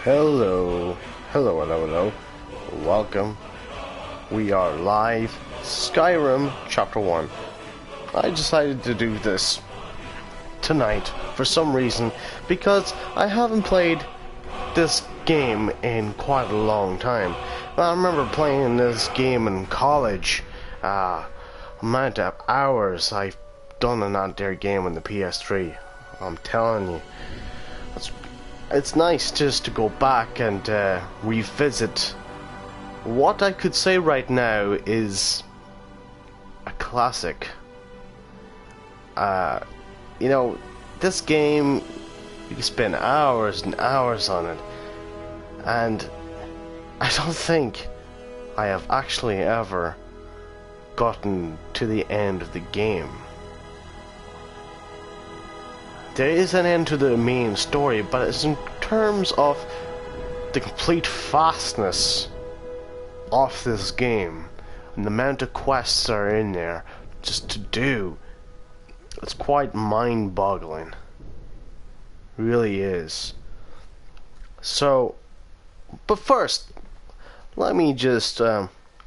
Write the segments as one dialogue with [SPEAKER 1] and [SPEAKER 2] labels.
[SPEAKER 1] Hello, hello. Welcome. We are live. Skyrim Chapter 1. I decided to do this tonight for some reason because I haven't played this game in quite a long time. I remember playing this game in college. Amount of hours I've done in that there game on the PS3. I'm telling you. It's nice just to go back and revisit what I could say right now is a classic. You know, this game, you can spend hours and hours on it, and I don't think I have actually ever gotten to the end of the game. There is an end to the main story, but it's in terms of the complete vastness of this game and the amount of quests are in there just to do. It's quite mind-boggling. Really is. So, but first, let me just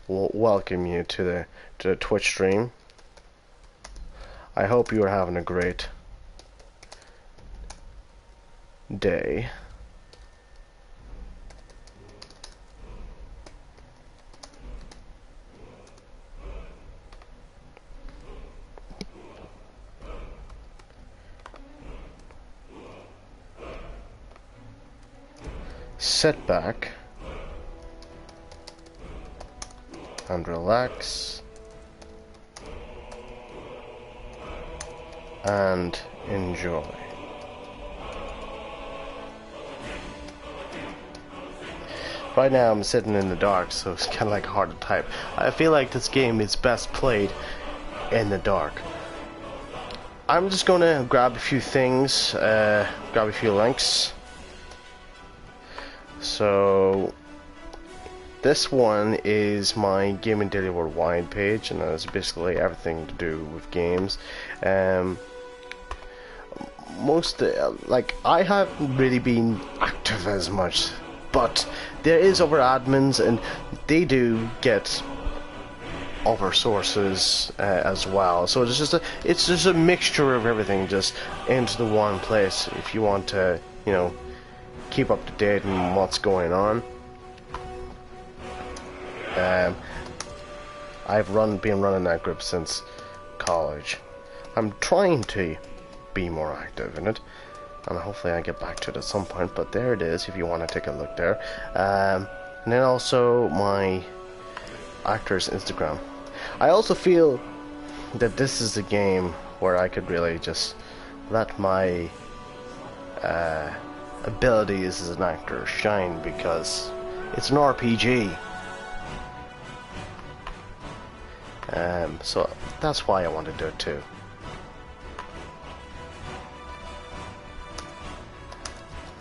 [SPEAKER 1] welcome you to the Twitch stream. I hope you are having a great day. Sit back and relax and enjoy. Right now I'm sitting in the dark, so it's kind of like hard to type. I feel like this game is best played in the dark. I'm just gonna grab a few things, grab a few links. So this one is my Gaming Daily Worldwide page, and it's basically everything to do with games. Like, I haven't really been active as much, but there is other admins, and they do get other sources as well. So it's just a mixture of everything, just into the one place. If you want to, you know, keep up to date on what's going on. I've been running that group since college. I'm trying to be more active in it, and hopefully I get back to it at some point, but there it is if you want to take a look there. And then also my actor's Instagram. I also feel that this is a game where I could really just let my abilities as an actor shine, because it's an RPG. So that's why I want to do it too.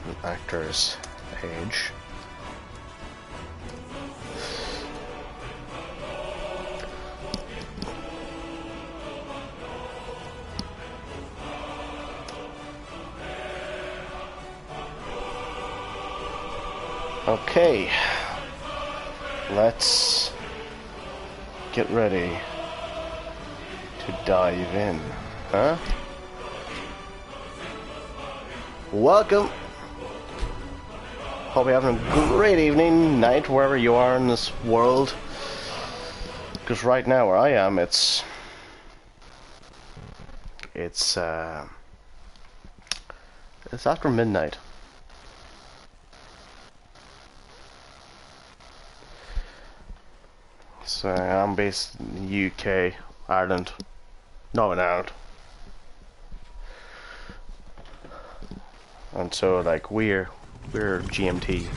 [SPEAKER 1] An actor's page. Okay, let's get ready to dive in, huh? Welcome. Hope you're having a great evening, night, wherever you are in this world. Because right now where I am, it's after midnight. So I'm based in the UK, Ireland, Northern Ireland, and so like we're GMT.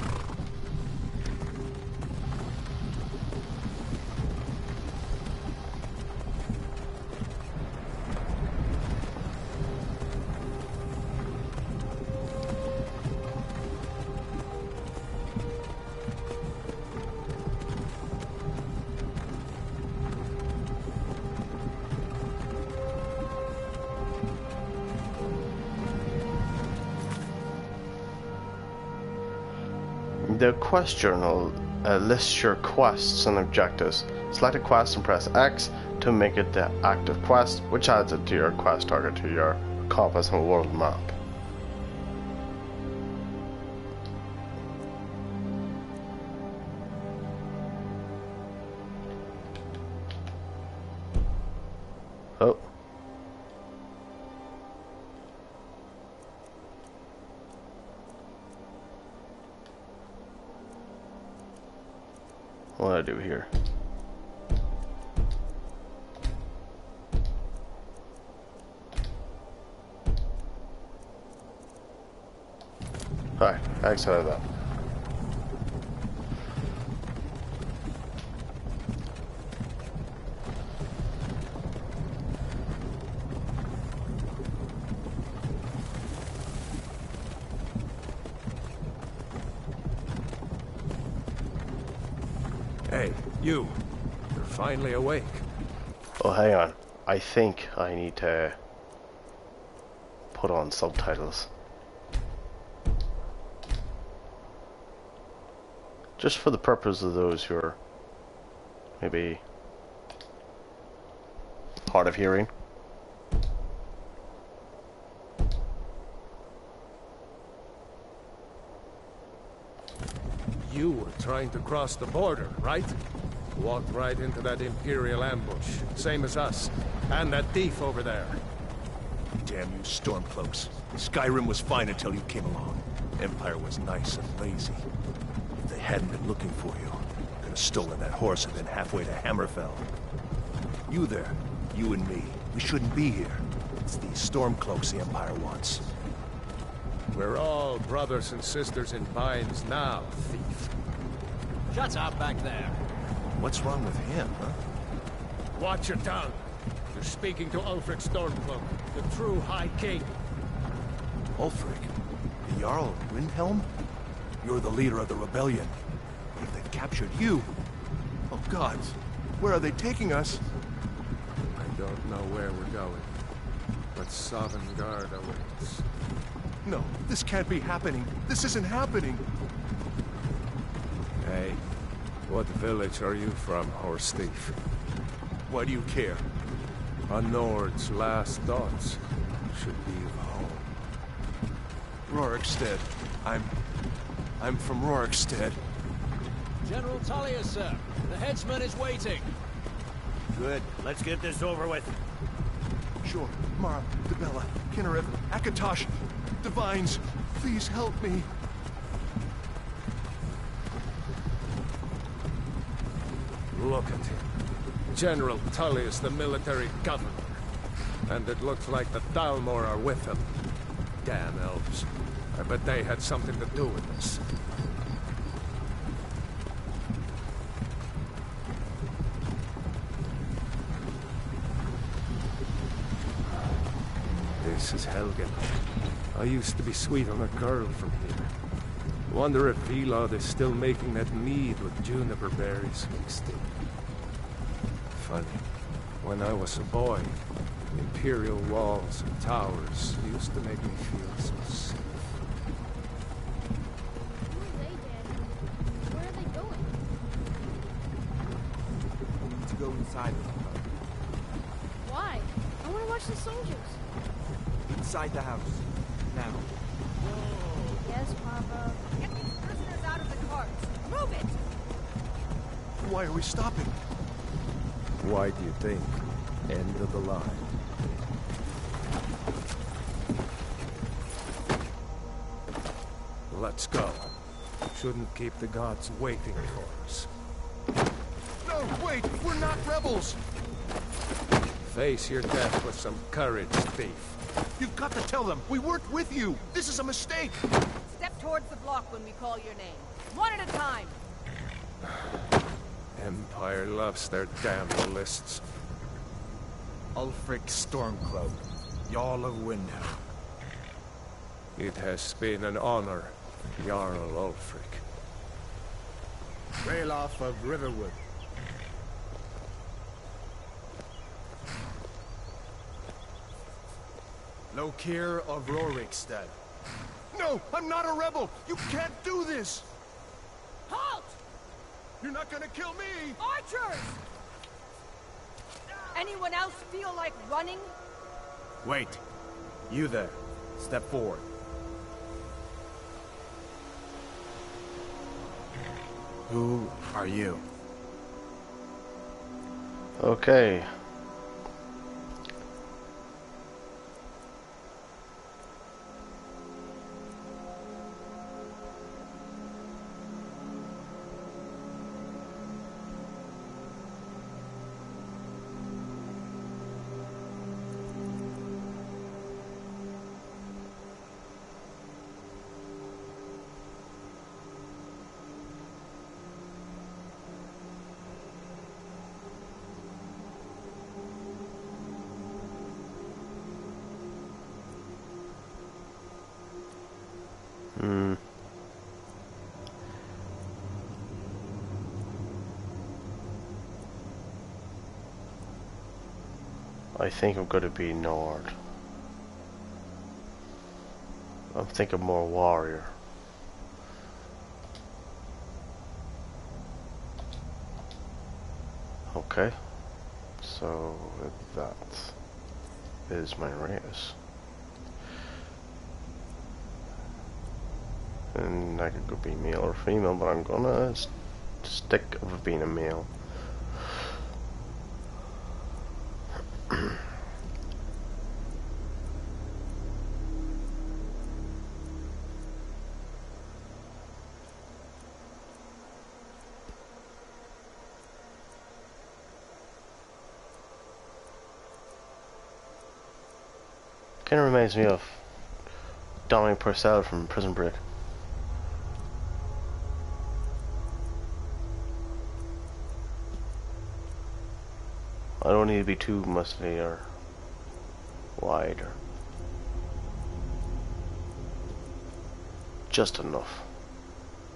[SPEAKER 1] The quest journal lists your quests and objectives. Select a quest and press X to make it the active quest, which adds it to your quest target to your compass and world map. Oh. What do I do here? Alright, I accepted that.
[SPEAKER 2] Hey, you. You're finally awake.
[SPEAKER 1] Oh, hang on. I think I need to put on subtitles. Just for the purpose of those who are maybe hard of hearing.
[SPEAKER 2] You were trying to cross the border, right? Walked right into that Imperial ambush, same as us. And that thief over there.
[SPEAKER 3] Damn you Stormcloaks. Skyrim was fine until you came along. Empire was nice and lazy. If they hadn't been looking for you, could have stolen that horse and been halfway to Hammerfell. You there, you and me, we shouldn't be here. It's these Stormcloaks the Empire wants.
[SPEAKER 2] We're all brothers and sisters in binds now, thief.
[SPEAKER 4] Shut up back there.
[SPEAKER 3] What's wrong with him, huh?
[SPEAKER 2] Watch your tongue. You're speaking to Ulfric Stormcloak, the true High King.
[SPEAKER 3] Ulfric? The Jarl of Windhelm? You're the leader of the rebellion. If they've captured you... Oh gods, where are they taking us?
[SPEAKER 2] I don't know where we're going, but Sovngarde awaits.
[SPEAKER 3] No, this can't be happening. This isn't happening.
[SPEAKER 2] Hey, what village are you from, horse thief?
[SPEAKER 3] Why do you care?
[SPEAKER 2] A Nord's last thoughts should be of home.
[SPEAKER 3] Rorikstead. I'm from Rorikstead.
[SPEAKER 4] General Tullius, sir. The headsman is waiting.
[SPEAKER 5] Good. Let's get this over with.
[SPEAKER 3] Sure. Mara, Debella, Kinnereth, Akatosh, Divines, please help me.
[SPEAKER 2] Look at him. General Tullius, the military governor. And it looks like the Thalmor are with him. Damn elves. I bet they had something to do with this. This is Helgen. I used to be sweet on a girl from here. Wonder if Vilod is still making that mead with juniper berries mixed in. Funny. When I was a boy, imperial walls and towers used to make me feel so safe.
[SPEAKER 6] Who are they, Daddy? Where are they going?
[SPEAKER 5] We need to go inside.
[SPEAKER 6] Why? I want to watch the soldiers.
[SPEAKER 5] Inside the house. Now.
[SPEAKER 6] Yes, Papa.
[SPEAKER 7] Get these prisoners out of the carts. Move it!
[SPEAKER 3] Why are we stopping?
[SPEAKER 2] Why do you think? End of the line. Let's go. Shouldn't keep the gods waiting for us.
[SPEAKER 3] No, wait! We're not rebels!
[SPEAKER 2] Face your death with some courage, thief.
[SPEAKER 3] You've got to tell them! We weren't with you! This is a mistake!
[SPEAKER 7] Step towards the block when we call your name. One at a time.
[SPEAKER 2] Empire loves their damn lists.
[SPEAKER 5] Ulfric Stormcloak, Jarl of Windhelm.
[SPEAKER 2] It has been an honor, Jarl Ulfric.
[SPEAKER 5] Ralof of Riverwood. Lokir of Rorikstead.
[SPEAKER 3] No! I'm not a rebel! You can't do this! You're not gonna kill me!
[SPEAKER 7] Archers! Anyone else feel like running?
[SPEAKER 5] Wait. You there. Step forward. Who are you?
[SPEAKER 1] Okay. I think I'm going to be Nord. I'm thinking more warrior. Okay. So that is my race. And I could go be male or female, but I'm gonna stick with being a male. Kinda reminds me of Dominic Purcell from Prison Break. I don't need to be too muscly or wide or just enough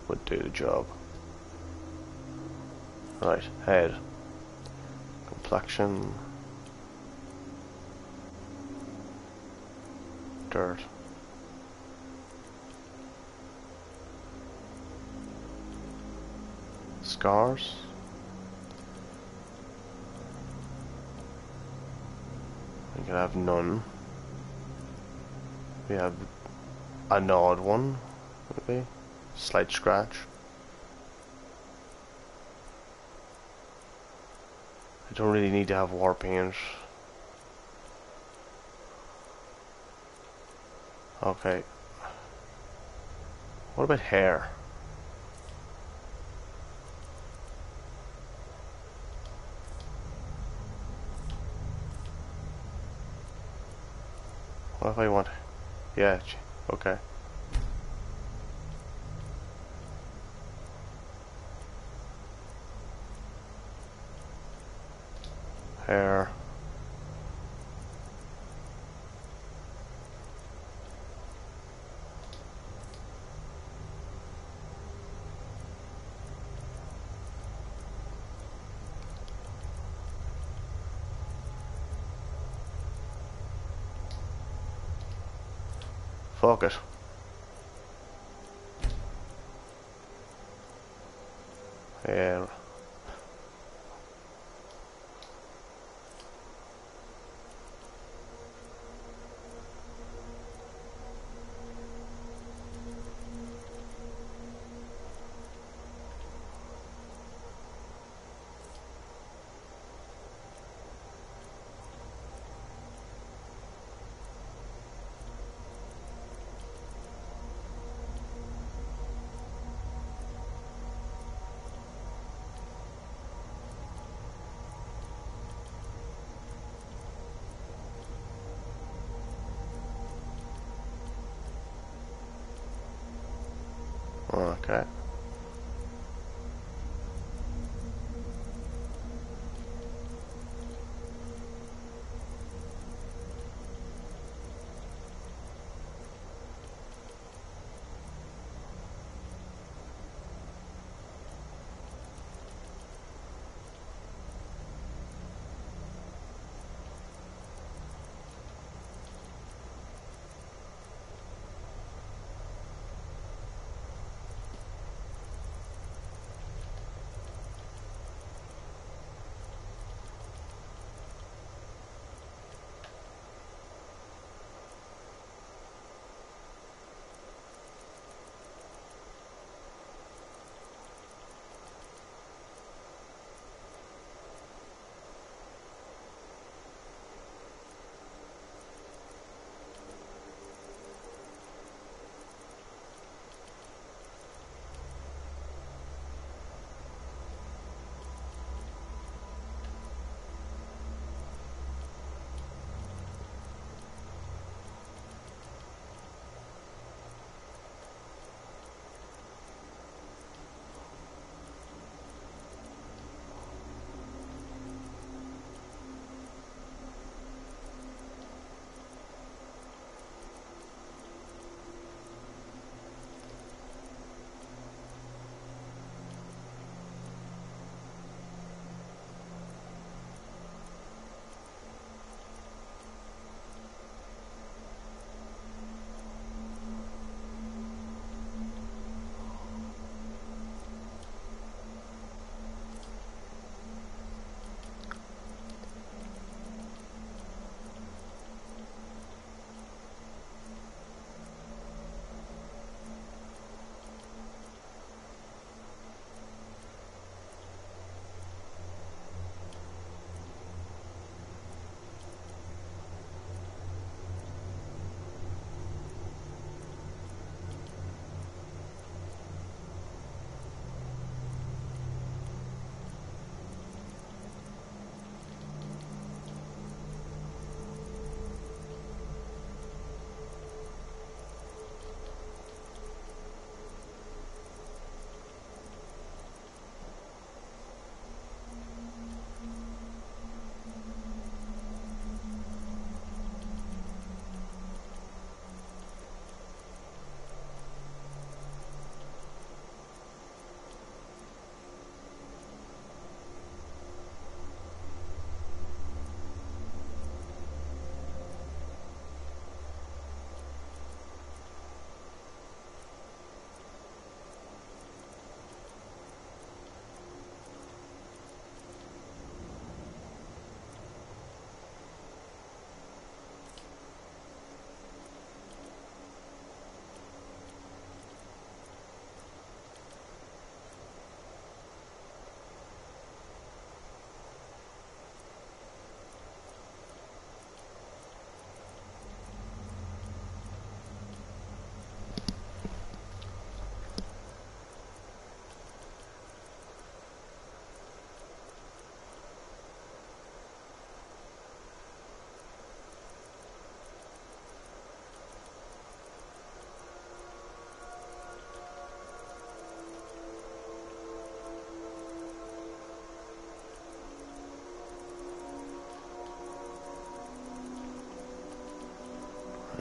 [SPEAKER 1] would do the job. Right, head, complexion, dirt. Scars. We could have none. We have a gnawed one, maybe. Slight scratch. I don't really need to have war paint. Okay. What about hair? What if I want? Yeah, okay. Hair. Fuck it. Yeah. Okay.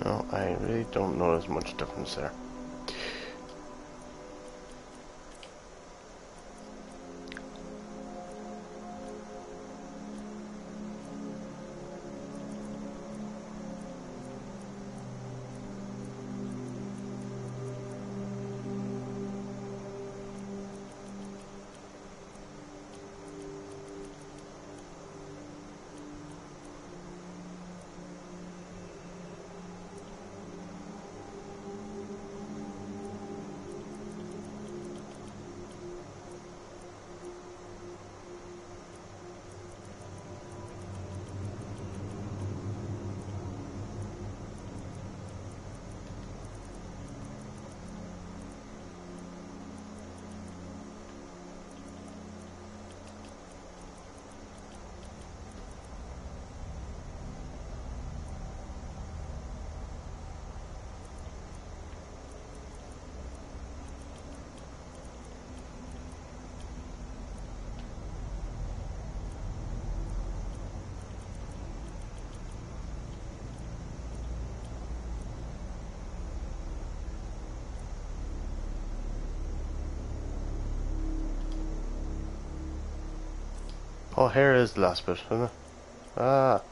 [SPEAKER 1] No, I really don't notice much difference there. Oh, here is the last bit, isn't it? Ah.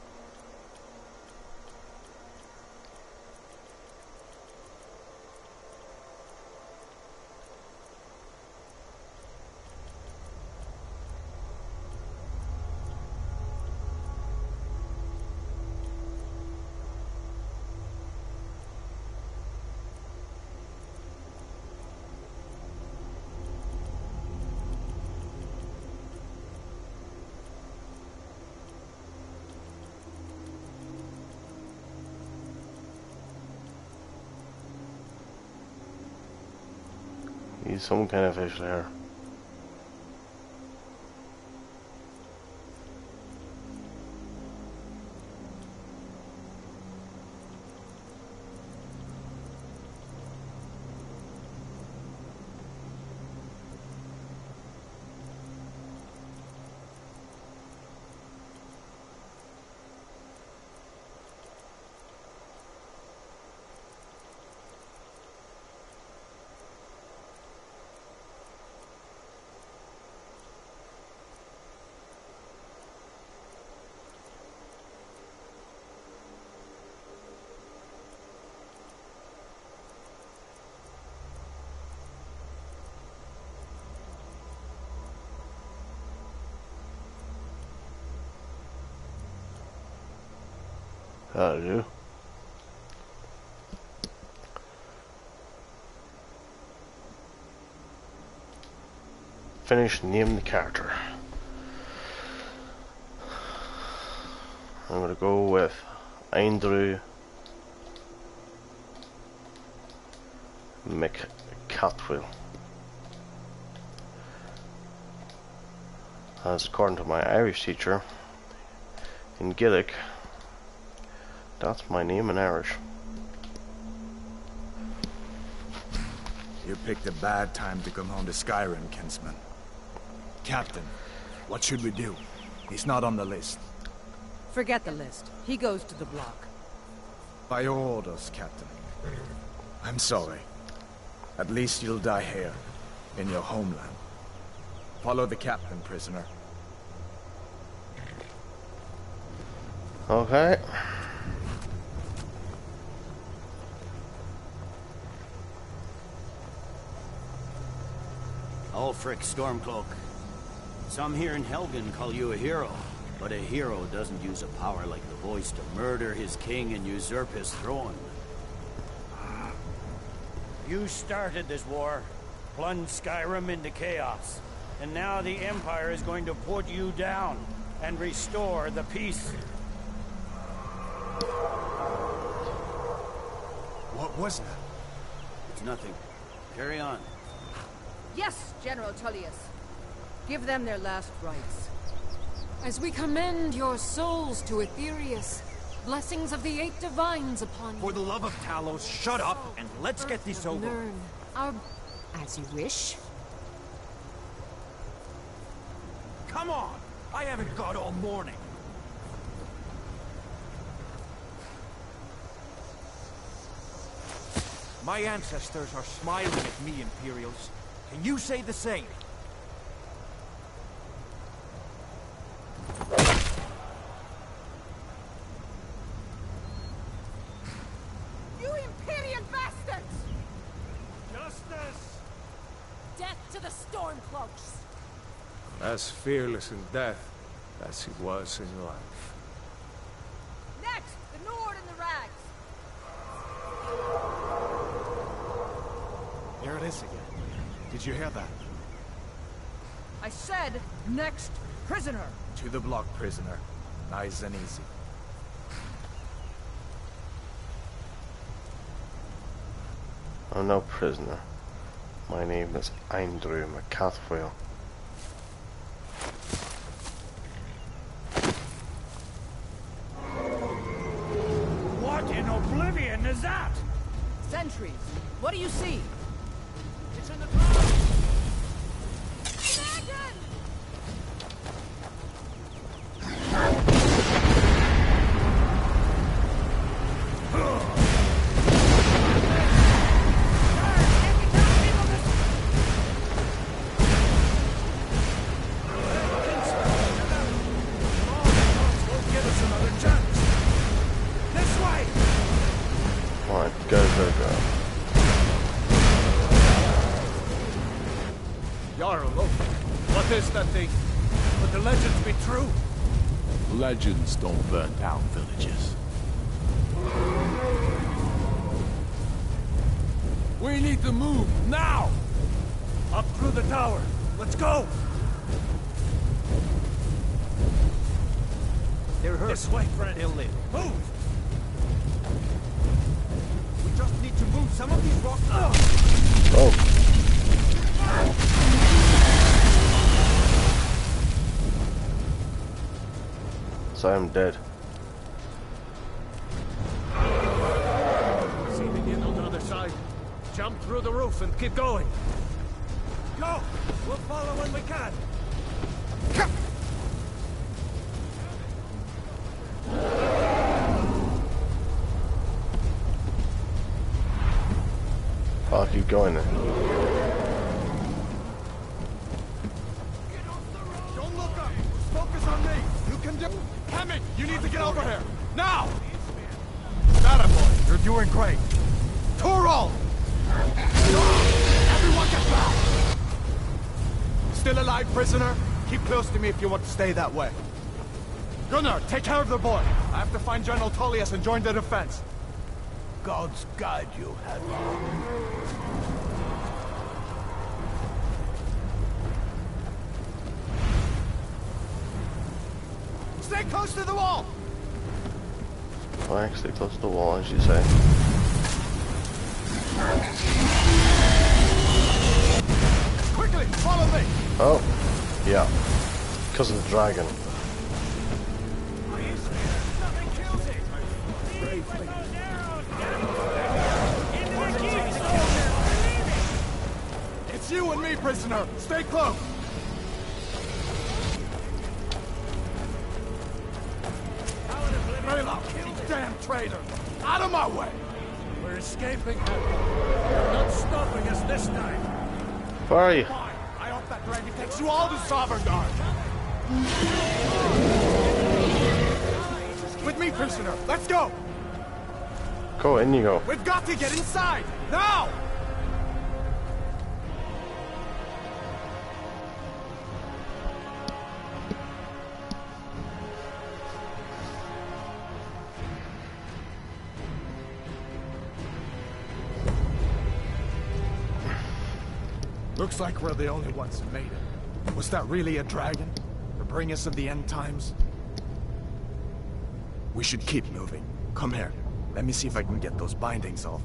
[SPEAKER 1] He's some kind of fish there. That'll do. Finish, name the character. I'm gonna go with Andrew McCatwell. As according to my Irish teacher in Gaelic, that's my name in Irish.
[SPEAKER 5] You picked a bad time to come home to Skyrim, kinsman. Captain, what should we do? He's not on the list.
[SPEAKER 7] Forget the list. He goes to the block.
[SPEAKER 5] By your orders, Captain. I'm sorry. At least you'll die here, in your homeland. Follow the captain, prisoner.
[SPEAKER 1] Okay.
[SPEAKER 8] Ulfric Stormcloak. Some here in Helgen call you a hero, but a hero doesn't use a power like the voice to murder his king and usurp his throne. You started this war, plunged Skyrim into chaos, and now the Empire is going to put you down and restore the peace.
[SPEAKER 5] What was that?
[SPEAKER 8] It's nothing. Carry on.
[SPEAKER 7] Yes, General Tullius. Give them their last rites.
[SPEAKER 9] As we commend your souls to Aetherius, blessings of the eight divines upon you.
[SPEAKER 8] For the love of Talos, shut up and let's get this over.
[SPEAKER 9] Learn our... as you wish.
[SPEAKER 8] Come on! I haven't got all morning.
[SPEAKER 10] My ancestors are smiling at me, Imperials. Can you say the same?
[SPEAKER 7] You Imperial bastards!
[SPEAKER 10] Justice!
[SPEAKER 9] Death to the Stormcloaks!
[SPEAKER 2] As fearless in death as he was in life.
[SPEAKER 7] Next, the Nord and the Rags.
[SPEAKER 5] There it is again. Did you hear that?
[SPEAKER 7] I said, next, prisoner.
[SPEAKER 5] To the block, prisoner. Nice and easy.
[SPEAKER 1] I'm no prisoner. My name is Andrew McCathwell.
[SPEAKER 10] What in oblivion is that?
[SPEAKER 7] Sentries. What do you see?
[SPEAKER 10] It's in the tower!
[SPEAKER 7] Imagine!
[SPEAKER 10] Give us another chance! This way!
[SPEAKER 1] Come on, go.
[SPEAKER 10] Jarl, look. What is that thing? Would the legends be true?
[SPEAKER 3] Legends don't burn down villages.
[SPEAKER 10] We need to move, now! Up through the tower. Let's go! They're hurt. This way, friend. They'll live. Move! We just need to move some of these rocks.
[SPEAKER 1] Oh. So I'm dead.
[SPEAKER 10] Seeming in on the other side. Jump through the roof and keep going. Go! We'll follow when we can.
[SPEAKER 1] I'll keep going then.
[SPEAKER 5] Don't look up! Focus on me! You can do... Hammond, you need to get over here! Now! That boy, you're doing great! Torol! Everyone get back! Still alive, prisoner? Keep close to me if you want to stay that way. Gunnar, take care of the boy! I have to find General Tullius and join the defense.
[SPEAKER 3] Gods guide you, Hadley.
[SPEAKER 5] Stay close to the wall!
[SPEAKER 1] Well, actually close to the wall, as you say.
[SPEAKER 5] Quickly, follow me!
[SPEAKER 1] Oh, yeah. Because of the dragon.
[SPEAKER 5] It's you and me, prisoner! Stay close! Raylock, you damn traitor! Out of my way!
[SPEAKER 10] We're escaping. You're not stopping us this time.
[SPEAKER 1] Where are you?
[SPEAKER 5] Fine. I hope that dragon takes you all to Sovngarde! With me, prisoner! Let's go!
[SPEAKER 1] Go, in you go.
[SPEAKER 5] We've got to get inside! Now! Looks like we're the only ones who made it. Was that really a dragon? To bring us of the end times? We should keep moving. Come here. Let me see if I can get those bindings off.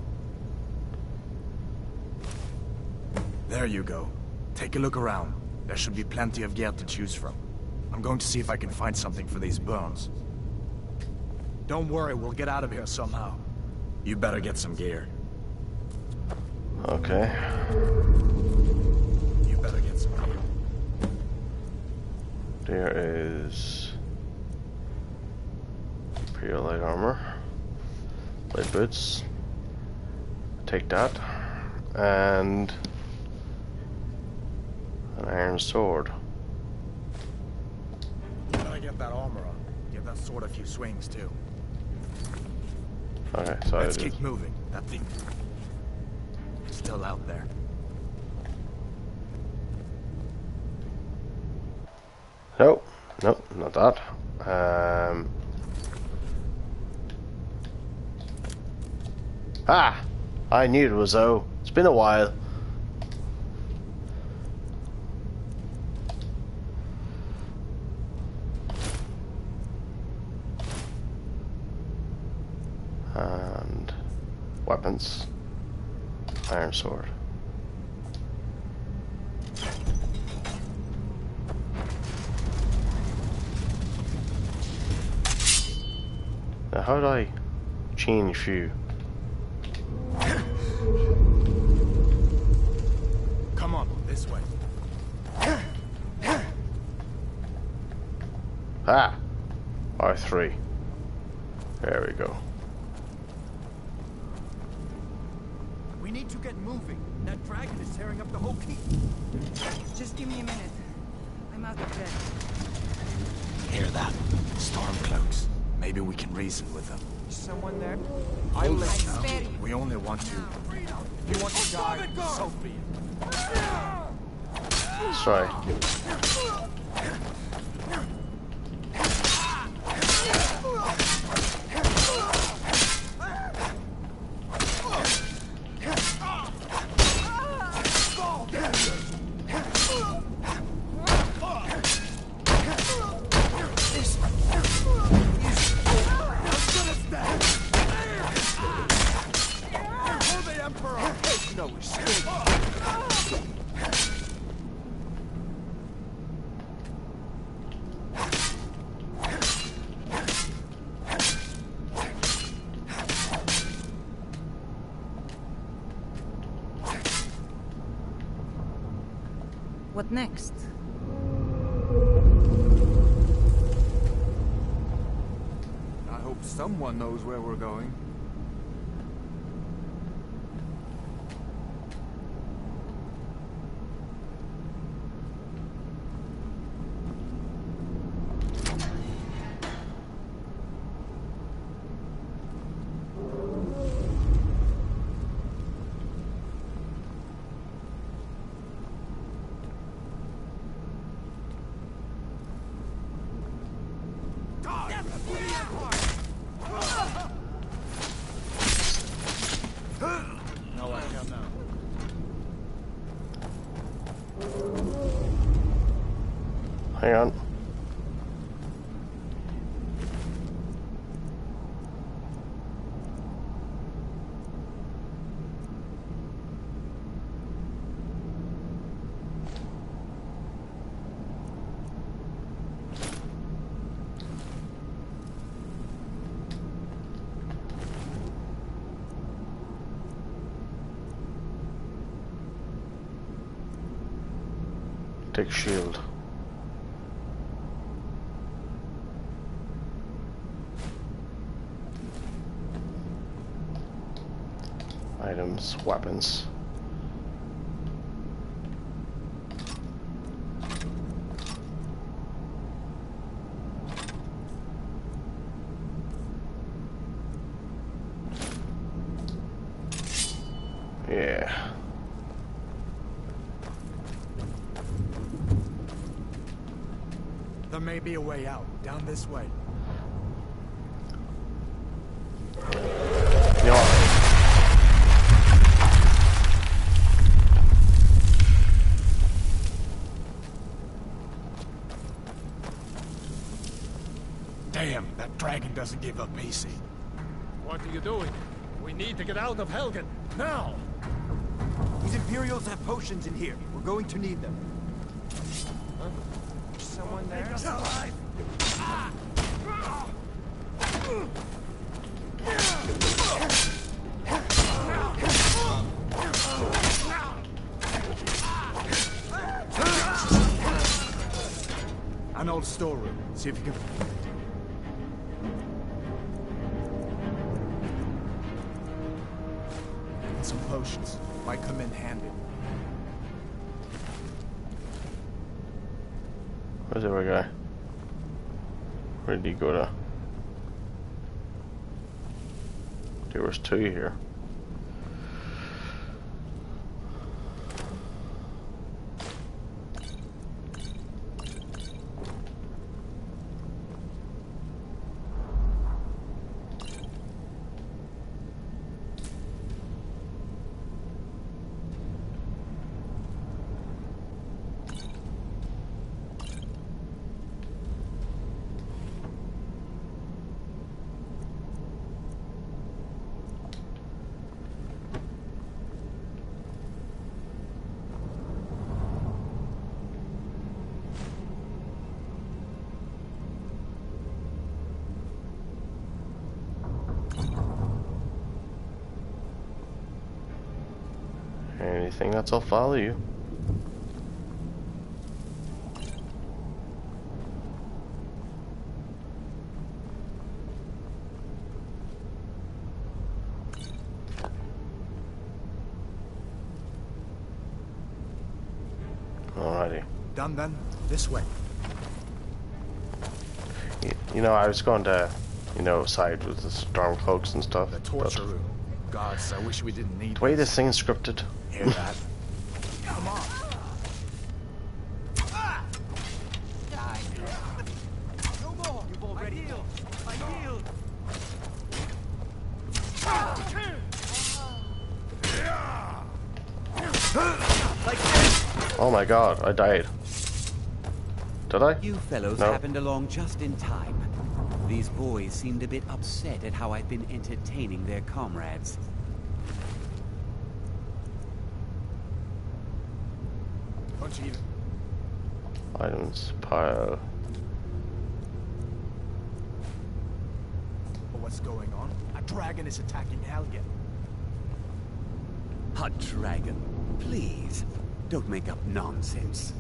[SPEAKER 5] There you go. Take a look around. There should be plenty of gear to choose from. I'm going to see if I can find something for these burns. Don't worry, we'll get out of here somehow. You better get some gear.
[SPEAKER 1] Okay.
[SPEAKER 5] You better get some gear.
[SPEAKER 1] There is Imperial light armor, light boots, take that. And an iron sword.
[SPEAKER 5] Gotta get that armor on. Give that sword a few swings too.
[SPEAKER 1] Okay, so
[SPEAKER 5] Let's keep moving. That thing is still out there.
[SPEAKER 1] Nope, nope, not that. I knew it was O. It's been a while. And weapons. Iron sword. Now how do I change view?
[SPEAKER 5] Come on, this way.
[SPEAKER 1] Ah! R3. There we go.
[SPEAKER 5] We need to get moving. That dragon is tearing up the whole keep.
[SPEAKER 7] Just give me a minute. I'm out of bed.
[SPEAKER 5] Hear that? Stormcloaks. Maybe we can reason with them.
[SPEAKER 7] Someone there?
[SPEAKER 5] I'll let you
[SPEAKER 7] spare
[SPEAKER 5] know.
[SPEAKER 7] you.
[SPEAKER 5] We only want to. If you want to die, so be it.
[SPEAKER 1] That's right.
[SPEAKER 7] What next?
[SPEAKER 5] I hope someone knows where we're going.
[SPEAKER 1] Hang on. Take shield. Items, weapons. Yeah.
[SPEAKER 5] There may be a way out. Down this way.
[SPEAKER 1] Yeah.
[SPEAKER 5] Damn, that dragon doesn't give up easy.
[SPEAKER 10] What are you doing? We need to get out of Helgen, now!
[SPEAKER 11] These Imperials have potions in here. We're going to need them.
[SPEAKER 10] Huh? Someone there?
[SPEAKER 5] Alive! An old storeroom. See if you can... some potions. Might come in handy.
[SPEAKER 1] Where's the other guy? Where did he go to? There was two here. Anything else, I'll follow you. Alrighty.
[SPEAKER 5] Done then? This way.
[SPEAKER 1] You know, I was going to, you know, side with the storm cloaks and stuff.
[SPEAKER 5] The torture room. Gods, I wish we didn't need
[SPEAKER 1] the way this thing's scripted.
[SPEAKER 5] Hear that? Come on.
[SPEAKER 11] No more. You've already healed. I healed.
[SPEAKER 1] Oh my god, I died. Did I?
[SPEAKER 12] You fellows
[SPEAKER 1] No.
[SPEAKER 12] happened along just in time. These boys seemed a bit upset at how I've been entertaining their comrades.
[SPEAKER 5] Punch even.
[SPEAKER 1] Items pile.
[SPEAKER 5] But what's going on? A dragon is attacking Helgen.
[SPEAKER 12] A dragon, please. Don't make up nonsense.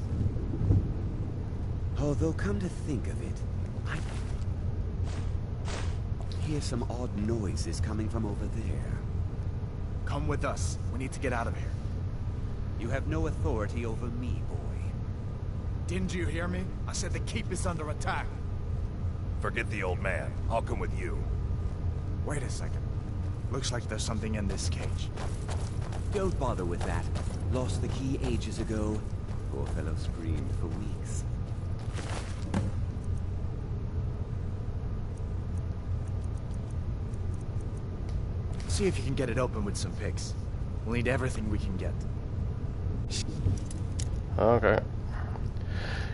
[SPEAKER 12] Although, come to think of it, I hear some odd noises coming from over there.
[SPEAKER 5] Come with us. We need to get out of here.
[SPEAKER 12] You have no authority over me, boy.
[SPEAKER 5] Didn't you hear me? I said the keep is under attack.
[SPEAKER 3] Forget the old man. I'll come with you.
[SPEAKER 5] Wait a second. Looks like there's something in this cage.
[SPEAKER 12] Don't bother with that. Lost the key ages ago. Poor fellow screamed for weeks.
[SPEAKER 5] See if you can get it open with some picks. We'll need everything we can get.
[SPEAKER 1] Okay.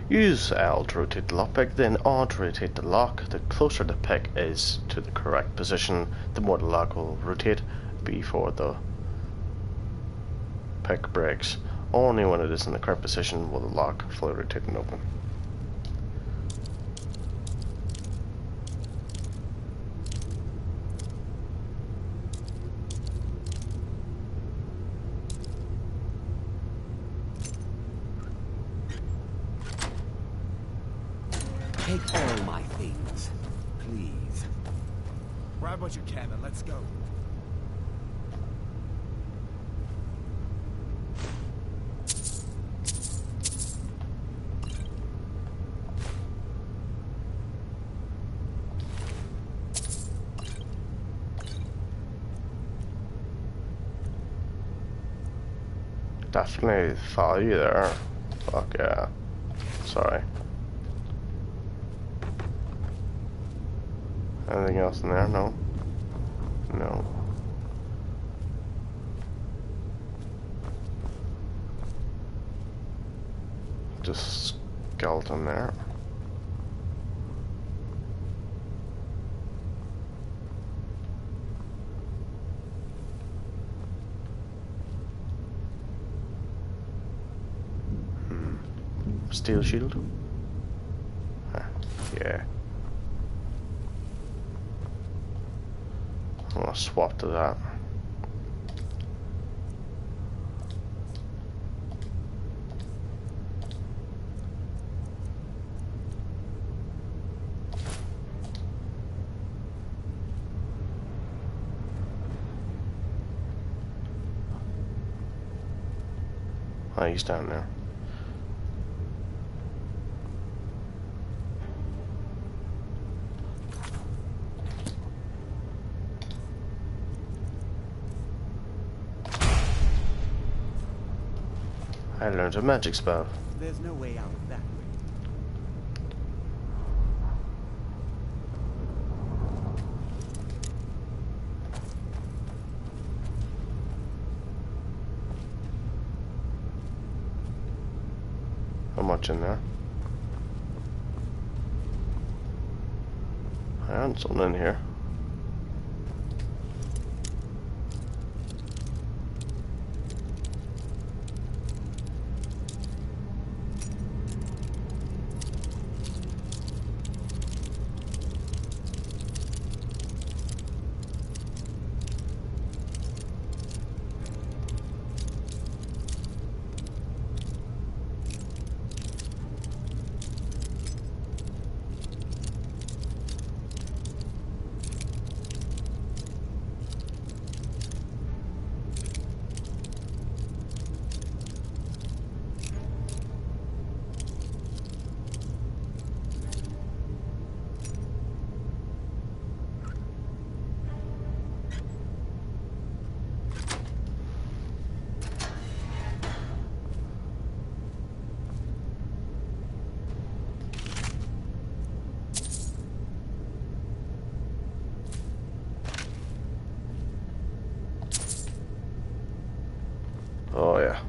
[SPEAKER 1] Use L to rotate the lockpick, then R to rotate the lock. The closer the pick is to the correct position, the more the lock will rotate before the pick breaks. Only when it is in the correct position will the lock fully rotate and open.
[SPEAKER 12] Take all my things, please.
[SPEAKER 5] Grab what you can and let's go.
[SPEAKER 1] Definitely follow you there. Fuck yeah. Sorry. Anything else in there? No. No. Just skeleton there. Steel shield? Yeah. I'm gonna swap to that. Oh, he's down there. I learned a magic spell.
[SPEAKER 12] There's no way out that way.
[SPEAKER 1] How much in there? I found something in here. Oh yeah.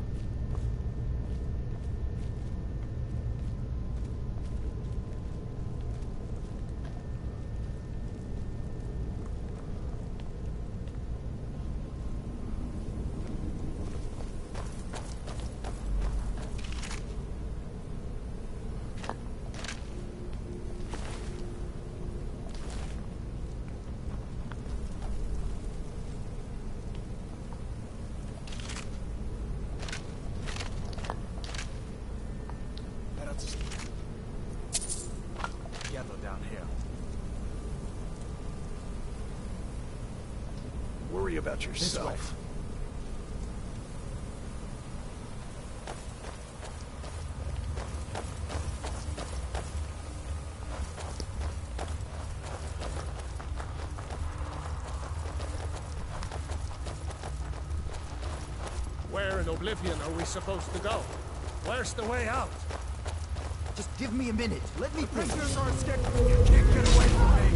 [SPEAKER 5] Down here.
[SPEAKER 3] Worry about yourself.
[SPEAKER 10] Where in Oblivion are we supposed to go? Where's the way out?
[SPEAKER 11] Just give me a minute. Let me think.
[SPEAKER 5] Prisoners are escaping. You can't get away from me.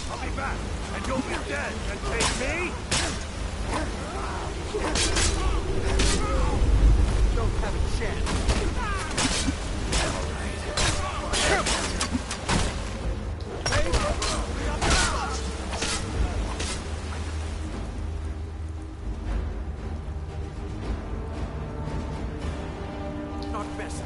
[SPEAKER 3] I'll be back, and you'll be dead, and take me?
[SPEAKER 11] Don't have a chance.
[SPEAKER 5] Not best.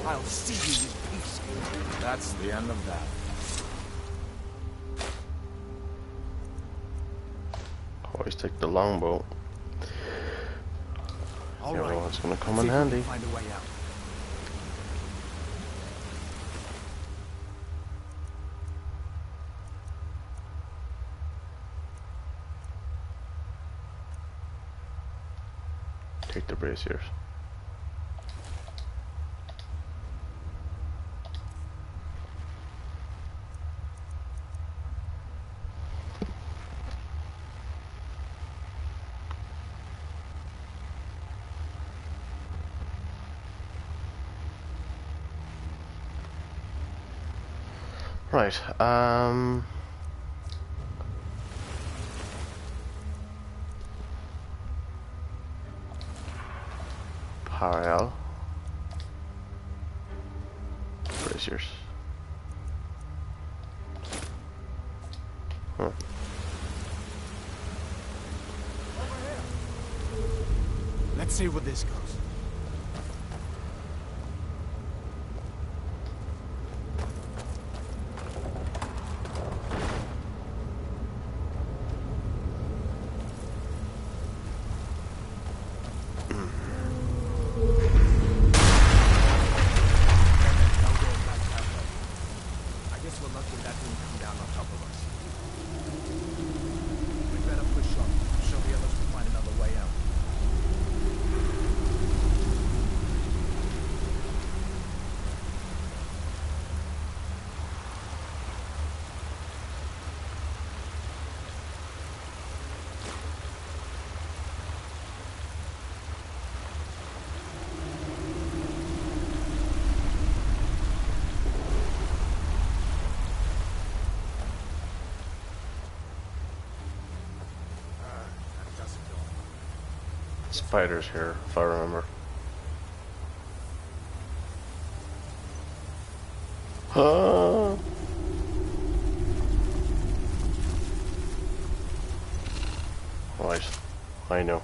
[SPEAKER 11] I'll see you in peace.
[SPEAKER 5] That's the end of that.
[SPEAKER 1] Always take the longbow.
[SPEAKER 5] All
[SPEAKER 1] You know
[SPEAKER 5] right.
[SPEAKER 1] what's gonna come
[SPEAKER 5] See
[SPEAKER 1] in
[SPEAKER 5] if we can
[SPEAKER 1] handy.
[SPEAKER 5] Find a way out.
[SPEAKER 1] Take the braziers. Right, Harel. Braziers. Huh.
[SPEAKER 5] Let's see where this goes.
[SPEAKER 1] Spiders here, if I remember. Right, I know.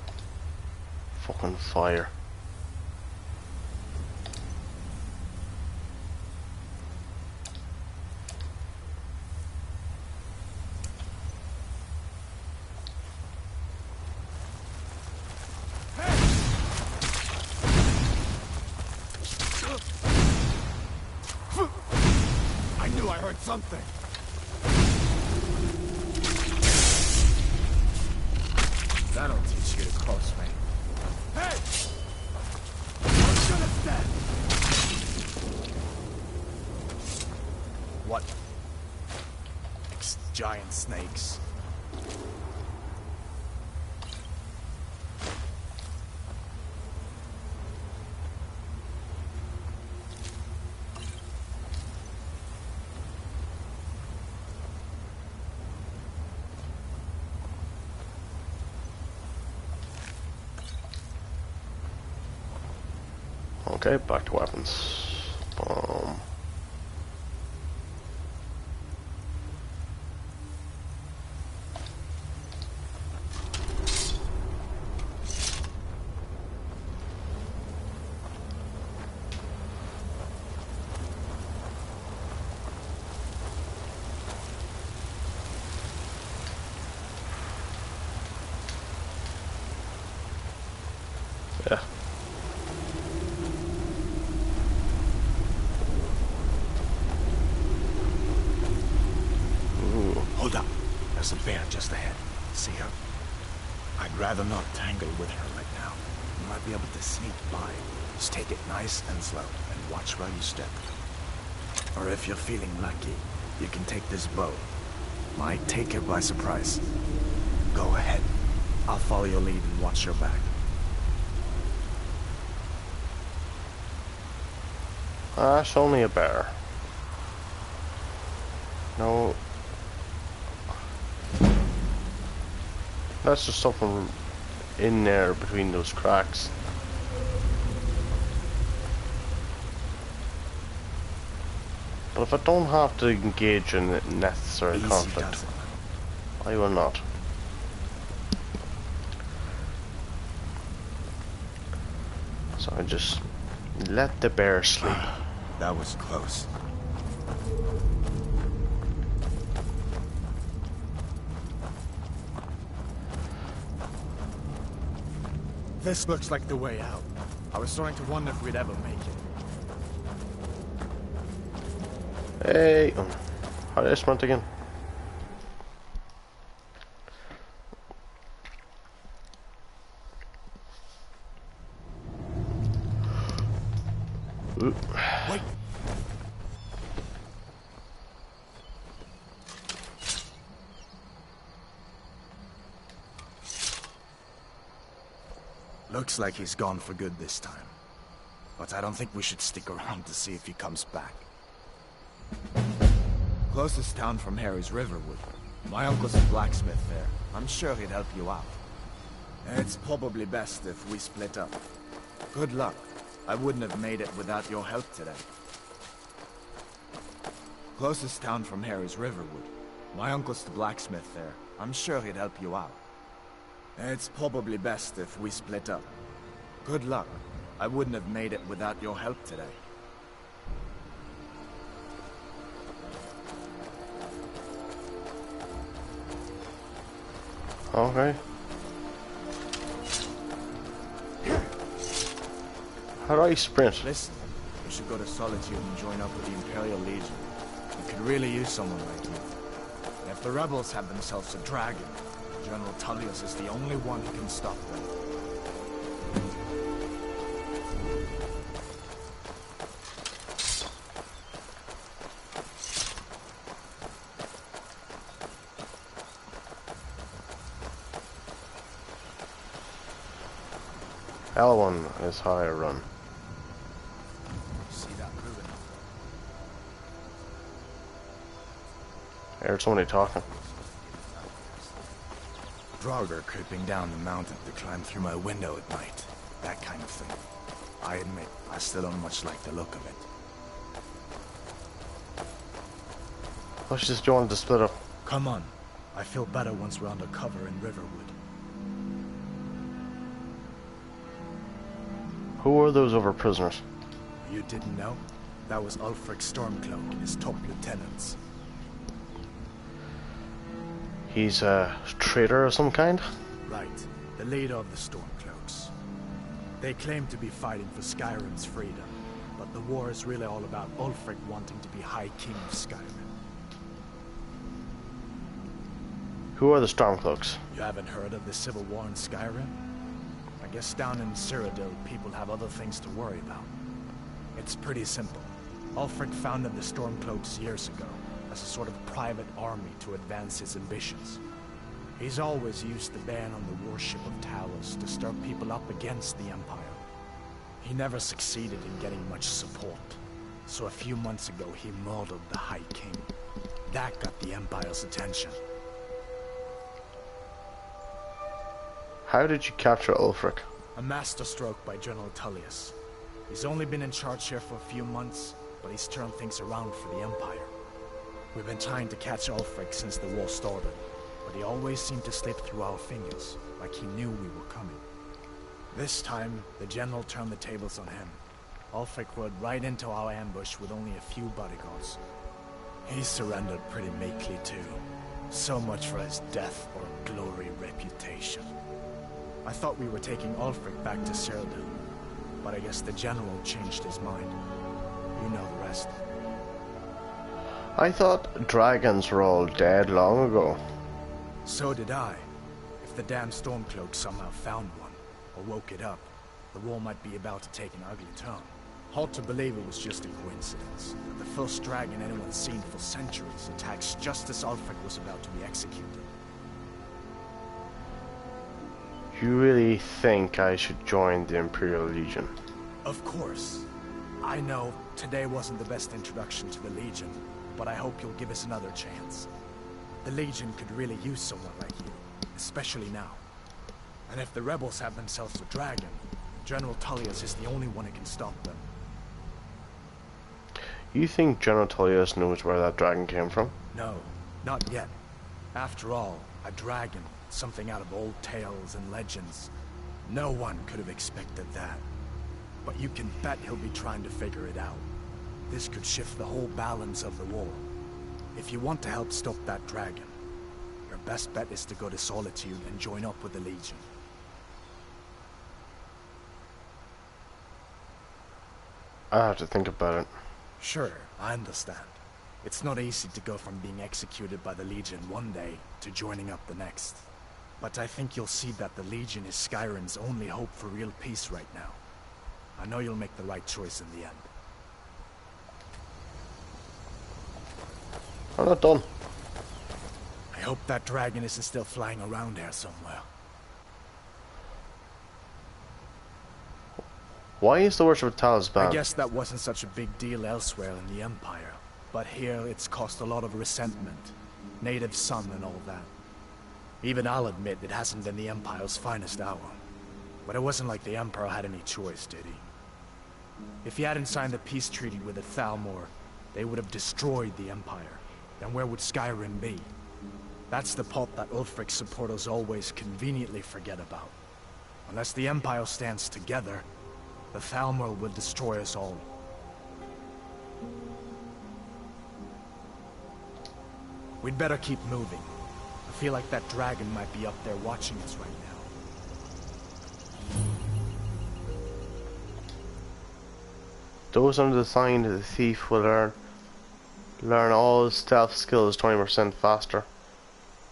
[SPEAKER 1] Fucking fire.
[SPEAKER 5] Something. That'll teach you to cross me. Hey! I should have said. What? Giant snakes.
[SPEAKER 1] Okay, back to weapons. Boom. Yeah.
[SPEAKER 5] Hold up. There's a bear just ahead. See her? I'd rather not tangle with her right now. You might be able to sneak by. Just take it nice and slow, and watch where you step. Or if you're feeling lucky, you can take this bow. Might take her by surprise. Go ahead. I'll follow your lead and watch your back.
[SPEAKER 1] It's only a bear. No. That's just something in there between those cracks. But if I don't have to engage in necessary conflict, I will not. So I just let the bear sleep.
[SPEAKER 5] That was close. This looks like the way out. I was starting to wonder if we'd ever make it.
[SPEAKER 1] Hey, how did I sprint again? Ooh.
[SPEAKER 5] Wait. Looks like he's gone for good this time. But I don't think we should stick around to see if he comes back. Closest town from here is Riverwood. My uncle's a blacksmith there. I'm sure he'd help you out. It's probably best if we split up. Good luck. I wouldn't have made it without your help today. Closest town from here is Riverwood. My uncle's the blacksmith there. I'm sure he'd help you out. It's probably best if we split up. Good luck. I wouldn't have made it without your help today.
[SPEAKER 1] Okay. How do I sprint?
[SPEAKER 5] Listen, you should go to Solitude and join up with the Imperial Legion. We could really use someone like you. And if the rebels have themselves a dragon, General Tullius is the only one who can stop them.
[SPEAKER 1] L1 is how I run.
[SPEAKER 5] See that moving?
[SPEAKER 1] I heard somebody talking.
[SPEAKER 5] Draugr creeping down the mountain to climb through my window at night. That kind of thing. I admit, I still don't much like the look of it.
[SPEAKER 1] Let's just join to split up.
[SPEAKER 5] Come on. I feel better once we're under cover in Riverwood.
[SPEAKER 1] Who are those other prisoners?
[SPEAKER 5] You didn't know? That was Ulfric Stormcloak and his top lieutenants.
[SPEAKER 1] He's a traitor of some kind?
[SPEAKER 5] Right. The leader of the Stormcloaks. They claim to be fighting for Skyrim's freedom, but the war is really all about Ulfric wanting to be High King of Skyrim.
[SPEAKER 1] Who are the Stormcloaks?
[SPEAKER 5] You haven't heard of the civil war in Skyrim? I guess down in Cyrodiil, people have other things to worry about. It's pretty simple. Ulfric founded the Stormcloaks years ago as a sort of private army to advance his ambitions. He's always used the ban on the worship of Talos to stir people up against the Empire. He never succeeded in getting much support, so a few months ago he murdered the High King. That got the Empire's attention.
[SPEAKER 1] How did you capture Ulfric?
[SPEAKER 5] A masterstroke by General Tullius. He's only been in charge here for a few months, but he's turned things around for the Empire. We've been trying to catch Ulfric since the war started, but he always seemed to slip through our fingers, like he knew we were coming. This time, the General turned the tables on him. Ulfric rode right into our ambush with only a few bodyguards. He surrendered pretty meekly too. So much for his death or glory reputation. I thought we were taking Ulfric back to Cyrodiil, but I guess the General changed his mind. You know the rest.
[SPEAKER 1] I thought dragons were all dead long ago.
[SPEAKER 5] So did I. If the damn Stormcloak somehow found one, or woke it up, the war might be about to take an ugly turn. Hard to believe it was just a coincidence, that the first dragon anyone's seen for centuries attacks just as Ulfric was about to be executed.
[SPEAKER 1] You really think I should join the Imperial Legion?
[SPEAKER 5] Of course. I know today wasn't the best introduction to the Legion, but I hope you'll give us another chance. The Legion could really use someone like you, especially now. And if the rebels have themselves a dragon, General Tullius is the only one who can stop them.
[SPEAKER 1] You think General Tullius knows where that dragon came from?
[SPEAKER 5] No, not yet. After all, a dragon, something out of old tales and legends. No one could have expected that. But you can bet he'll be trying to figure it out. This could shift the whole balance of the war. If you want to help stop that dragon, your best bet is to go to Solitude and join up with the Legion.
[SPEAKER 1] I have to think about it.
[SPEAKER 5] Sure, I understand. It's not easy to go from being executed by the Legion one day to joining up the next. But I think you'll see that the Legion is Skyrim's only hope for real peace right now. I know you'll make the right choice in the end.
[SPEAKER 1] I'm not done.
[SPEAKER 5] I hope that dragon isn't still flying around here somewhere.
[SPEAKER 1] Why is the worship of Talos banned?
[SPEAKER 5] I guess that wasn't such a big deal elsewhere in the Empire. But here it's caused a lot of resentment. Native son and all that. Even I'll admit it hasn't been the Empire's finest hour. But it wasn't like the Emperor had any choice, did he? If he hadn't signed the peace treaty with the Thalmor, they would have destroyed the Empire. Then where would Skyrim be? That's the part that Ulfric's supporters always conveniently forget about. Unless the Empire stands together, the Thalmor will destroy us all. We'd better keep moving. I feel like that dragon might be up there watching us right now.
[SPEAKER 1] Those under the sign of the thief will learn all stealth skills 20% faster.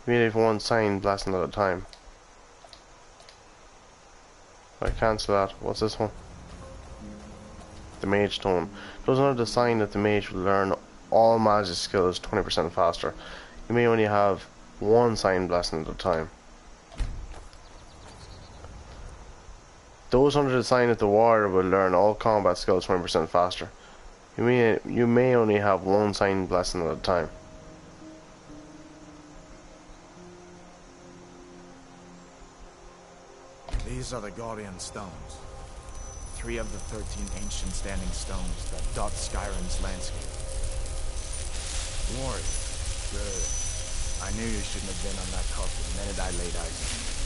[SPEAKER 1] You may have one sign blasting at a time. I cancel that. What's this one? The Mage Stone. Those under the sign that the mage will learn all magic skills 20% faster. You may only have one sign blasting at a time. Those under the sign of the warrior will learn all combat skills 20% faster. You may only have one sign blasting at a time.
[SPEAKER 5] These are the Guardian Stones. 3 of the 13 ancient standing stones that dot Skyrim's landscape. Warrior. Good. I knew you shouldn't have been on that cart the minute I laid eyes on you.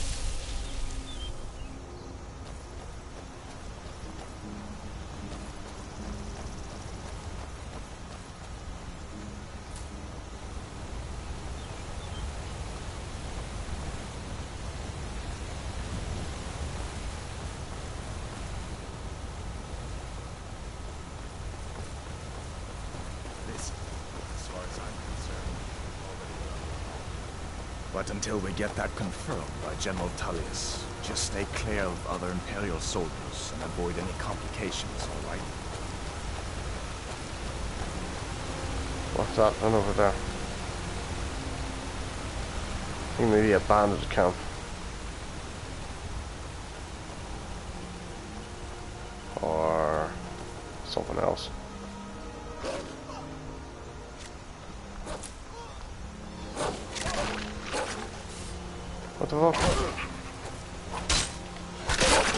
[SPEAKER 5] But until we get that confirmed by General Tullius, just stay clear of other Imperial soldiers and avoid any complications, all right?
[SPEAKER 1] What's that one over there? I think maybe a bandit camp. Or something else. What the fuck?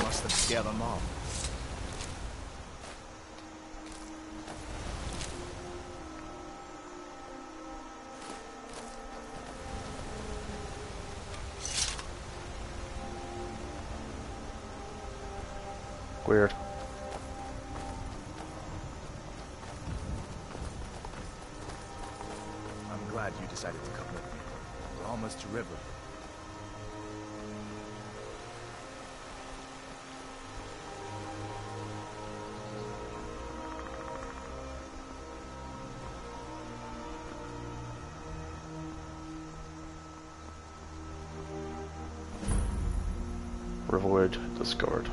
[SPEAKER 5] Must have scared them off.
[SPEAKER 1] Weird.
[SPEAKER 5] I'm glad you decided to come with me. We're almost to River.
[SPEAKER 1] Riverwood discovered.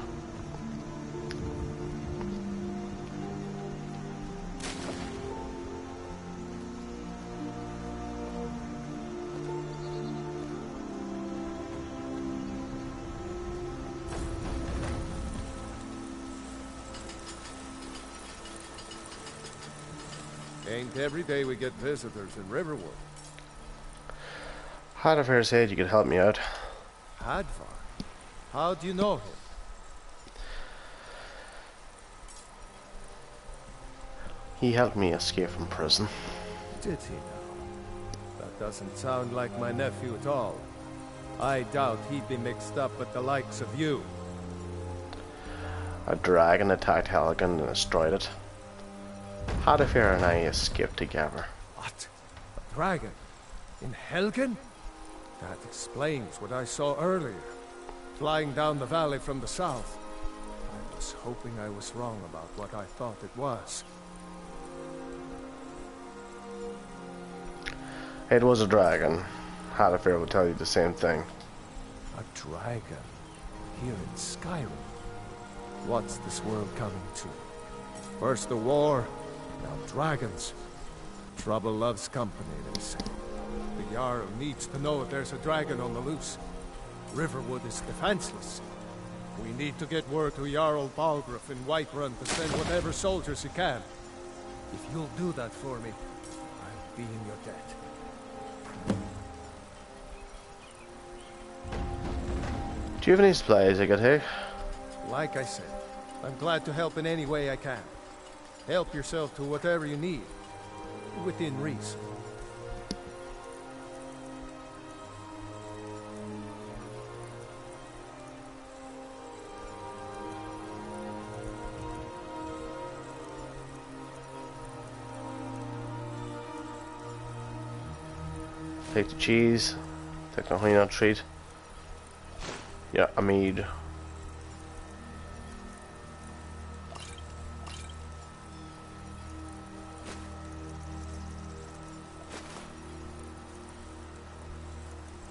[SPEAKER 2] Ain't every day we get visitors in Riverwood.
[SPEAKER 1] Hadafar said you could help me out.
[SPEAKER 2] Hadvar? How do you know him?
[SPEAKER 1] He helped me escape from prison.
[SPEAKER 2] Did he now? That doesn't sound like my nephew at all. I doubt he'd be mixed up with the likes of you.
[SPEAKER 1] A dragon attacked Helgen and destroyed it. Hadafar and I escaped together.
[SPEAKER 2] What? A dragon? In Helgen? That explains what I saw earlier. Flying down the valley from the south. I was hoping I was wrong about what I thought it was.
[SPEAKER 1] It was a dragon. Hadafar will tell you the same thing.
[SPEAKER 2] A dragon? Here in Skyrim? What's this world coming to? First the war, now dragons. Trouble loves company, they say. The Jarl needs to know if there's a dragon on the loose. Riverwood is defenseless. We need to get word to Jarl Balgruuf in Whiterun to send whatever soldiers he can. If you'll do that for me, I'll be in your debt.
[SPEAKER 1] Do you have any supplies I could take?
[SPEAKER 2] Like I said, I'm glad to help in any way I can. Help yourself to whatever you need, within reason.
[SPEAKER 1] Take the cheese. Take the honey nut treat. Yeah, a mead.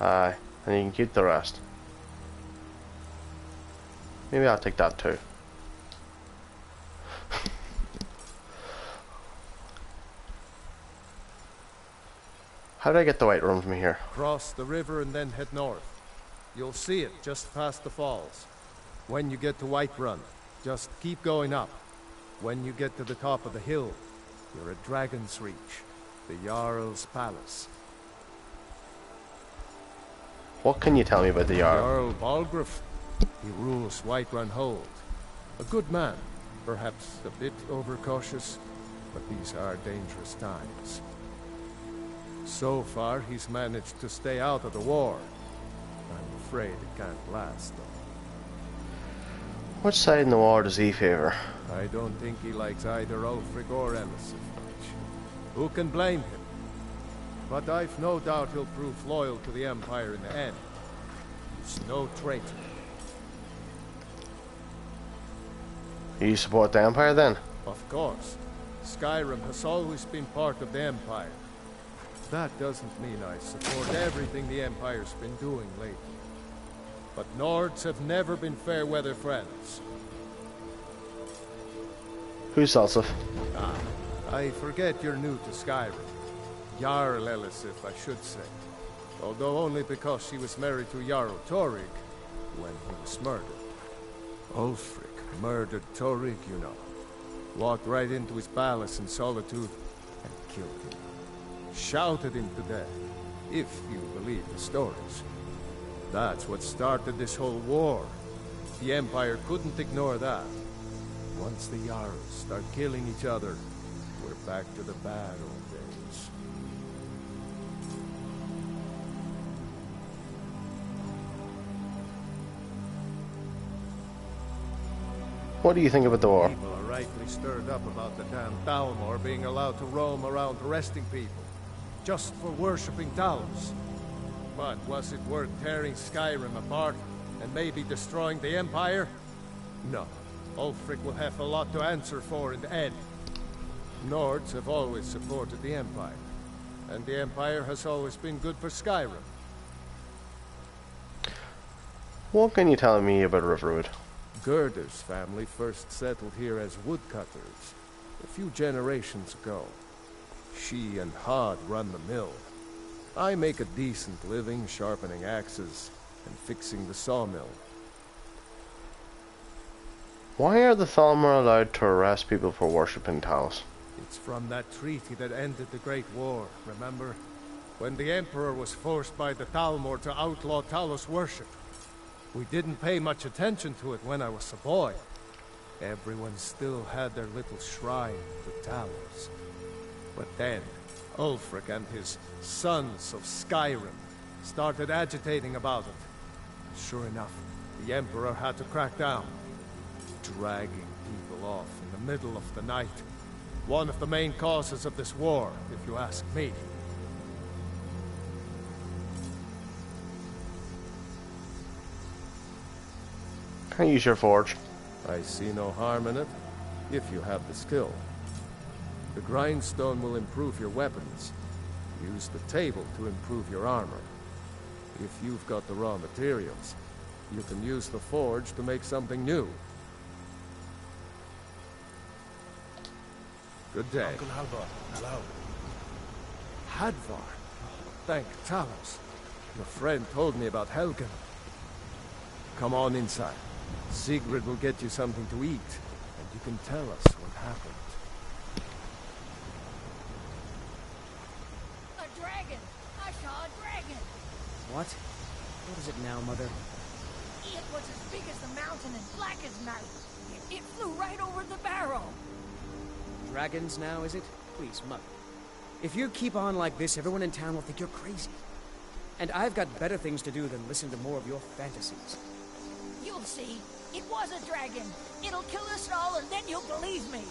[SPEAKER 1] Aye, and you can keep the rest. Maybe I'll take that too. How do I get the White Room from here?
[SPEAKER 2] Cross the river and then head north. You'll see it just past the falls. When you get to Whiterun, just keep going up. When you get to the top of the hill, you're at Dragon's Reach, the Jarl's palace.
[SPEAKER 1] What can you tell me about the Jarl?
[SPEAKER 2] Jarl Balgruuf. He rules Whiterun Hold. A good man, perhaps a bit overcautious, but these are dangerous times. So far, he's managed to stay out of the war. I'm afraid it can't last, though.
[SPEAKER 1] Which side in the war does he favor?
[SPEAKER 2] I don't think he likes either Ulfric or Elisif much. Who can blame him? But I've no doubt he'll prove loyal to the Empire in the end. He's no traitor.
[SPEAKER 1] You support the Empire then?
[SPEAKER 2] Of course. Skyrim has always been part of the Empire. That doesn't mean I support everything the Empire's been doing lately. But Nords have never been fair-weather friends.
[SPEAKER 1] Who's Salsif?
[SPEAKER 2] Ah, I forget you're new to Skyrim. Jarl Elisif, I should say. Although only because she was married to Jarl Torygg when he was murdered. Ulfric murdered Torygg, you know. Walked right into his palace in Solitude and killed him. Shouted him to death, if you believe the stories. That's what started this whole war. The Empire couldn't ignore that. Once the Jarls start killing each other, we're back to the bad old days.
[SPEAKER 1] What do you think about the war?
[SPEAKER 2] People are rightly stirred up about the damn Thalmor being allowed to roam around arresting people, just for worshipping Talos. But was it worth tearing Skyrim apart and maybe destroying the Empire? No. Ulfric will have a lot to answer for in the end. Nords have always supported the Empire, and the Empire has always been good for Skyrim.
[SPEAKER 1] What can you tell me about Riverwood?
[SPEAKER 2] Gerder's family first settled here as woodcutters a few generations ago. She and Hod run the mill. I make a decent living sharpening axes and fixing the sawmill.
[SPEAKER 1] Why are the Thalmor allowed to arrest people for worshipping Talos?
[SPEAKER 2] It's from that treaty that ended the Great War, remember? When the Emperor was forced by the Thalmor to outlaw Talos worship. We didn't pay much attention to it when I was a boy. Everyone still had their little shrine to Talos. But then, Ulfric and his sons of Skyrim started agitating about it. Sure enough, the Emperor had to crack down, dragging people off in the middle of the night. One of the main causes of this war, if you ask me.
[SPEAKER 1] Can I use your forge?
[SPEAKER 2] I see no harm in it, if you have the skill. The grindstone will improve your weapons. Use the table to improve your armor. If you've got the raw materials, you can use the forge to make something new. Good day.
[SPEAKER 5] Uncle Halvar, hello.
[SPEAKER 2] Hadvar? Thank Talos. Your friend told me about Helgen. Come on inside. Sigrid will get you something to eat, and you can tell us what happened.
[SPEAKER 6] A dragon! I saw a dragon!
[SPEAKER 13] What? What is it now, Mother?
[SPEAKER 6] It
[SPEAKER 13] was as big as the mountain and black as night. It flew right over the barrel.
[SPEAKER 14] Dragons now, is it? Please, Mother. If you keep on like this, everyone in town will think you're crazy. And I've got better things to do than listen to more of your fantasies.
[SPEAKER 13] You'll see. It was a dragon. It'll kill us all, and then you'll believe me.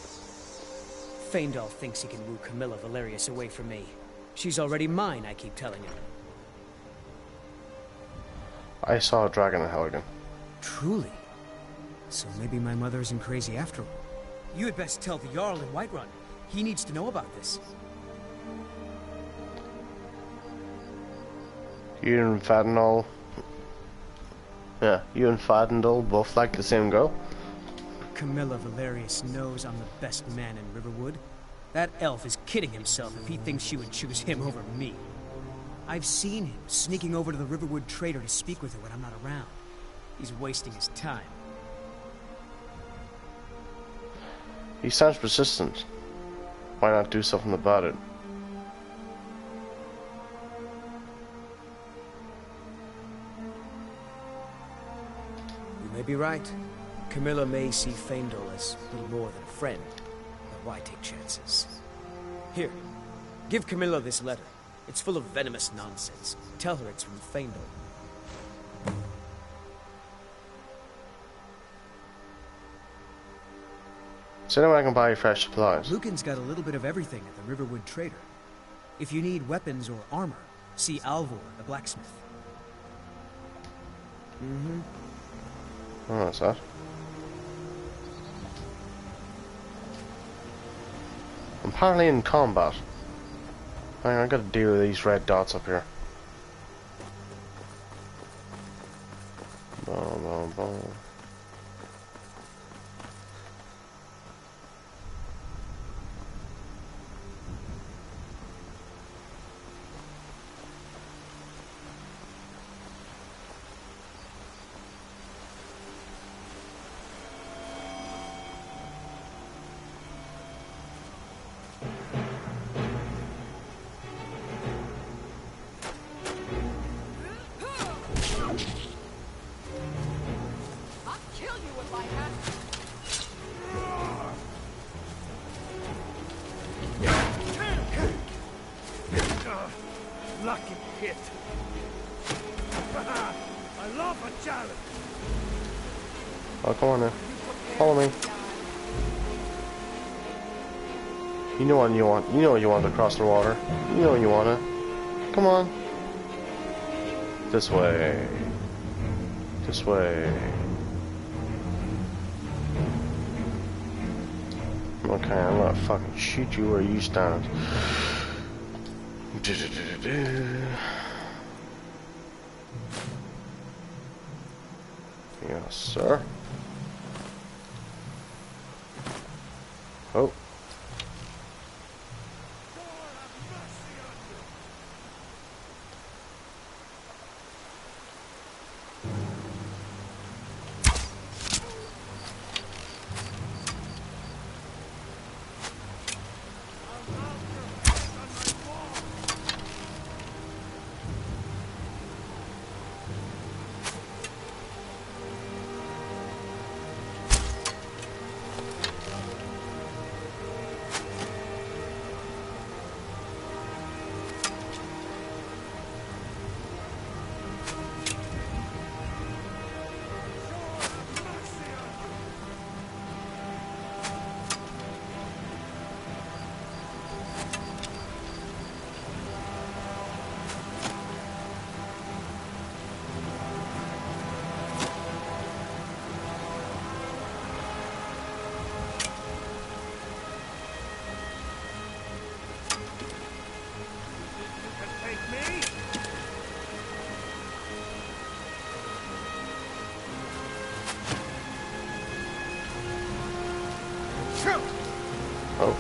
[SPEAKER 14] Faendal thinks he can woo Camilla Valerius away from me. She's already mine, I keep telling him.
[SPEAKER 1] I saw a dragon in Helgen.
[SPEAKER 14] Truly? So maybe my mother isn't crazy after all. You had best tell the Jarl in Whiterun. He needs to know about this.
[SPEAKER 1] You and Fadendal... Yeah, you and Fadendal both like the same girl?
[SPEAKER 14] Camilla Valerius knows I'm the best man in Riverwood. That elf is kidding himself if he thinks she would choose him over me. I've seen him sneaking over to the Riverwood trader to speak with her when I'm not around. He's wasting his time.
[SPEAKER 1] He sounds persistent. Why not do something about it?
[SPEAKER 14] You may be right. Camilla may see Faendal as little more than a friend, but why take chances? Here, give Camilla this letter. It's full of venomous nonsense. Tell her it's from Faendal.
[SPEAKER 1] So now I can buy fresh supplies.
[SPEAKER 14] Lucan's got a little bit of everything at the Riverwood Trader. If you need weapons or armor, see Alvor, the blacksmith.
[SPEAKER 1] Oh, what's that? I'm apparently in combat. Hang on, I gotta deal with these red dots up here. Boom, boom, boom.
[SPEAKER 10] Lucky hit. I love a challenge.
[SPEAKER 1] Oh, come on now. Follow me. You know what you want. You know you want to cross the water. You know you want to. Come on. This way. This way. Okay, I'm gonna fucking shoot you where you stand. Yes, sir. Oh. Oh.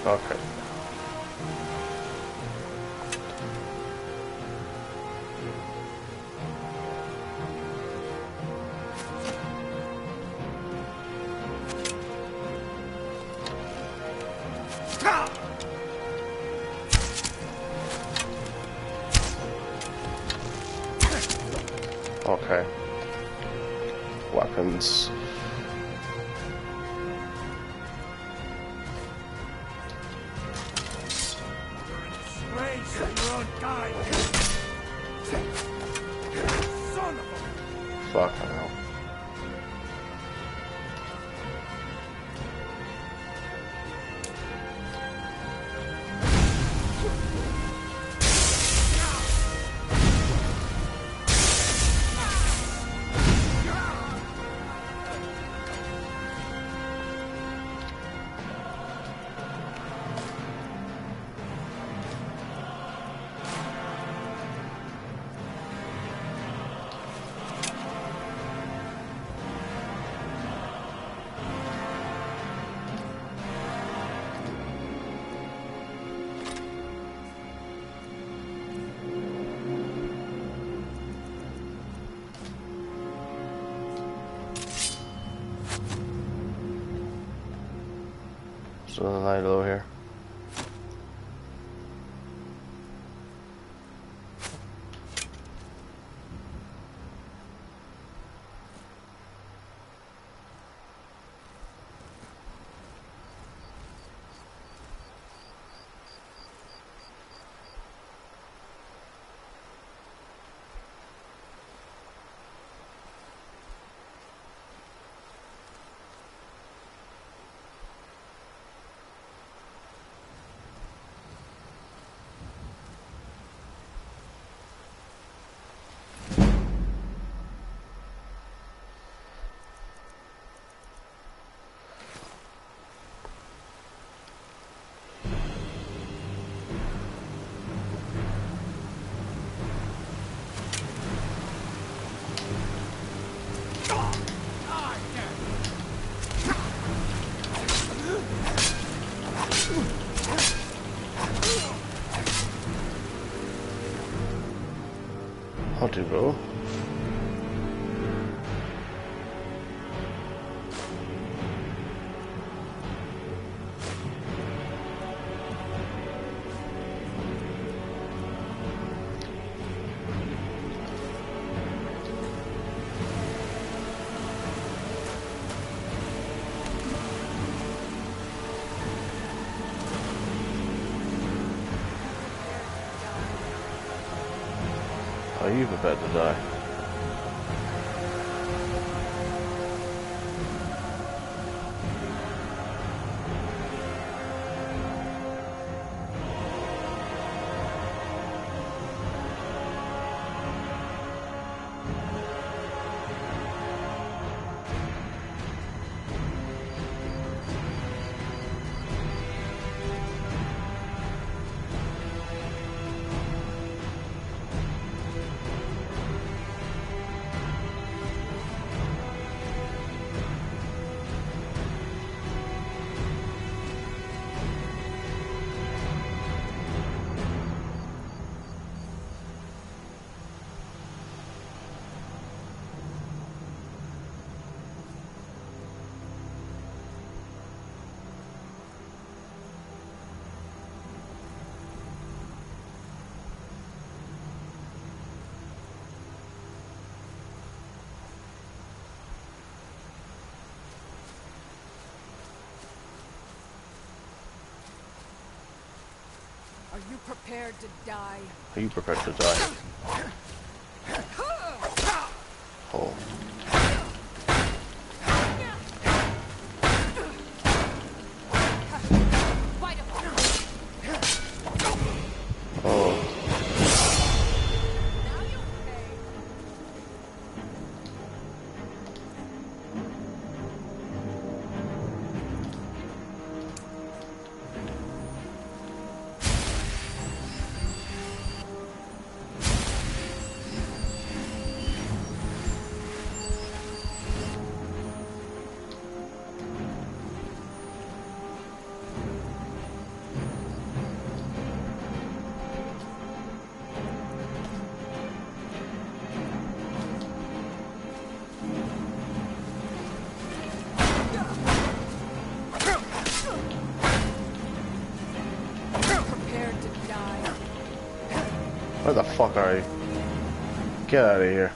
[SPEAKER 1] Okay. Okay. Weapons. Fuck, I know. So the light low here. How to go? Oh, you prepared to die.
[SPEAKER 9] Are you prepared to die?
[SPEAKER 1] Are you prepared to die? Oh. Oh. Where the fuck are you? Get out of here.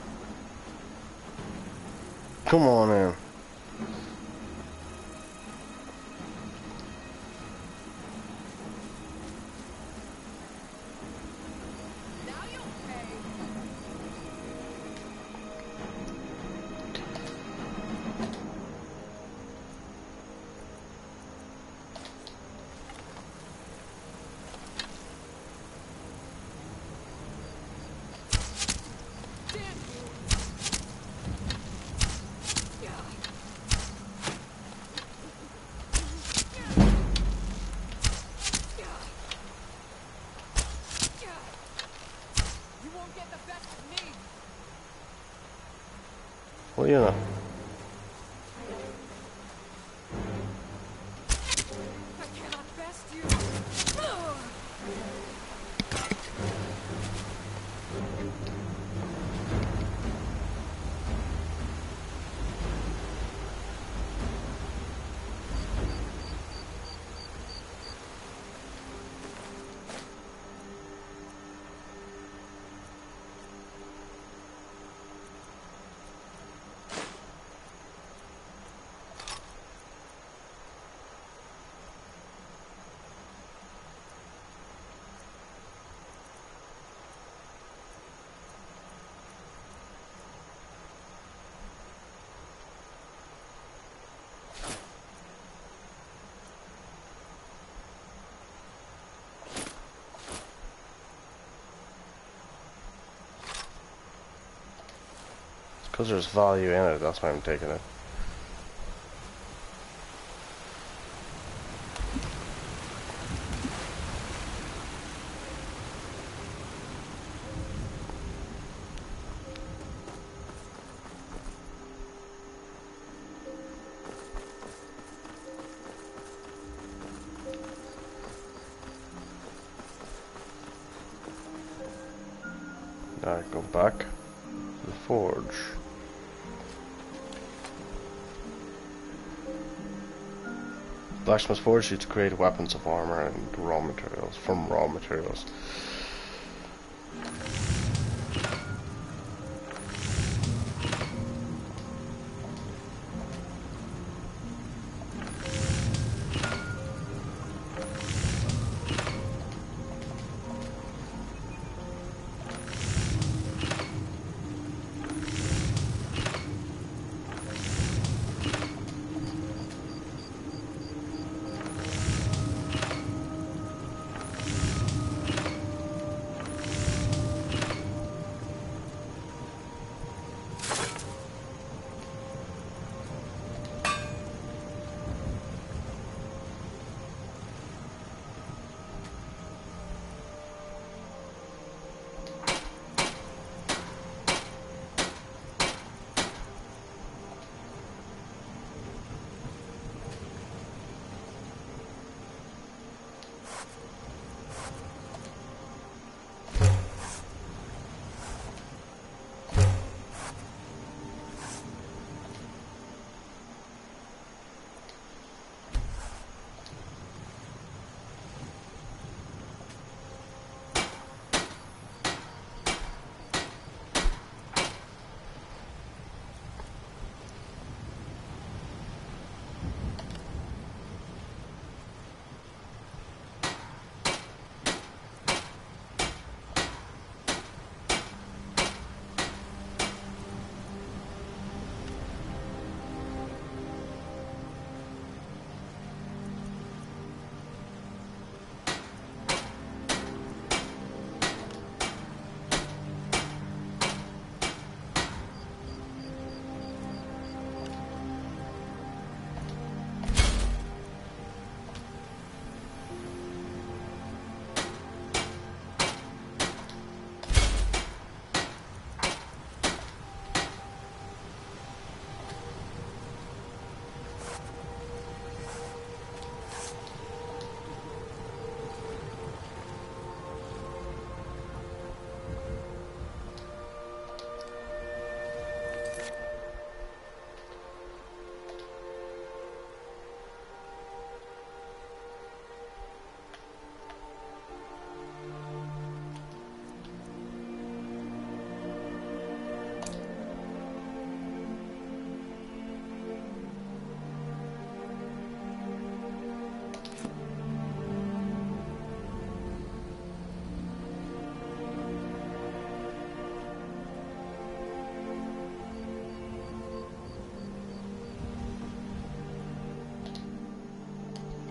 [SPEAKER 1] Come on in. Well, you know.
[SPEAKER 9] I cannot best you.
[SPEAKER 1] Because there's value in it, that's why I'm taking it. Now I go back to the forge. Blacksmith's forge used to create weapons of armor and raw materials from raw materials.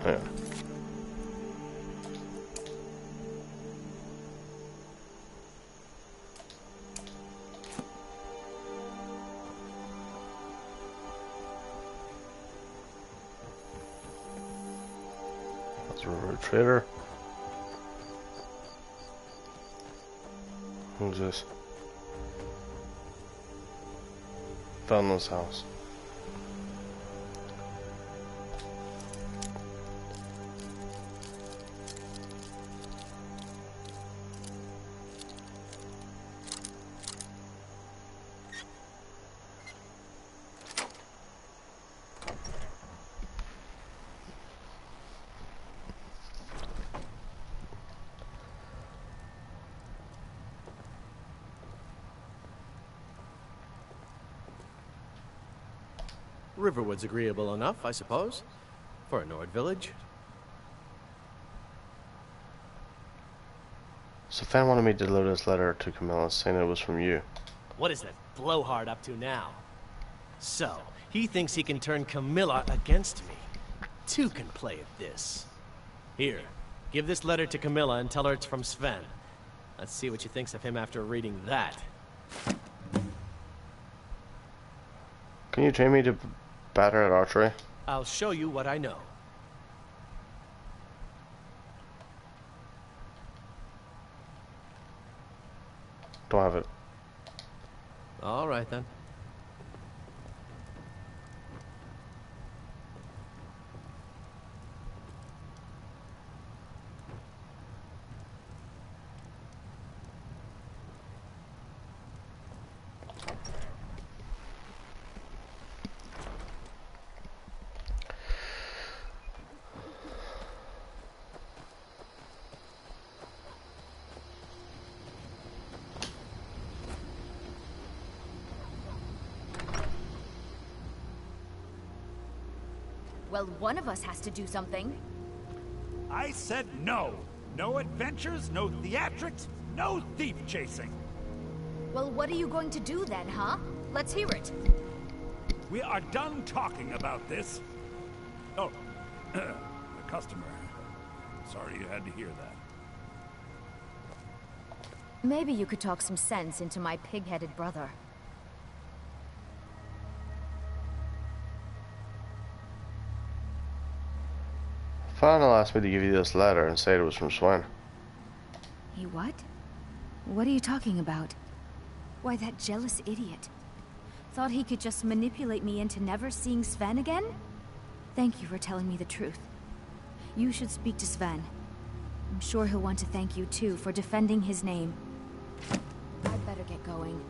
[SPEAKER 1] Yeah. That's a Riverwood Trader. Who's this? Fenless house.
[SPEAKER 15] Riverwood's agreeable enough, I suppose, for a Nord village.
[SPEAKER 1] So Fan wanted me to deliver this letter to Camilla saying it was from you.
[SPEAKER 16] What is that blowhard up to now? So, he thinks he can turn Camilla against me. Two can play at this. Here, give this letter to Camilla and tell her it's from Sven. Let's see what she thinks of him after reading that.
[SPEAKER 1] Can you train me to batter at archery?
[SPEAKER 16] I'll show you what I know.
[SPEAKER 1] Don't have it.
[SPEAKER 16] All right, then.
[SPEAKER 17] Well, one of us has to do something.
[SPEAKER 11] I said no. No adventures, no theatrics, no thief chasing.
[SPEAKER 17] Well, what are you going to do then, huh? Let's hear it.
[SPEAKER 11] We are done talking about this. Oh, the customer. Sorry you had to hear that.
[SPEAKER 17] Maybe you could talk some sense into my pig-headed brother.
[SPEAKER 1] Final asked me to give you this letter and say it was from Sven.
[SPEAKER 17] He what? What are you talking about? Why, that jealous idiot. Thought he could just manipulate me into never seeing Sven again? Thank you for telling me the truth. You should speak to Sven. I'm sure he'll want to thank you too for defending his name. I'd better get going.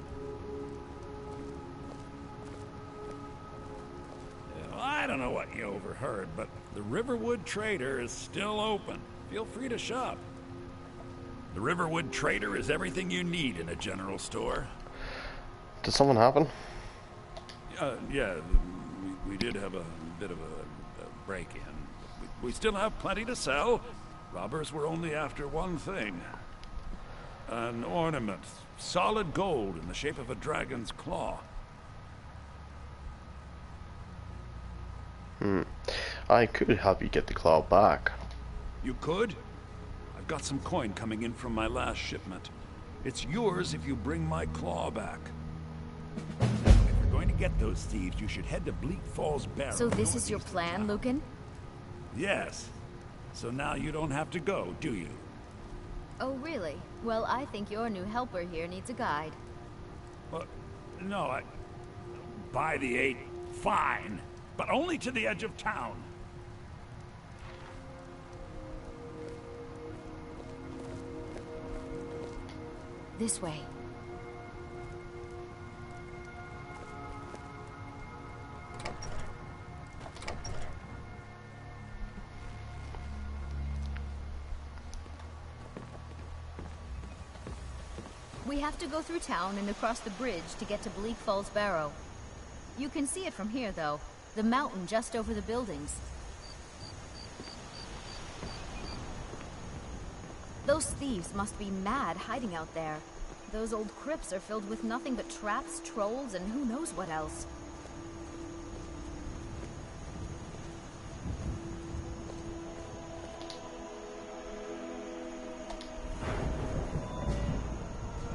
[SPEAKER 11] I don't know what you overheard, but the Riverwood Trader is still open. Feel free to shop. The Riverwood Trader is everything you need in a general store.
[SPEAKER 1] Did something happen?
[SPEAKER 11] Yeah, we did have a bit of a break-in. We still have plenty to sell. Robbers were only after one thing. An ornament. Solid gold in the shape of a dragon's claw.
[SPEAKER 1] I could help you get the claw back.
[SPEAKER 11] You could? I've got some coin coming in from my last shipment. It's yours if you bring my claw back. If you're going to get those thieves, you should head to Bleak Falls Barrow.
[SPEAKER 17] So this is your plan, Lucan?
[SPEAKER 11] Yes. So now you don't have to go, do you?
[SPEAKER 17] Oh, really? Well, I think your new helper here needs a guide.
[SPEAKER 11] Well, no, by the 8, fine. But only to the edge of town.
[SPEAKER 17] This way. We have to go through town and across the bridge to get to Bleak Falls Barrow. You can see it from here, though. The mountain just over the buildings. Those thieves must be mad hiding out there. Those old crypts are filled with nothing but traps, trolls, and who knows what else.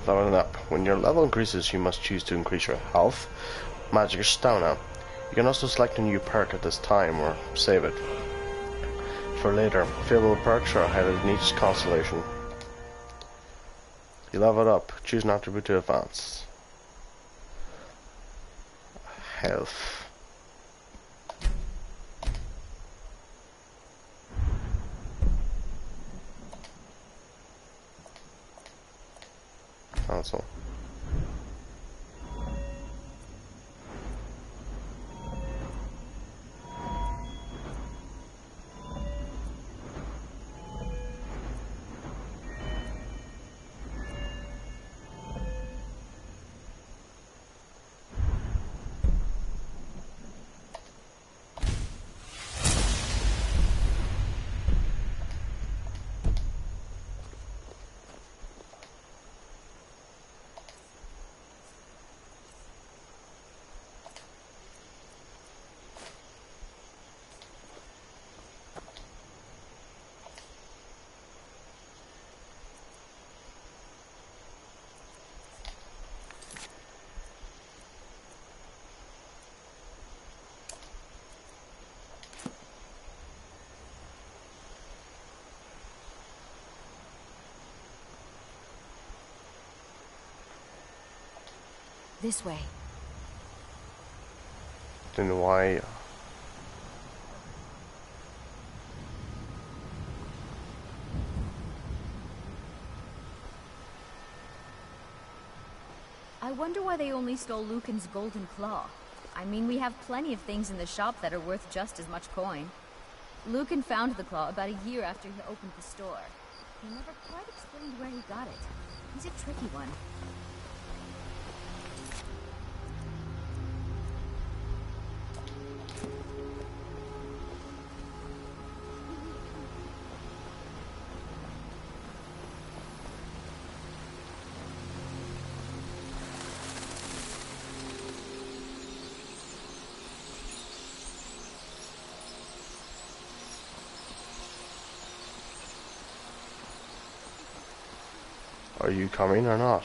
[SPEAKER 1] Leveling up. When your level increases, you must choose to increase your health, magic, or stamina. You can also select a new perk at this time, or save it for later. Favorable perks are highlighted in each constellation. You level up. Choose an attribute to advance. Health. Cancel.
[SPEAKER 17] This way.
[SPEAKER 1] Then why?
[SPEAKER 17] I wonder why they only stole Lucan's golden claw. I mean, we have plenty of things in the shop that are worth just as much coin. Lucan found the claw about a year after he opened the store. He never quite explained where he got it. He's a tricky one.
[SPEAKER 1] Are you coming or not?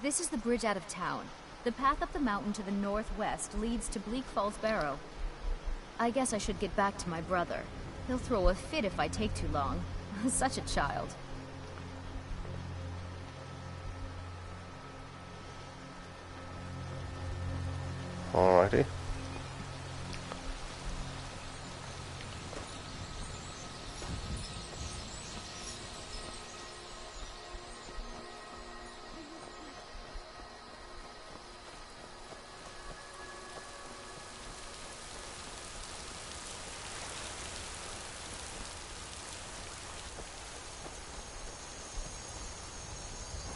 [SPEAKER 17] This is the bridge out of town. The path up the mountain to the northwest leads to Bleak Falls Barrow. I guess I should get back to my brother. He'll throw a fit if I take too long. Such a child.
[SPEAKER 1] Alrighty.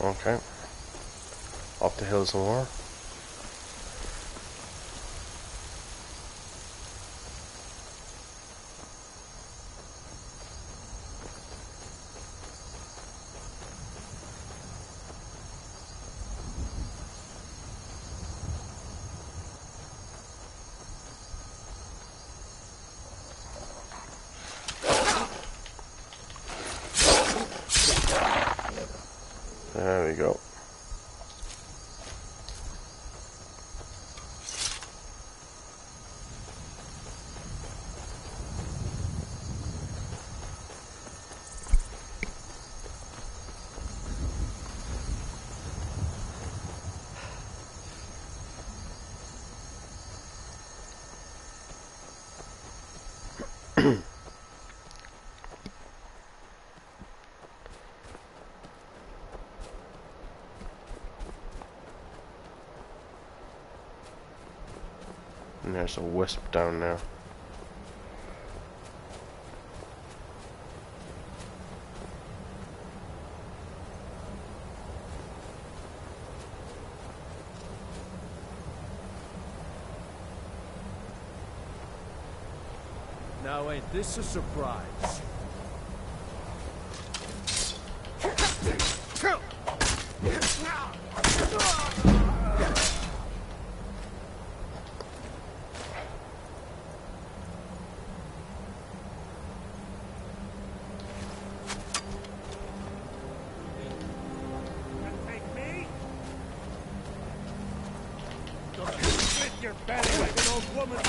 [SPEAKER 1] Okay. Up the hill some more. There we go. And there's a wisp down there.
[SPEAKER 10] Now ain't this a surprise? your belly like an old woman.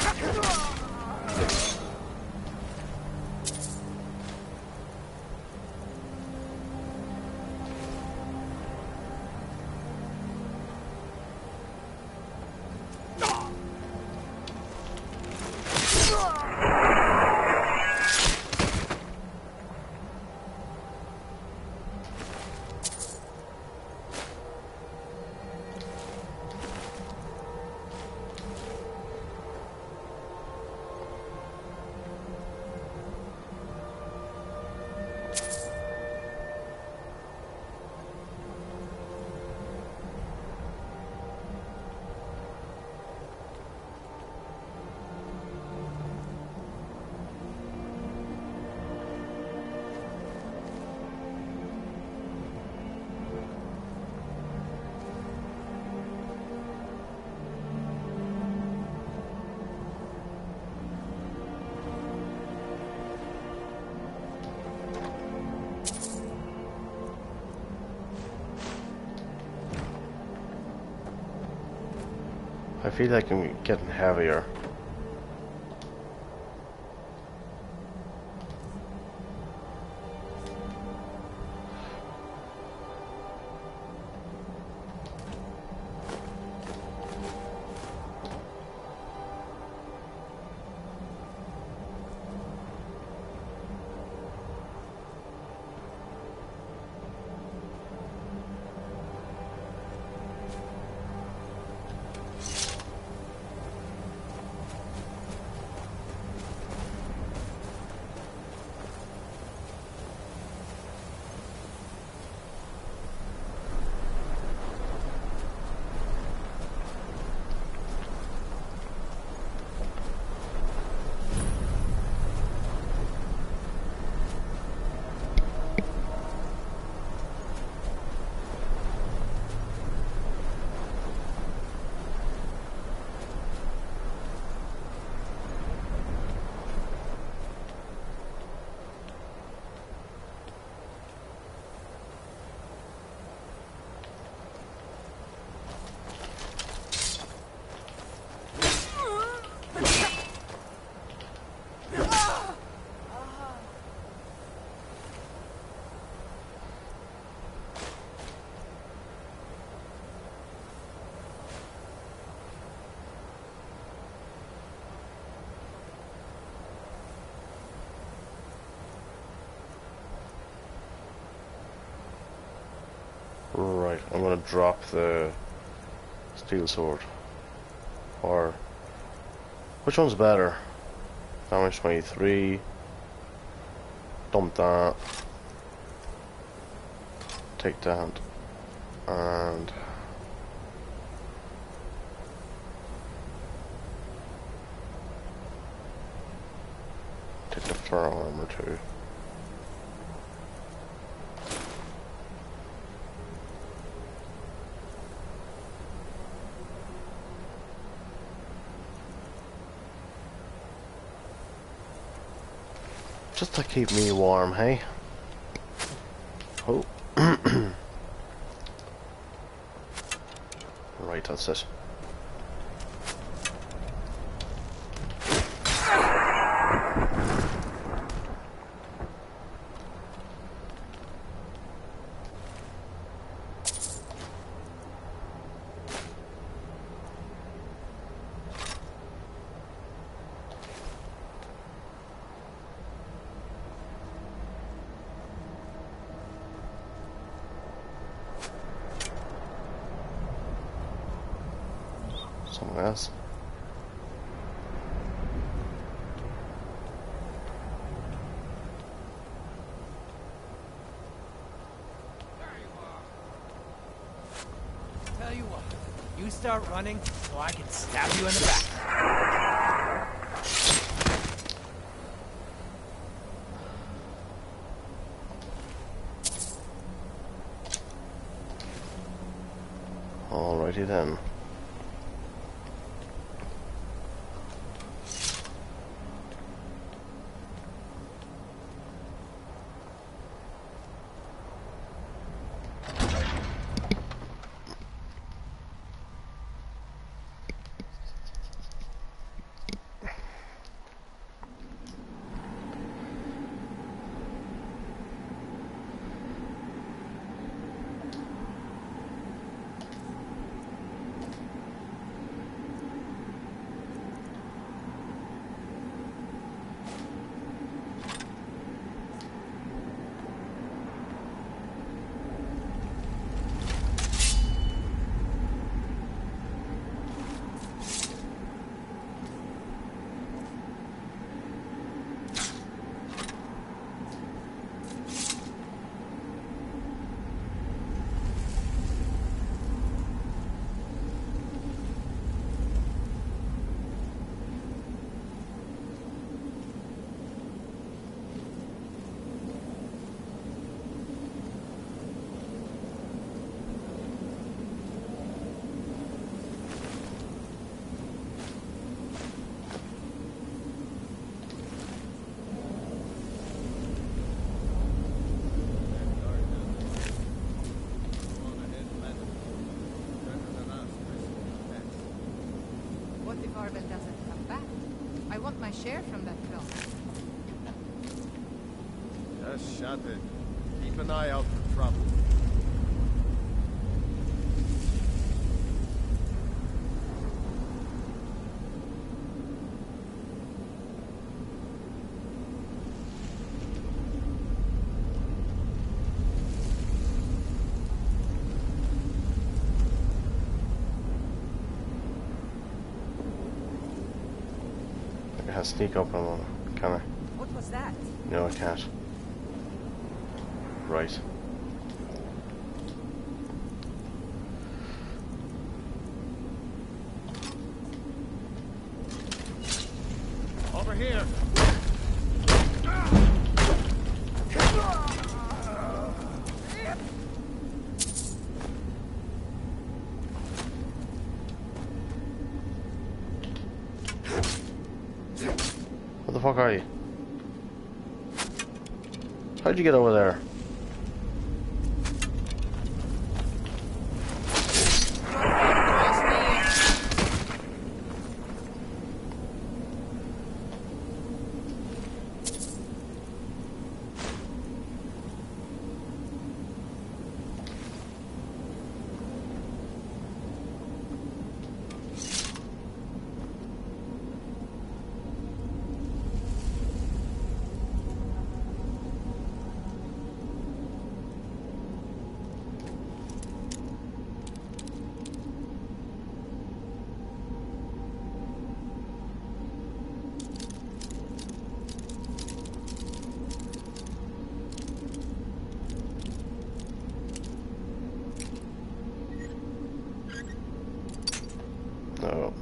[SPEAKER 1] I feel like I'm getting heavier. Right, I'm gonna drop the steel sword. Or which one's better? Damage 23. Dump that. Take that. And take the fur armor too. Just to keep me warm, hey? Oh. Right, that's it. Someone else.
[SPEAKER 10] Tell you what, you start running so I can stab you in the back.
[SPEAKER 1] Alrighty then.
[SPEAKER 7] chair from that film.
[SPEAKER 10] Just shut it. Keep an eye out for trouble.
[SPEAKER 1] I can sneak up on them, can I?
[SPEAKER 7] What was that?
[SPEAKER 1] No, I can't. Right.
[SPEAKER 10] Over here.
[SPEAKER 1] What the fuck are you? How'd you get over there? No.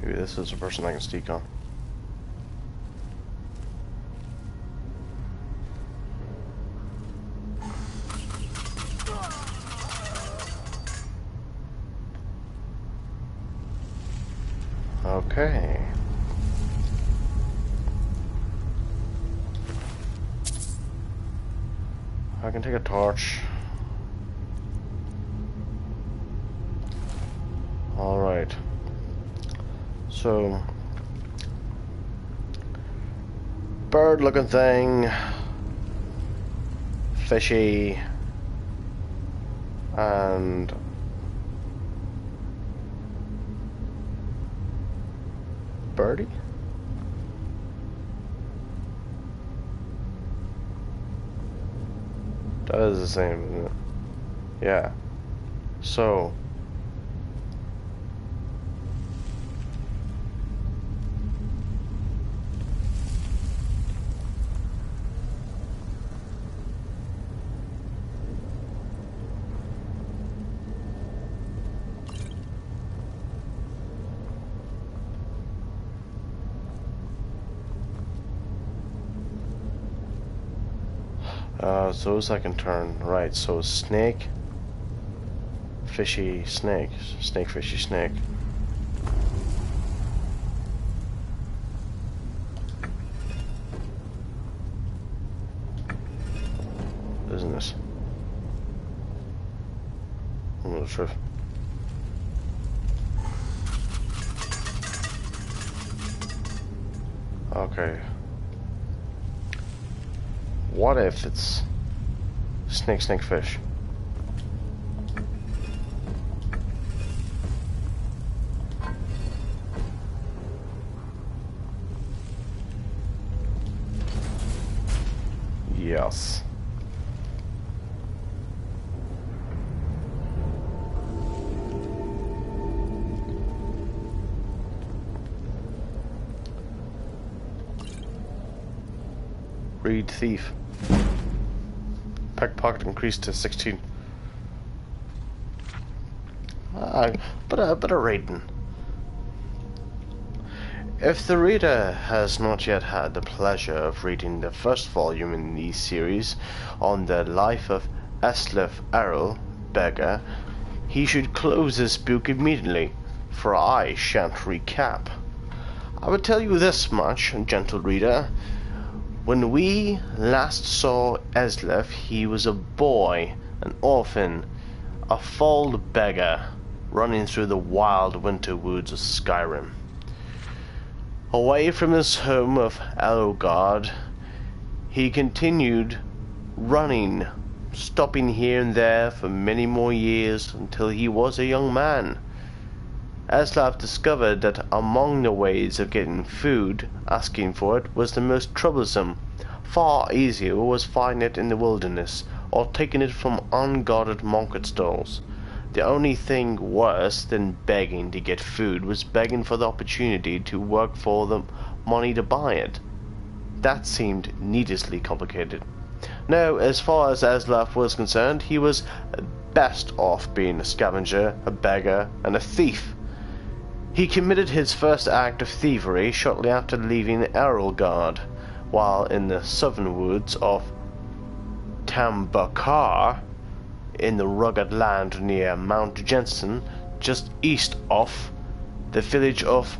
[SPEAKER 1] Maybe this is the person I can sneak on. Okay. I can take a torch. All right. So, bird-looking thing, fishy, and birdie? That is the same, isn't it? Yeah. So... those I can turn. Right, so snake, fishy snake, snake, fishy snake. Isn't this? I'm not sure. Okay. What if it's snake, snake, fish? Yes. Read thief. Pickpocket increased to 16. But a rating. If the reader has not yet had the pleasure of reading the first volume in the series on the life of Eslef Errol, beggar, he should close this book immediately, for I shan't recap. I will tell you this much, gentle reader. When we last saw Eslef, he was a boy, an orphan, a foaled beggar, running through the wild winter woods of Skyrim. Away from his home of Elgard, he continued running, stopping here and there for many more years until he was a young man. Eslaf discovered that among the ways of getting food, asking for it was the most troublesome. Far easier was finding it in the wilderness, or taking it from unguarded market stalls. The only thing worse than begging to get food was begging for the opportunity to work for the money to buy it. That seemed needlessly complicated. No, as far as Eslaf was concerned, he was best off being a scavenger, a beggar, and a thief. He committed his first act of thievery shortly after leaving Errolgard, while in the southern woods of Tambakar, in the rugged land near Mount Jensen, just east of the village of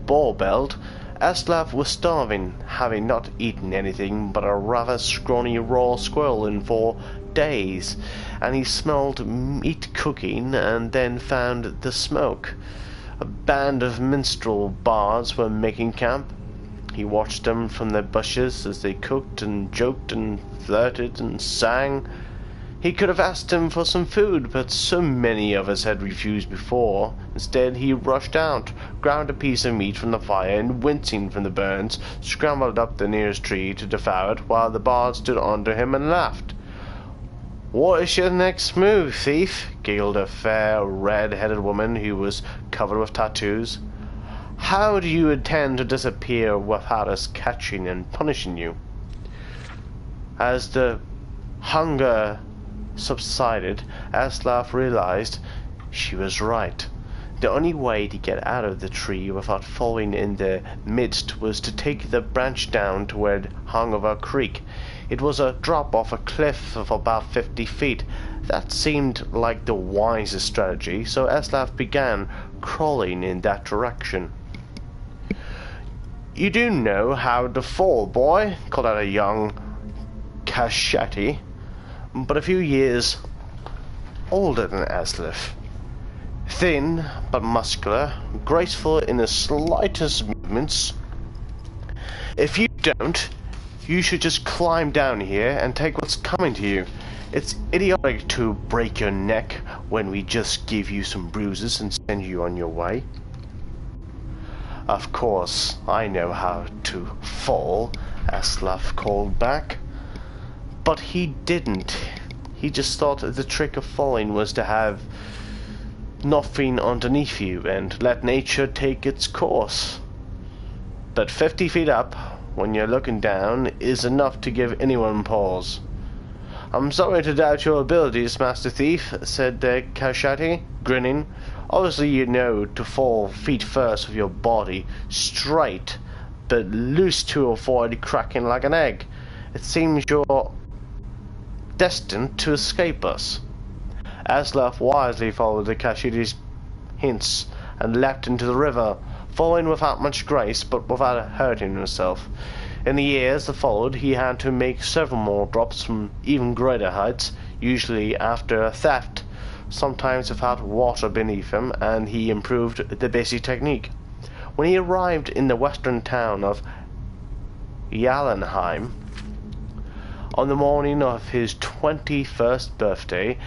[SPEAKER 1] Borbeld, Eslaf was starving, having not eaten anything but a rather scrawny raw squirrel in 4 days, and he smelled meat cooking and then found the smoke. A band of minstrel bards were making camp. He watched them from their bushes as they cooked and joked and flirted and sang. He could have asked him for some food, but so many of us had refused before. Instead, he rushed out, ground a piece of meat from the fire, and wincing from the burns, scrambled up the nearest tree to devour it, while the bard stood under him and laughed. "What is your next move, thief?" giggled a fair, red-headed woman who was covered with tattoos. "How do you intend to disappear without us catching and punishing you?" As the hunger subsided, Eslaf realized she was right. The only way to get out of the tree without falling in their midst was to take the branch down to where it hung over a creek. It was a drop off a cliff of about 50 feet. That seemed like the wisest strategy, so Eslaf began crawling in that direction. "You do know how to fall, boy," called out a young Kashati, but a few years older than Eslaf. Thin but muscular, graceful in the slightest movements. "If you don't, you should just climb down here and take what's coming to you. It's idiotic to break your neck when we just give you some bruises and send you on your way." "Of course, I know how to fall," Eslaf called back. But he didn't. He just thought the trick of falling was to have nothing underneath you and let nature take its course. But 50 feet up, when you're looking down, is enough to give anyone pause. "I'm sorry to doubt your abilities, Master Thief," said Kashati, grinning. "Obviously you know to fall feet first with your body straight, but loose to avoid cracking like an egg. It seems you're destined to escape us." Aslaf wisely followed the Kashiti's hints and leapt into the river, falling without much grace but without hurting himself. In the years that followed, he had to make several more drops from even greater heights, usually after a theft, sometimes without water beneath him, and he improved the basic technique. When he arrived in the western town of Jallenheim, on the morning of his 21st birthday,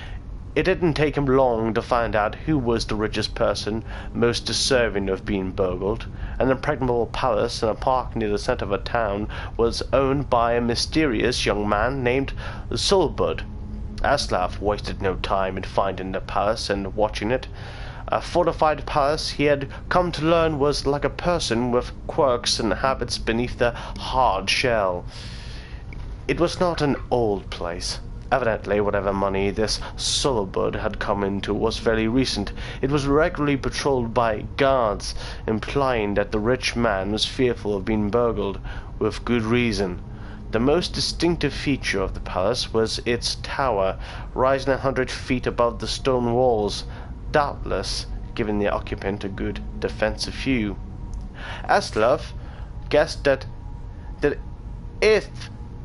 [SPEAKER 1] it didn't take him long to find out who was the richest person most deserving of being burgled. An impregnable palace in a park near the center of a town was owned by a mysterious young man named Sulbud. Aslaf wasted no time in finding the palace and watching it. A fortified palace, he had come to learn, was like a person with quirks and habits beneath the hard shell. It was not an old place. Evidently, whatever money this Sulbud had come into was fairly recent. It was regularly patrolled by guards, implying that the rich man was fearful of being burgled, with good reason. The most distinctive feature of the palace was its tower, rising 100 feet above the stone walls, doubtless giving the occupant a good defensive view. Aslaf guessed that if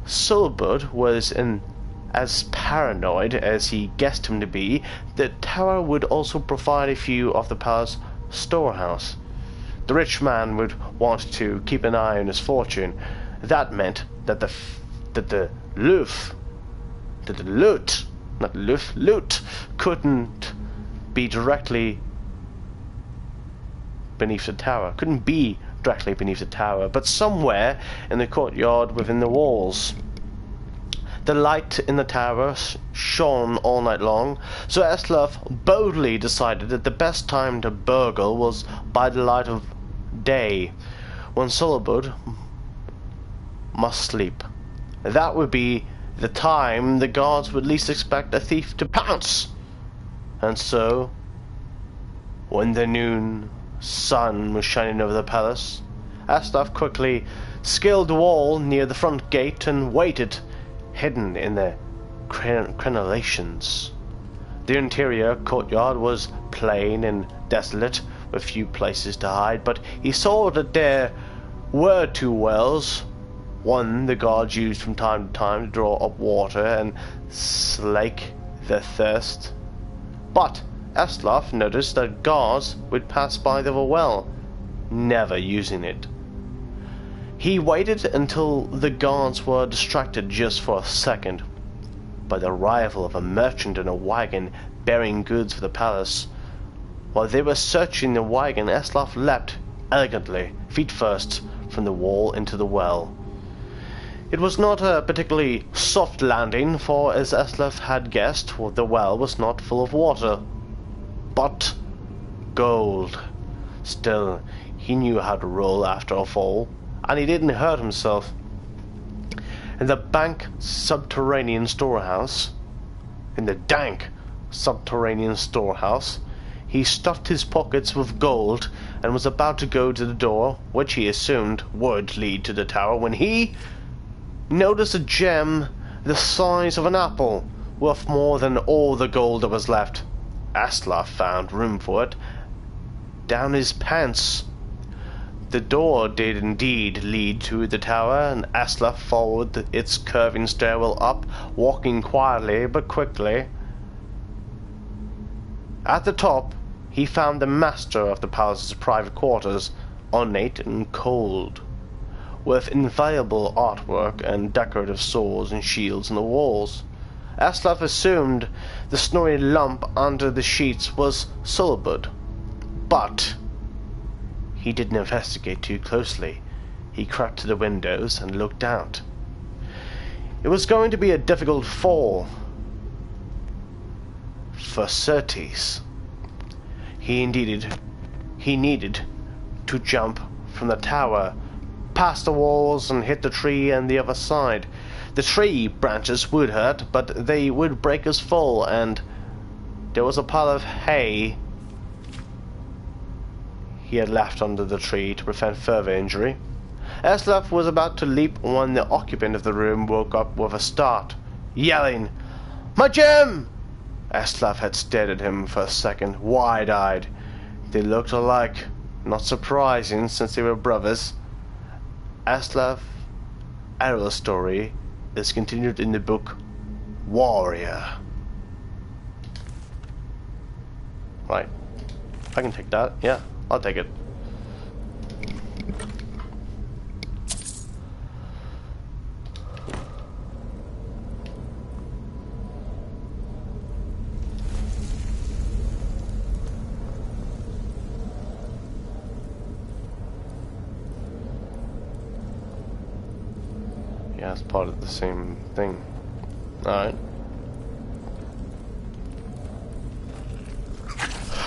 [SPEAKER 1] Sulbud was as paranoid as he guessed him to be, the tower would also provide a view of the palace storehouse. The rich man would want to keep an eye on his fortune. That meant that the loot couldn't be directly beneath the tower. Couldn't be directly beneath the tower, but somewhere in the courtyard within the walls. The light in the tower shone all night long, so Aslaf boldly decided that the best time to burgle was by the light of day, when Sulbud must sleep. That would be the time the guards would least expect a thief to pounce. And so, when the noon sun was shining over the palace, Aslaf quickly scaled the wall near the front gate and waited, hidden in the crenellations. The interior courtyard was plain and desolate, with few places to hide, but he saw that there were two wells. One the guards used from time to time to draw up water and slake their thirst. But Aslaf noticed that guards would pass by the well, never using it. He waited until the guards were distracted just for a second by the arrival of a merchant in a wagon bearing goods for the palace. While they were searching the wagon, Aslaf leapt elegantly, feet first, from the wall into the well. It was not a particularly soft landing, for as Aslaf had guessed, the well was not full of water, but gold. Still, he knew how to roll after a fall, and he didn't hurt himself. In the dank subterranean storehouse, he stuffed his pockets with gold and was about to go to the door, which he assumed would lead to the tower, when he noticed a gem the size of an apple, worth more than all the gold that was left. Aslaf found room for it down his pants. The door did indeed lead to the tower, and Aslaf followed its curving stairwell up, walking quietly but quickly. At the top, he found the master of the palace's private quarters, ornate and cold, with invaluable artwork and decorative swords and shields on the walls. Aslaf assumed the snowy lump under the sheets was Sulbud, but he didn't investigate too closely. He crept to the windows and looked out. It was going to be a difficult fall for Certes. He needed to jump from the tower, past the walls, and hit the tree on the other side. The tree branches would hurt, but they would break his fall, and there was a pile of hay he had left under the tree to prevent further injury. Eslaf was about to leap when the occupant of the room woke up with a start, yelling, "My gem!" Eslaf had stared at him for a second, wide-eyed. They looked alike, not surprising since they were brothers. Eslaf Errol's story is continued in the book Warrior. Right. I can take that. Yeah, I'll take it. Yeah, it's part of the same thing. Alright.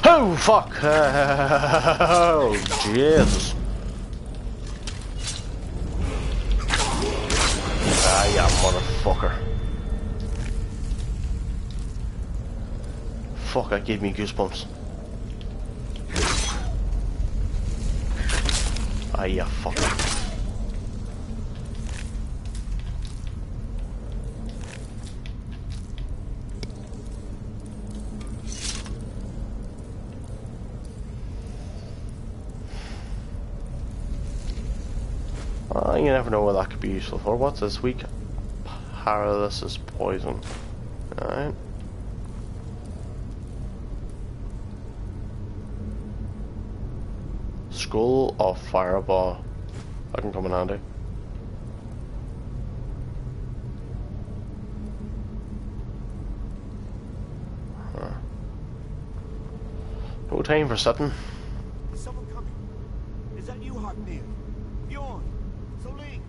[SPEAKER 1] Oh, fuck! Oh, Jesus. Ah, yeah, motherfucker. Fuck, that gave me goosebumps. Ah, yeah, fuck. You never know what that could be useful for. What's this weak? Paralysis poison. Alright. Scroll of Fireball. That can come in handy. Huh. No time for sitting.
[SPEAKER 3] Is someone coming? Is that you, Hartnir? Bjorn? Soling?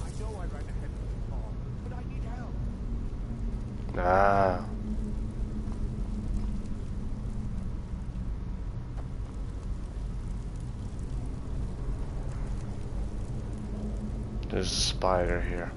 [SPEAKER 3] I know I ran ahead of you, Paul, but I need help.
[SPEAKER 1] Ah. There's a spider here.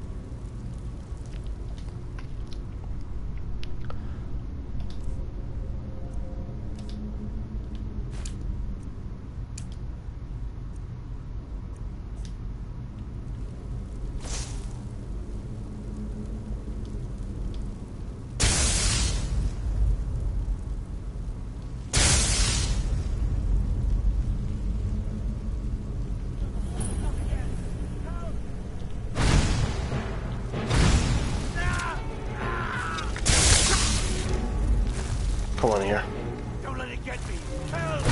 [SPEAKER 1] Come on here.
[SPEAKER 3] Don't let it get me! Help!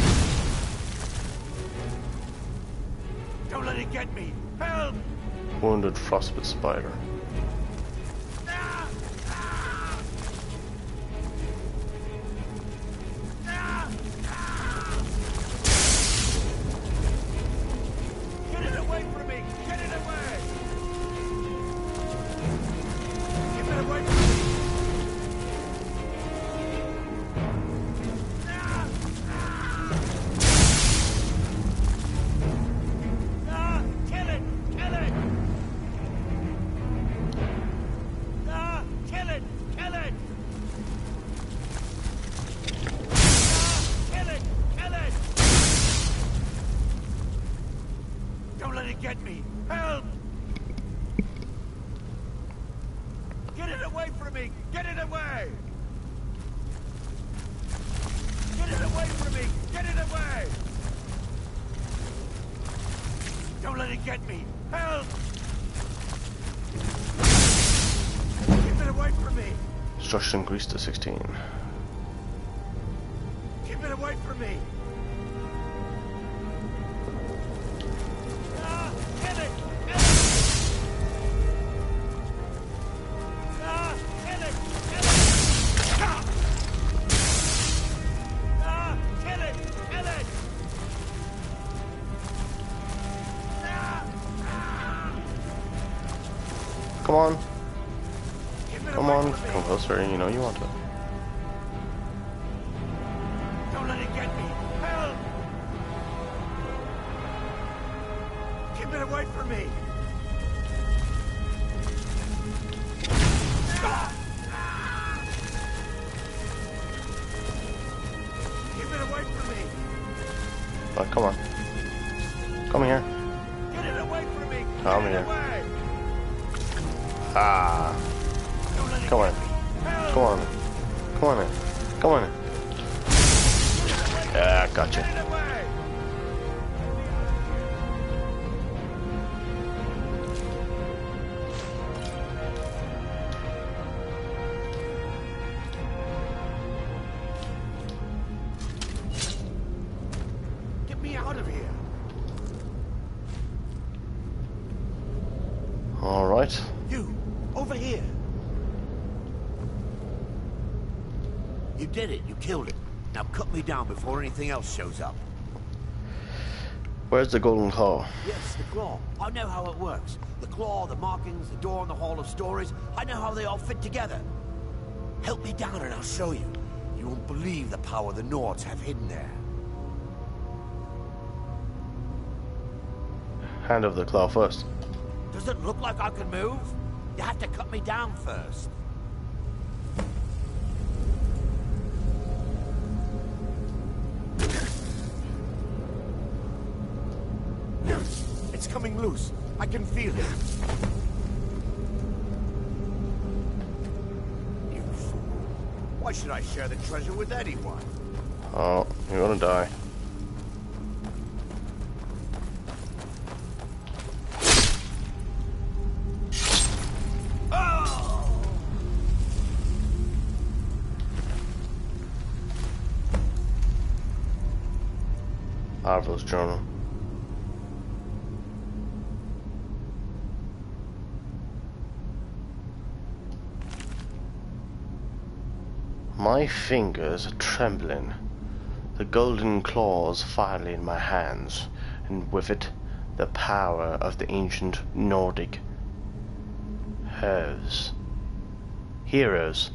[SPEAKER 3] Don't let it get me! Help!
[SPEAKER 1] Wounded frostbite spider.
[SPEAKER 3] Get it away from me! Get it away! Get it away from me! Get me! Help! Get it away from me! Get it away! Get it away from me! Get it away! Don't let it get me! Help! Keep it away from me!
[SPEAKER 1] Destruction increased to 16.
[SPEAKER 3] Keep it away from me!
[SPEAKER 1] Come Come on, come closer. You know you want to.
[SPEAKER 3] Don't let it get me! Help! Keep it away from me! Keep it away from me!
[SPEAKER 1] Oh, come on. Come here.
[SPEAKER 3] Get it away from me!
[SPEAKER 1] Come
[SPEAKER 3] Get it
[SPEAKER 1] here.
[SPEAKER 3] away!
[SPEAKER 1] Ah. Come on. Come on. Come on in. Come on in. Yeah, gotcha.
[SPEAKER 3] Get me out of here!
[SPEAKER 1] All right.
[SPEAKER 3] You, over here! You did it. You killed it. Now cut me down before anything else shows up.
[SPEAKER 1] Where's the golden claw?
[SPEAKER 3] Yes, the claw. I know how it works. The claw, the markings, the door in the Hall of Stories. I know how they all fit together. Help me down and I'll show you. You won't believe the power the Nords have hidden there.
[SPEAKER 1] Hand over the claw first.
[SPEAKER 3] Does it look like I can move? You have to cut me down first. It's coming loose. I can feel it. You fool. Why should I share the treasure with anyone?
[SPEAKER 1] Oh, you're gonna die. Marvel's journal. My fingers are trembling, the golden claws finally in my hands, and with it the power of the ancient Nordic heroes.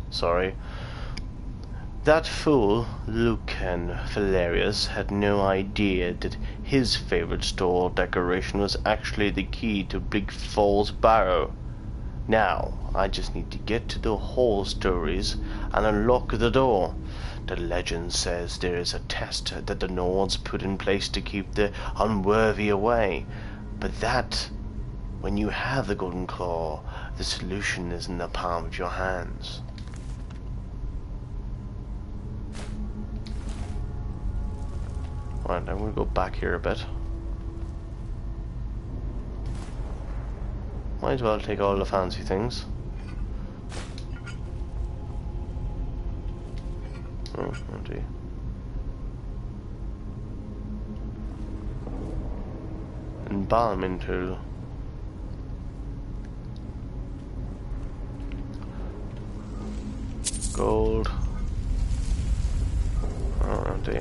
[SPEAKER 1] That fool, Lucan Valerius, had no idea that his favorite store decoration was actually the key to Big Falls Barrow. Now, I just need to get to the Hall Stories and unlock the door. The legend says there is a test that the Nords put in place to keep the unworthy away. But that, when you have the Golden Claw, the solution is in the palm of your hands. Alright, I'm going to go back here a bit. Might as well take all the fancy things. Oh, empty. Embalming tool. Gold. Oh, empty.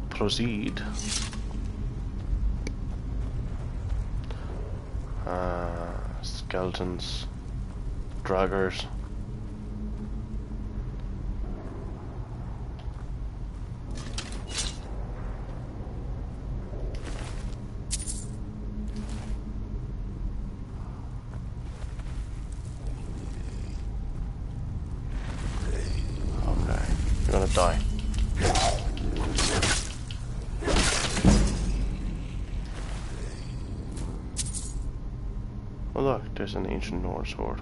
[SPEAKER 1] Proceed. Skeletons, draggers. Okay, you're gonna die. Oh look, there's an ancient Norse sword.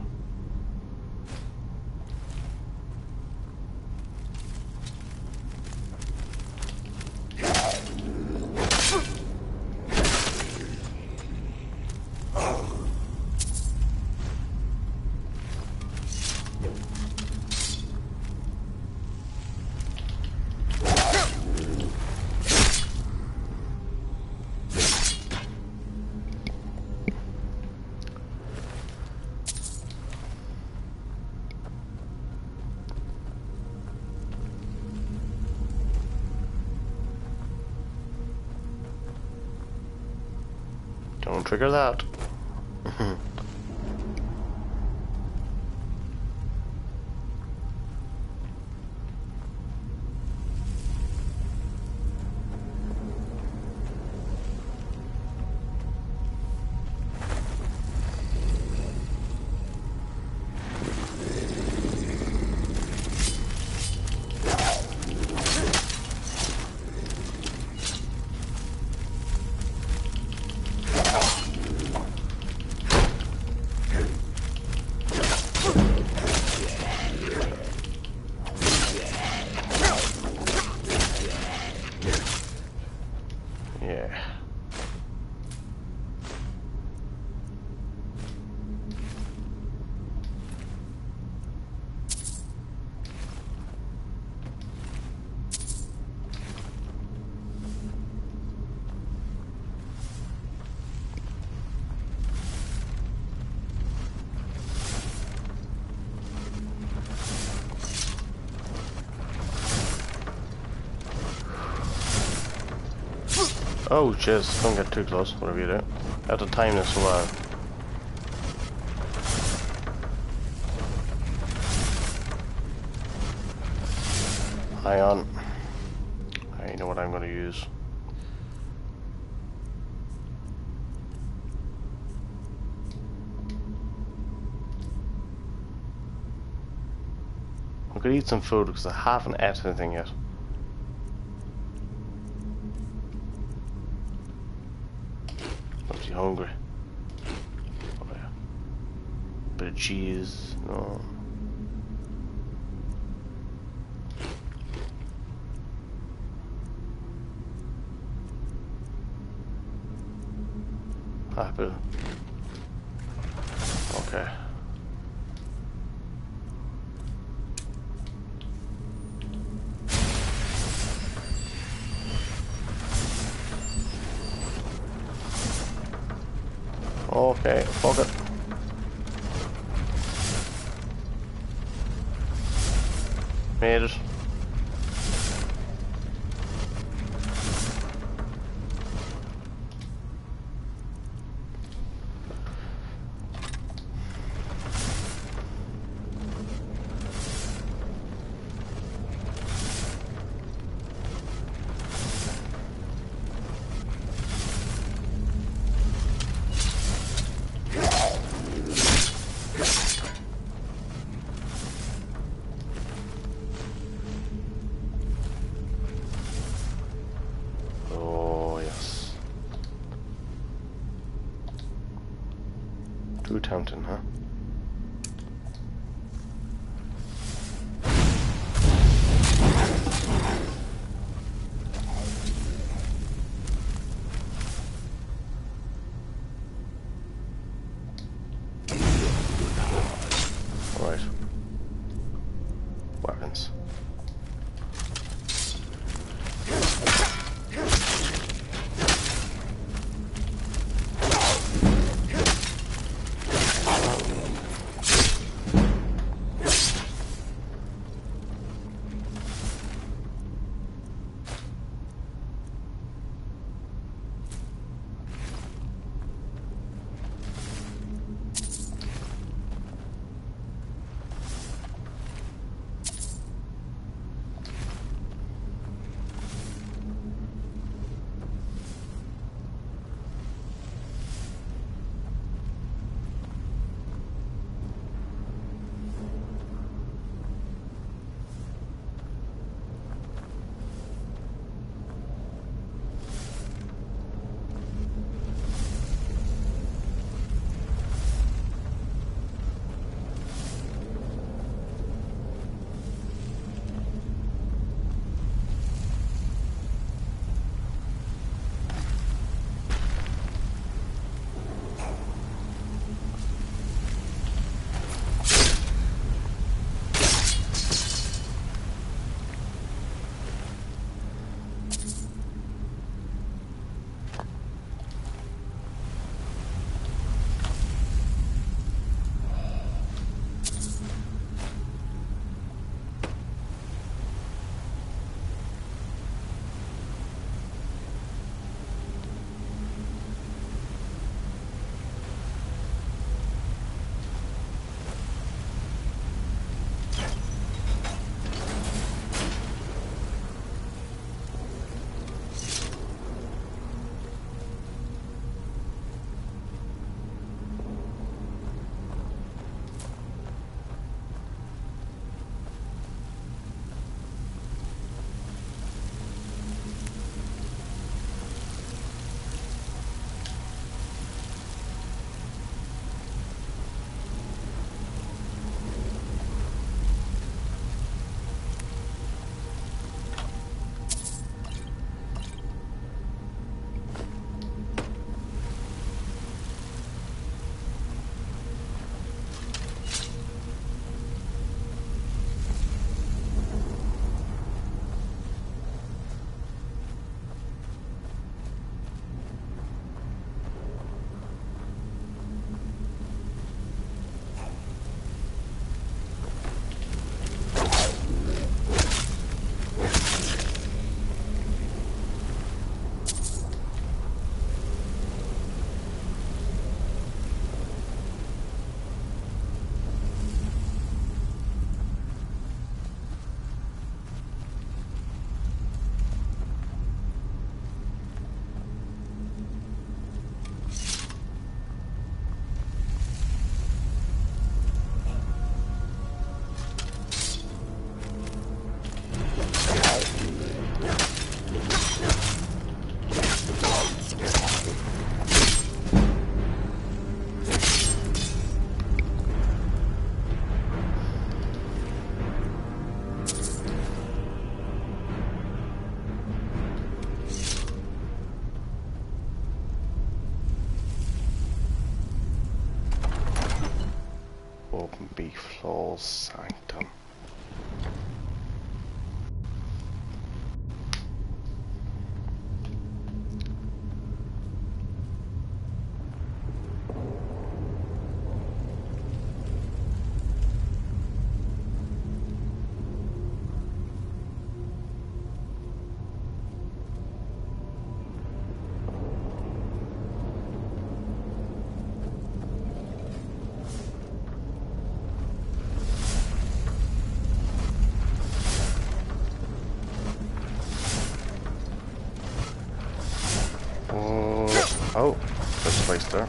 [SPEAKER 1] Don't trigger that. Oh, jeez, don't get too close, whatever you do. I have to time this a while. Hang on. I know what I'm going to use. I'm going to eat some food because I haven't ate anything yet. Hungry. Oh, yeah. Bit of cheese. No. Apple. Okay. Okay, fuck it. Made it. Too tempting, huh? All right. Weapons. Oh, there's a place there.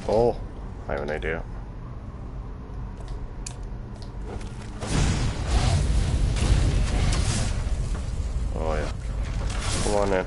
[SPEAKER 1] Oh, I have an idea. Oh yeah. Come on in.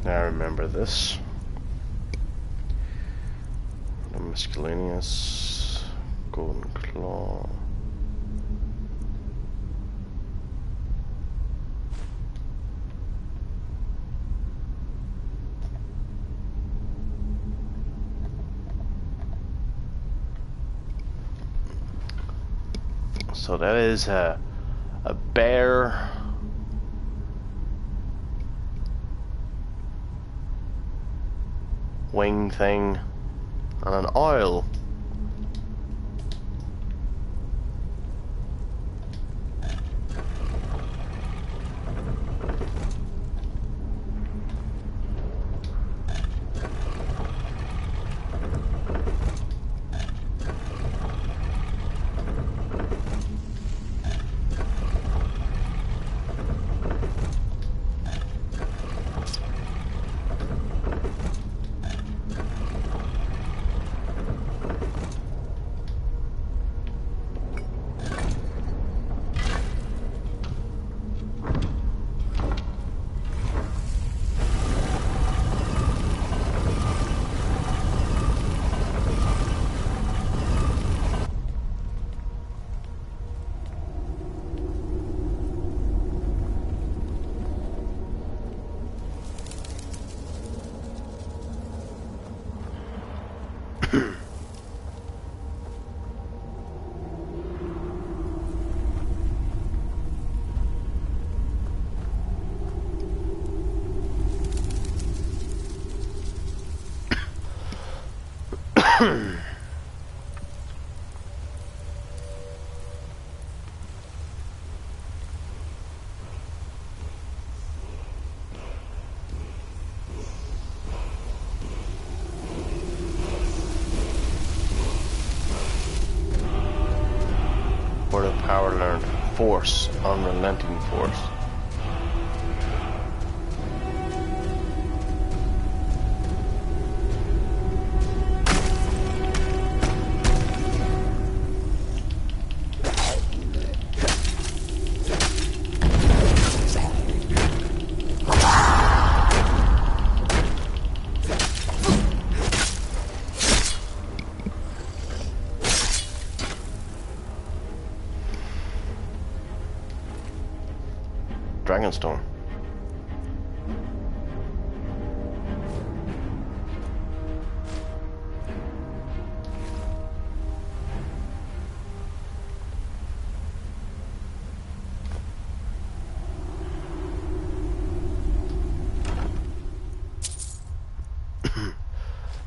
[SPEAKER 1] I remember this. The miscellaneous golden claw. So that is a bear. Wing thing and an oil. For the power learned, force, unrelenting force. Dragonstone.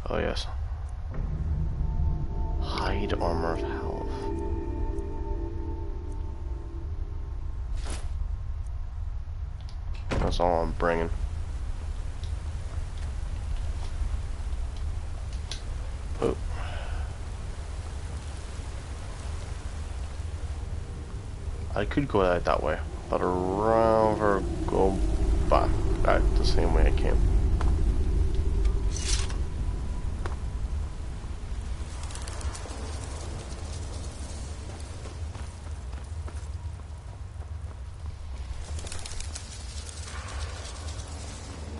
[SPEAKER 1] Oh yes. Hide armor of health. That's all I'm bringing. I could go out that way, but I'd rather go back out the same way I came.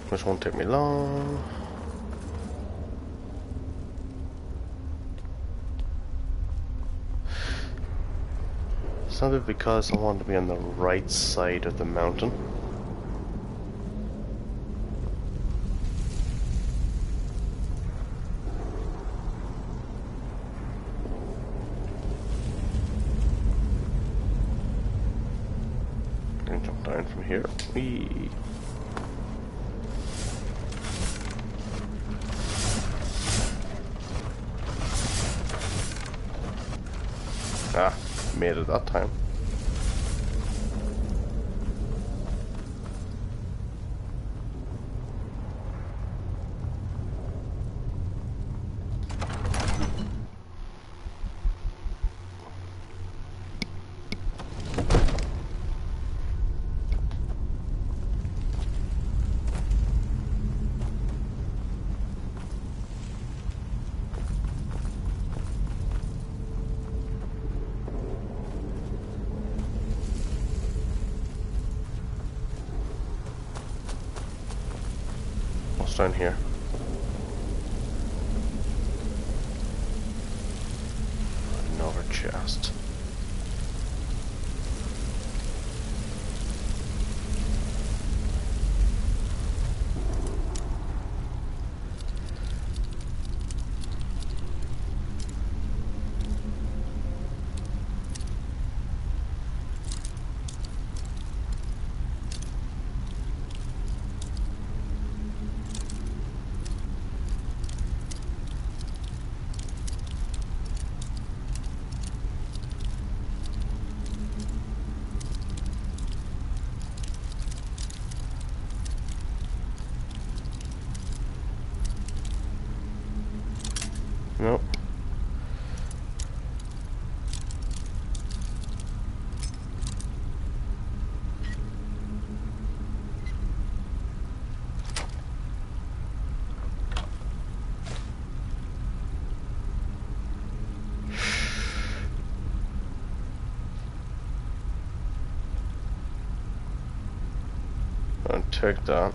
[SPEAKER 1] This won't take me long. Simply because I want to be on the right side of the mountain. And jump down from here. Whee! Ah, made it that time. What's down here? Another chest. Nope. I'll take that.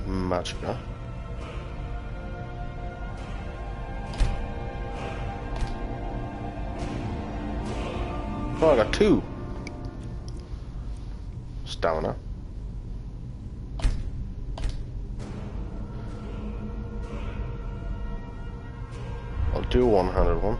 [SPEAKER 1] Magica. Oh, I got 2. Stamina. I'll do a one-handed one.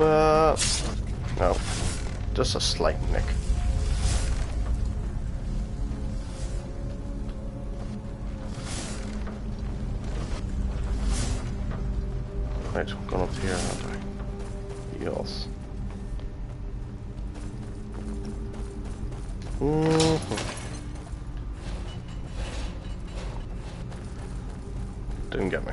[SPEAKER 1] No. Just a slight nick. Right, I'm going up here, aren't I? Yes. Didn't get me.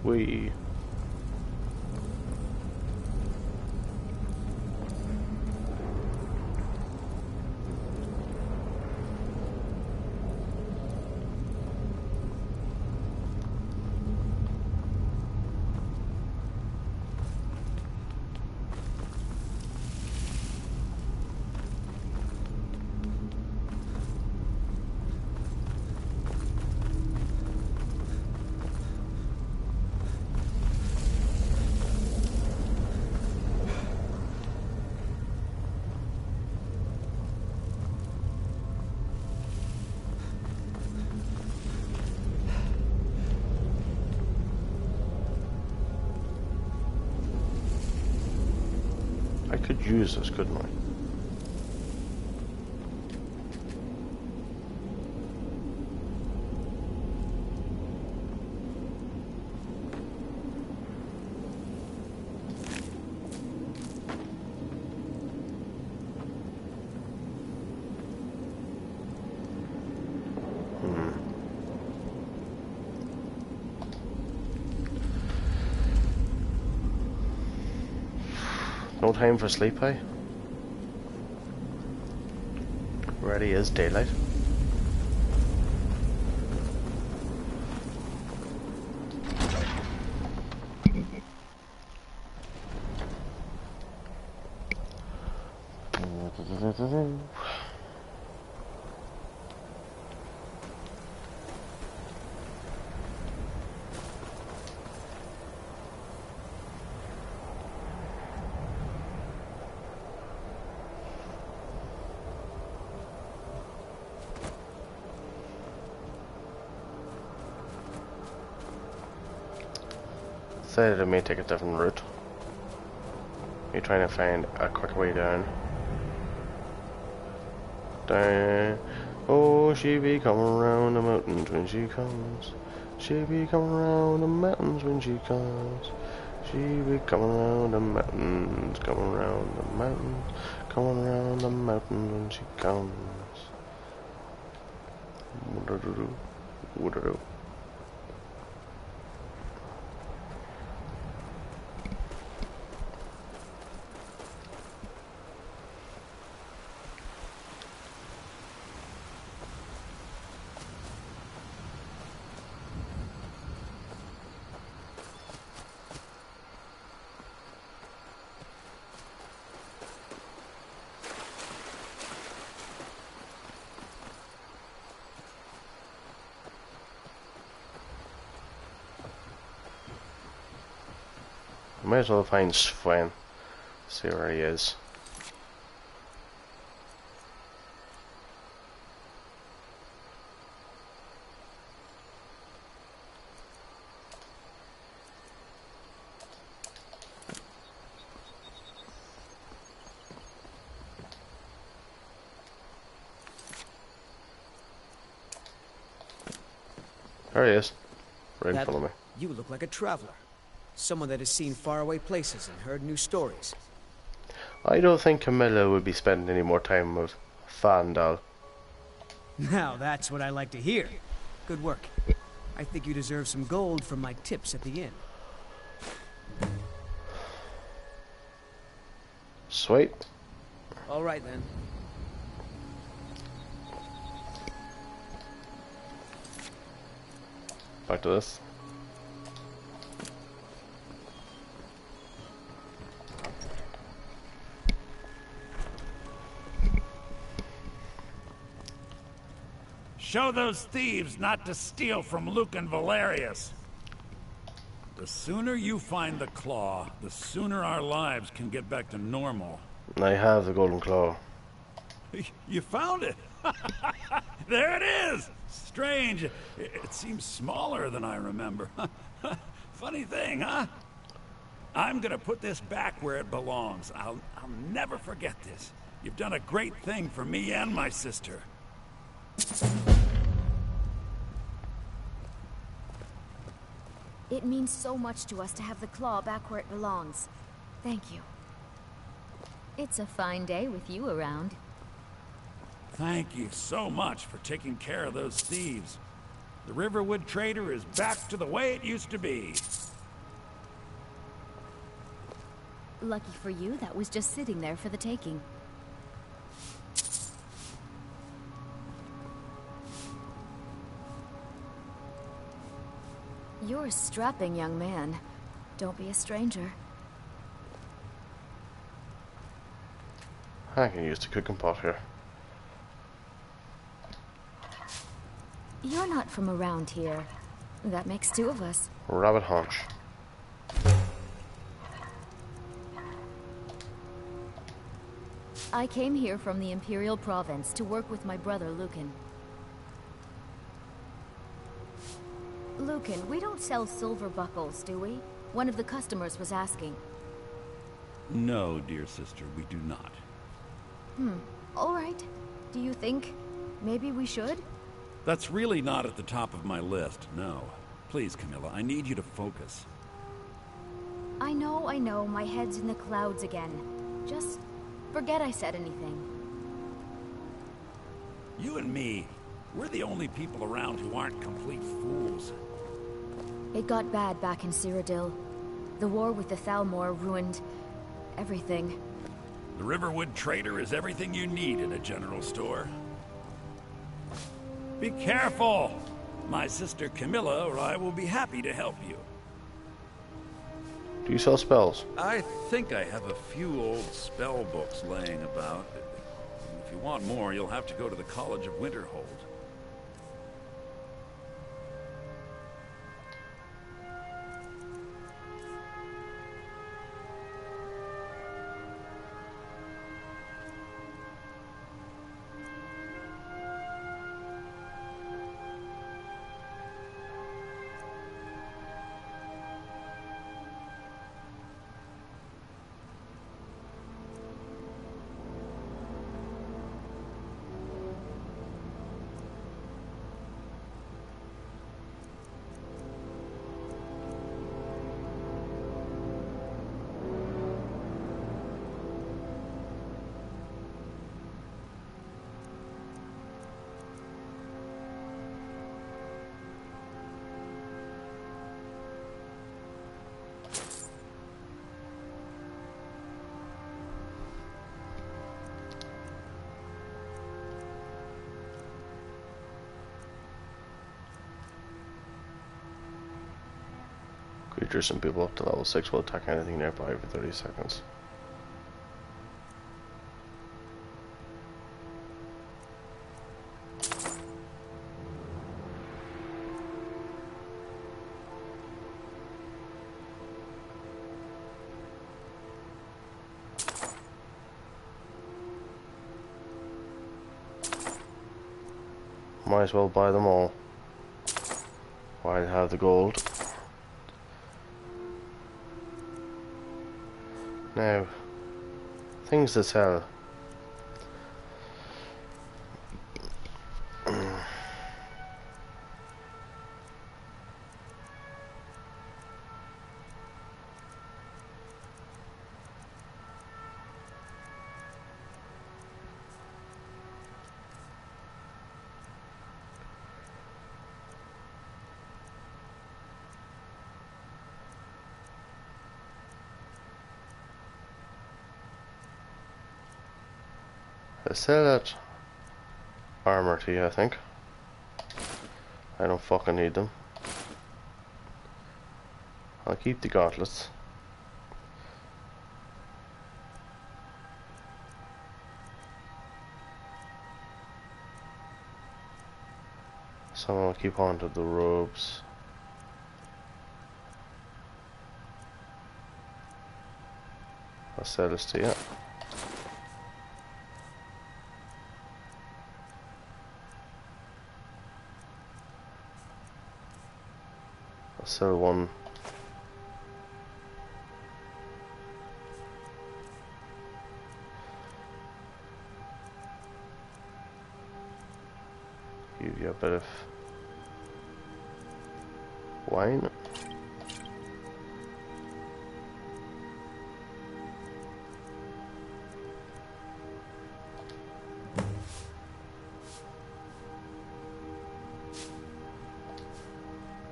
[SPEAKER 1] We could use this, couldn't I? No time for sleep, eh? Ready as daylight. Decided I may take a different route. You're trying to find a quicker way down. Down. Oh, she be coming around the mountains when she comes. She be coming around the mountains when she comes. She be coming around the mountains, coming around the mountains, coming around the mountains when she comes. What-a-do-do. What-a-do. Might as well find Sven. See where he is. There he is. Right in front of me.
[SPEAKER 14] You look like a traveler. Someone that has seen faraway places and heard new stories.
[SPEAKER 1] I don't think Camilla would be spending any more time with Fandal.
[SPEAKER 14] Now that's what I like to hear. Good work. I think you deserve some gold from my tips at the inn.
[SPEAKER 1] Sweet.
[SPEAKER 14] All right then.
[SPEAKER 1] Back to this.
[SPEAKER 11] Show those thieves not to steal from Luke and Valerius. The sooner you find the claw, the sooner our lives can get back to normal.
[SPEAKER 1] I have the golden claw.
[SPEAKER 11] You found it! There it is! Strange. It seems smaller than I remember. Funny thing, huh? I'm gonna put this back where it belongs. I'll never forget this. You've done a great thing for me and my sister.
[SPEAKER 17] It means so much to us to have the claw back where it belongs. Thank you. It's a fine day with you around.
[SPEAKER 11] Thank you so much for taking care of those thieves. The Riverwood Trader is back to the way it used to be.
[SPEAKER 17] Lucky for you, that was just sitting there for the taking. You're a strapping young man. Don't be a stranger.
[SPEAKER 1] I can use the cooking pot here.
[SPEAKER 17] You're not from around here. That makes two of us.
[SPEAKER 1] Rabbit haunch.
[SPEAKER 17] I came here from the Imperial Province to work with my brother, Lucan. Lucan, we don't sell silver buckles, do we? One of the customers was asking.
[SPEAKER 11] No, dear sister, we do not.
[SPEAKER 17] All right. Do you think maybe we should?
[SPEAKER 11] That's really not at the top of my list, no. Please, Camilla, I need you to focus.
[SPEAKER 17] I know, my head's in the clouds again. Just forget I said anything.
[SPEAKER 11] You and me, we're the only people around who aren't complete fools.
[SPEAKER 17] It got bad back in Cyrodiil. The war with the Thalmor ruined everything.
[SPEAKER 11] The Riverwood Trader is everything you need in a general store. Be careful! My sister Camilla or I will be happy to help you.
[SPEAKER 1] Do you sell spells?
[SPEAKER 11] I think I have a few old spell books laying about. If you want more, you'll have to go to the College of Winterhold.
[SPEAKER 1] Creatures and people up to level 6 will attack anything nearby every 30 seconds. Might as well buy them all while I have the gold. Now, things to sell. I sell that armor to you, I think. I don't fucking need them. I'll keep the gauntlets. Someone will keep on to the robes. I'll sell this to you. I'll sell one. Give you a bit of wine.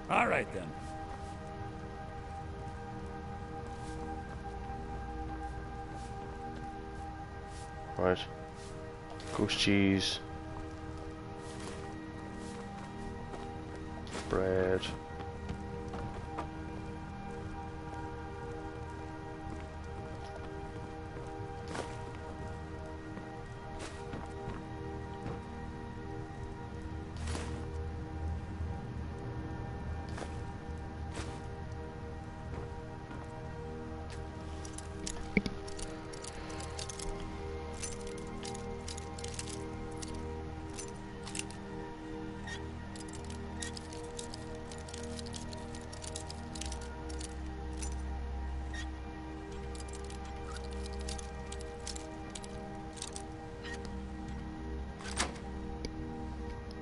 [SPEAKER 11] All right then.
[SPEAKER 1] Right. Goose cheese. Bread.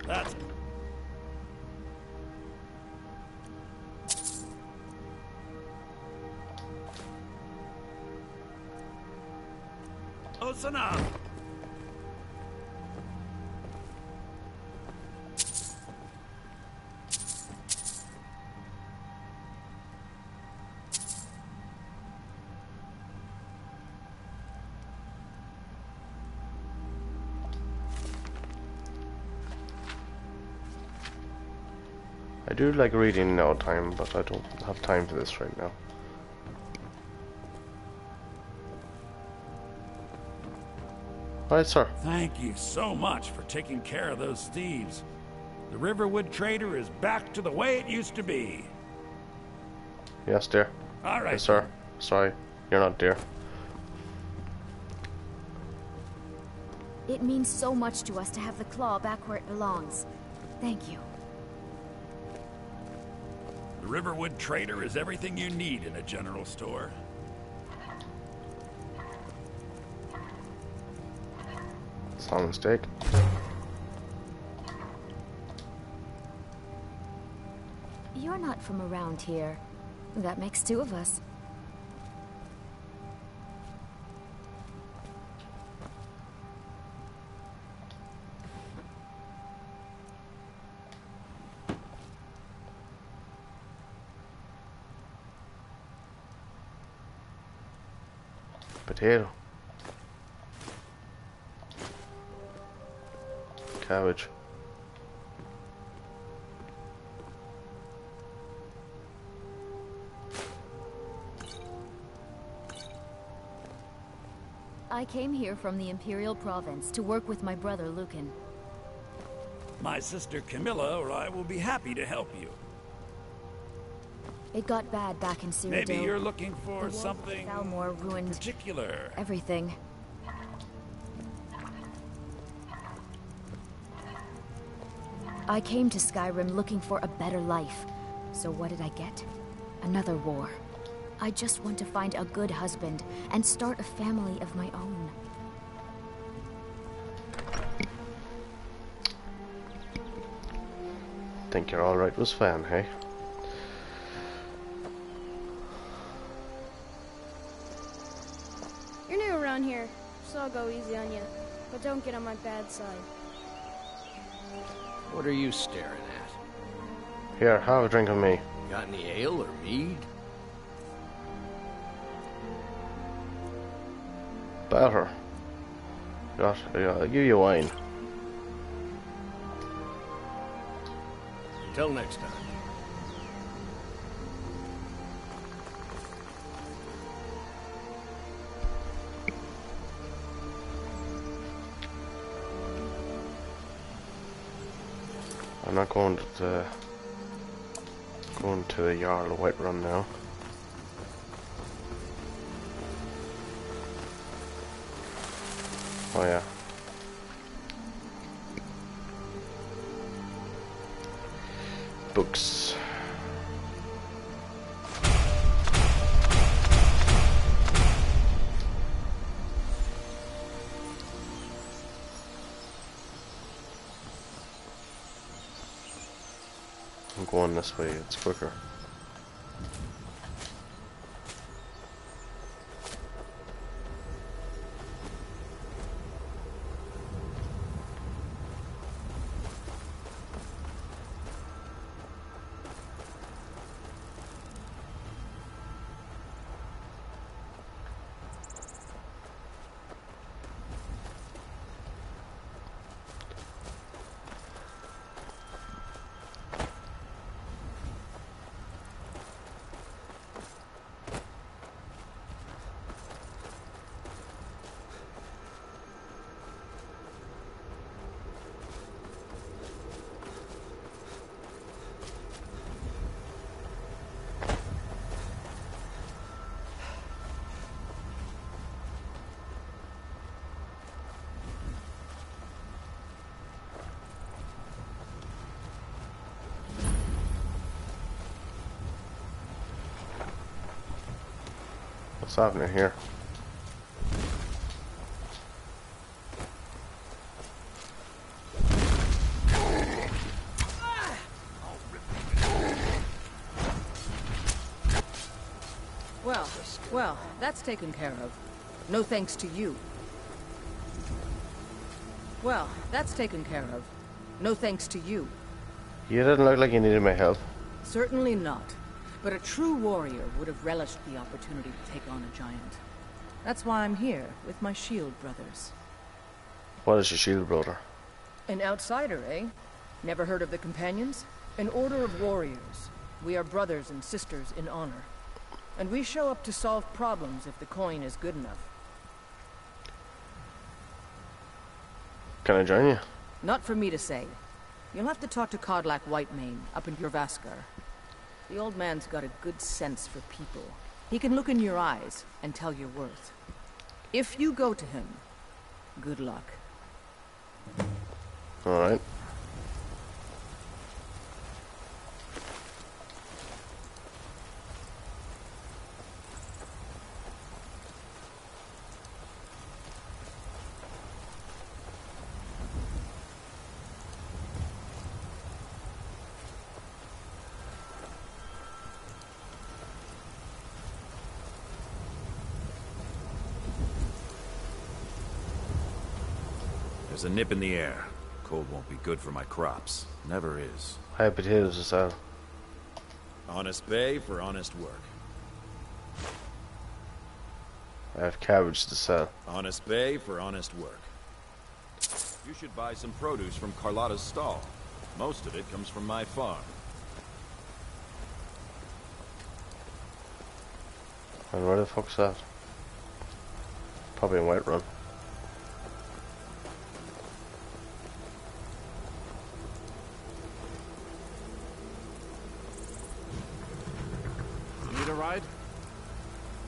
[SPEAKER 11] That's it. Close enough.
[SPEAKER 1] I do like reading now time, but I don't have time for this right now. Alright, sir.
[SPEAKER 11] Thank you so much for taking care of those thieves. The Riverwood Trader is back to the way it used to be.
[SPEAKER 1] Yes, dear.
[SPEAKER 11] All right.
[SPEAKER 1] Yes, sir. Sorry, you're not dear.
[SPEAKER 17] It means so much to us to have the claw back where it belongs. Thank you.
[SPEAKER 11] The Riverwood Trader is everything you need in a general store.
[SPEAKER 1] Salmon steak.
[SPEAKER 17] You're not from around here. That makes two of us.
[SPEAKER 1] Potato. Cabbage.
[SPEAKER 17] I came here from the Imperial Province to work with my brother Lucan.
[SPEAKER 11] My sister Camilla or I will be happy to help you.
[SPEAKER 17] It got bad back in Cyrodiil.
[SPEAKER 11] Maybe you're looking for
[SPEAKER 17] The war
[SPEAKER 11] something
[SPEAKER 17] with Falmore ruined
[SPEAKER 11] particular.
[SPEAKER 17] everything. I came to Skyrim looking for a better life. So what did I get? Another war. I just want to find a good husband and start a family of my own.
[SPEAKER 1] Think you're alright was fine, hey?
[SPEAKER 6] You're new around here, so I'll go easy on you. But don't get on my bad side.
[SPEAKER 8] What are you staring at?
[SPEAKER 1] Here, have a drink of me.
[SPEAKER 8] Got any ale or mead?
[SPEAKER 1] Better. I'll give you wine.
[SPEAKER 8] Until next time.
[SPEAKER 1] I'm not going to the Jarl Whiterun now. Oh yeah. Books. I'm going this way, it's quicker. What's happening here?
[SPEAKER 7] Well, that's taken care of. No thanks to you. Well, that's taken care of. No thanks to you.
[SPEAKER 1] You didn't look like you needed my help.
[SPEAKER 7] Certainly not. But a true warrior would have relished the opportunity to take on a giant. That's why I'm here, with my shield brothers.
[SPEAKER 1] What is your shield brother?
[SPEAKER 7] An outsider, eh? Never heard of the Companions? An order of warriors. We are brothers and sisters in honor. And we show up to solve problems if the coin is good enough.
[SPEAKER 1] Can I join you?
[SPEAKER 7] Not for me to say. You'll have to talk to Kodlak Whitemane up in Jorvaskar. The old man's got a good sense for people. He can look in your eyes and tell your worth. If you go to him, good luck.
[SPEAKER 1] Alright.
[SPEAKER 18] There's a nip in the air. Cold won't be good for my crops. Never is.
[SPEAKER 1] I have potatoes to sell.
[SPEAKER 18] Honest pay for honest work.
[SPEAKER 1] I have cabbage to sell.
[SPEAKER 18] Honest pay for honest work. You should buy some produce from Carlotta's stall. Most of it comes from my farm.
[SPEAKER 1] And where the fuck's that? Probably in Whiterun.
[SPEAKER 10] Need a ride?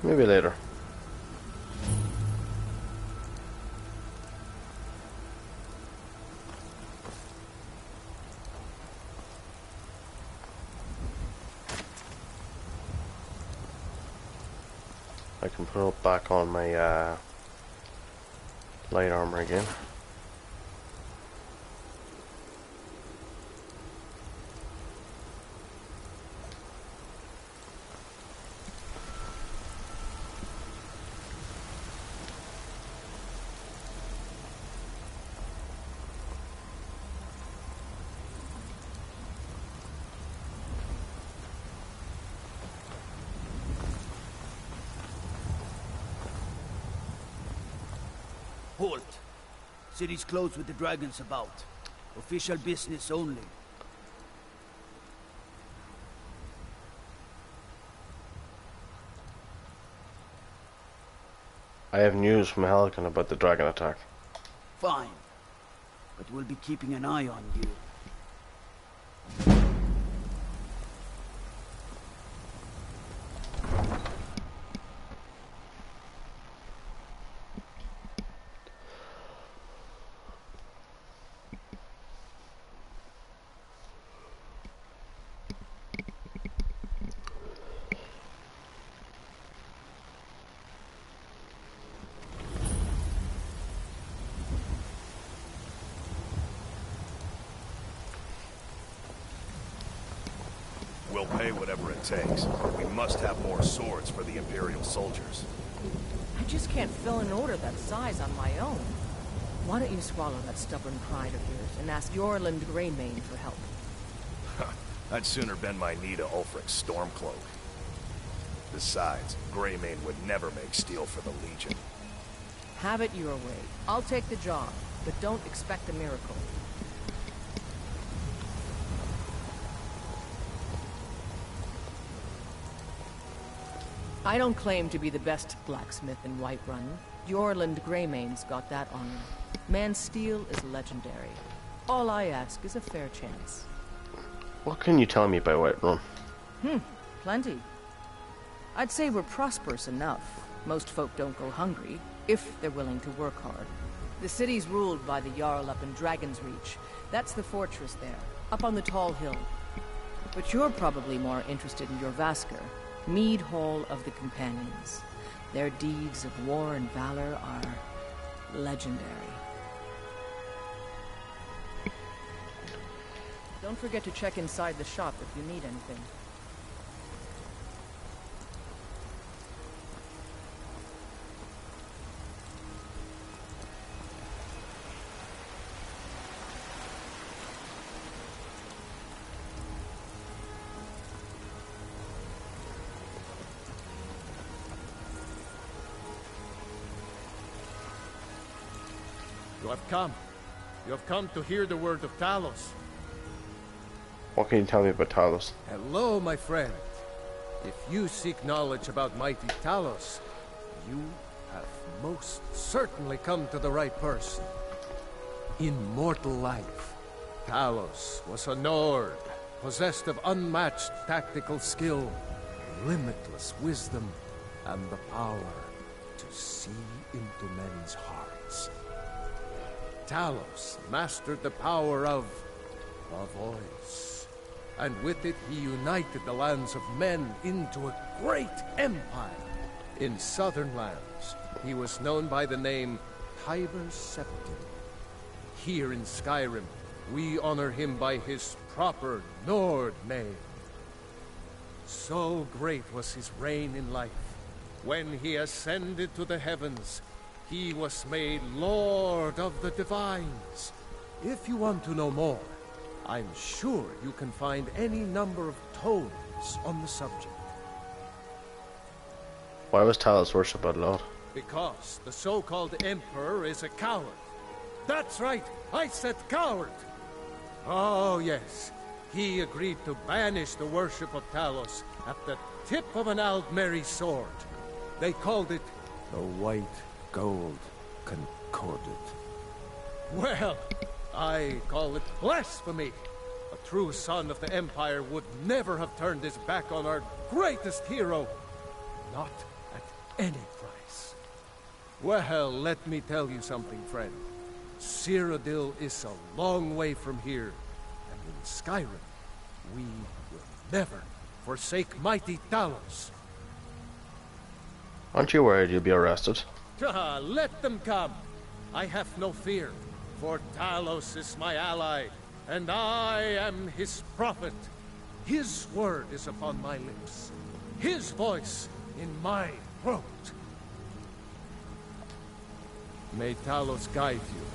[SPEAKER 1] Maybe later. I can put back on my light armor again.
[SPEAKER 8] Halt! City's closed with the dragons about. Official business only.
[SPEAKER 1] I have news from Helgen about the dragon attack.
[SPEAKER 8] Fine. But we'll be keeping an eye on you.
[SPEAKER 3] We'll pay whatever it takes. We must have more swords for the Imperial soldiers.
[SPEAKER 7] I just can't fill an order that size on my own. Why don't you swallow that stubborn pride of yours and ask Yorland Greymane for help?
[SPEAKER 3] I'd sooner bend my knee to Ulfric's Stormcloak. Besides, Greymane would never make steel for the Legion.
[SPEAKER 7] Have it your way. I'll take the job, but don't expect a miracle. I don't claim to be the best blacksmith in Whiterun. Yorland Greymane's got that honor. Man's steel is legendary. All I ask is a fair chance.
[SPEAKER 1] What can you tell me about Whiterun?
[SPEAKER 7] Plenty. I'd say we're prosperous enough. Most folk don't go hungry, if they're willing to work hard. The city's ruled by the Jarl up in Dragon's Reach. That's the fortress there, up on the tall hill. But you're probably more interested in Jorrvaskr, Mead Hall of the Companions. Their deeds of war and valor are legendary. Don't forget to check inside the shop if you need anything.
[SPEAKER 10] You have come. You have come to hear the word of Talos.
[SPEAKER 1] What can you tell me about Talos?
[SPEAKER 10] Hello, my friend. If you seek knowledge about mighty Talos, you have most certainly come to the right person. In mortal life, Talos was a Nord, possessed of unmatched tactical skill, limitless wisdom, and the power to see into men's hearts. Talos mastered the power of the voice, and with it he united the lands of men into a great empire. In southern lands, he was known by the name Tiber Septim. Here in Skyrim, we honor him by his proper Nord name. So great was his reign in life. When he ascended to the heavens, he was made Lord of the Divines. If you want to know more, I'm sure you can find any number of tomes on the subject.
[SPEAKER 1] Why was Talos worshipped a lot?
[SPEAKER 10] Because the so-called Emperor is a coward. That's right, I said coward! Oh yes, he agreed to banish the worship of Talos at the tip of an Aldmeri sword. They called it the White Gold Concordat. Well, I call it blasphemy. A true son of the Empire would never have turned his back on our greatest hero. Not at any price. Well, let me tell you something, friend. Cyrodiil is a long way from here, and in Skyrim, we will never forsake mighty Talos.
[SPEAKER 1] Aren't you worried you'll be arrested?
[SPEAKER 10] Let them come. I have no fear, for Talos is my ally, and I am his prophet. His word is upon my lips, his voice in my throat. May Talos guide you,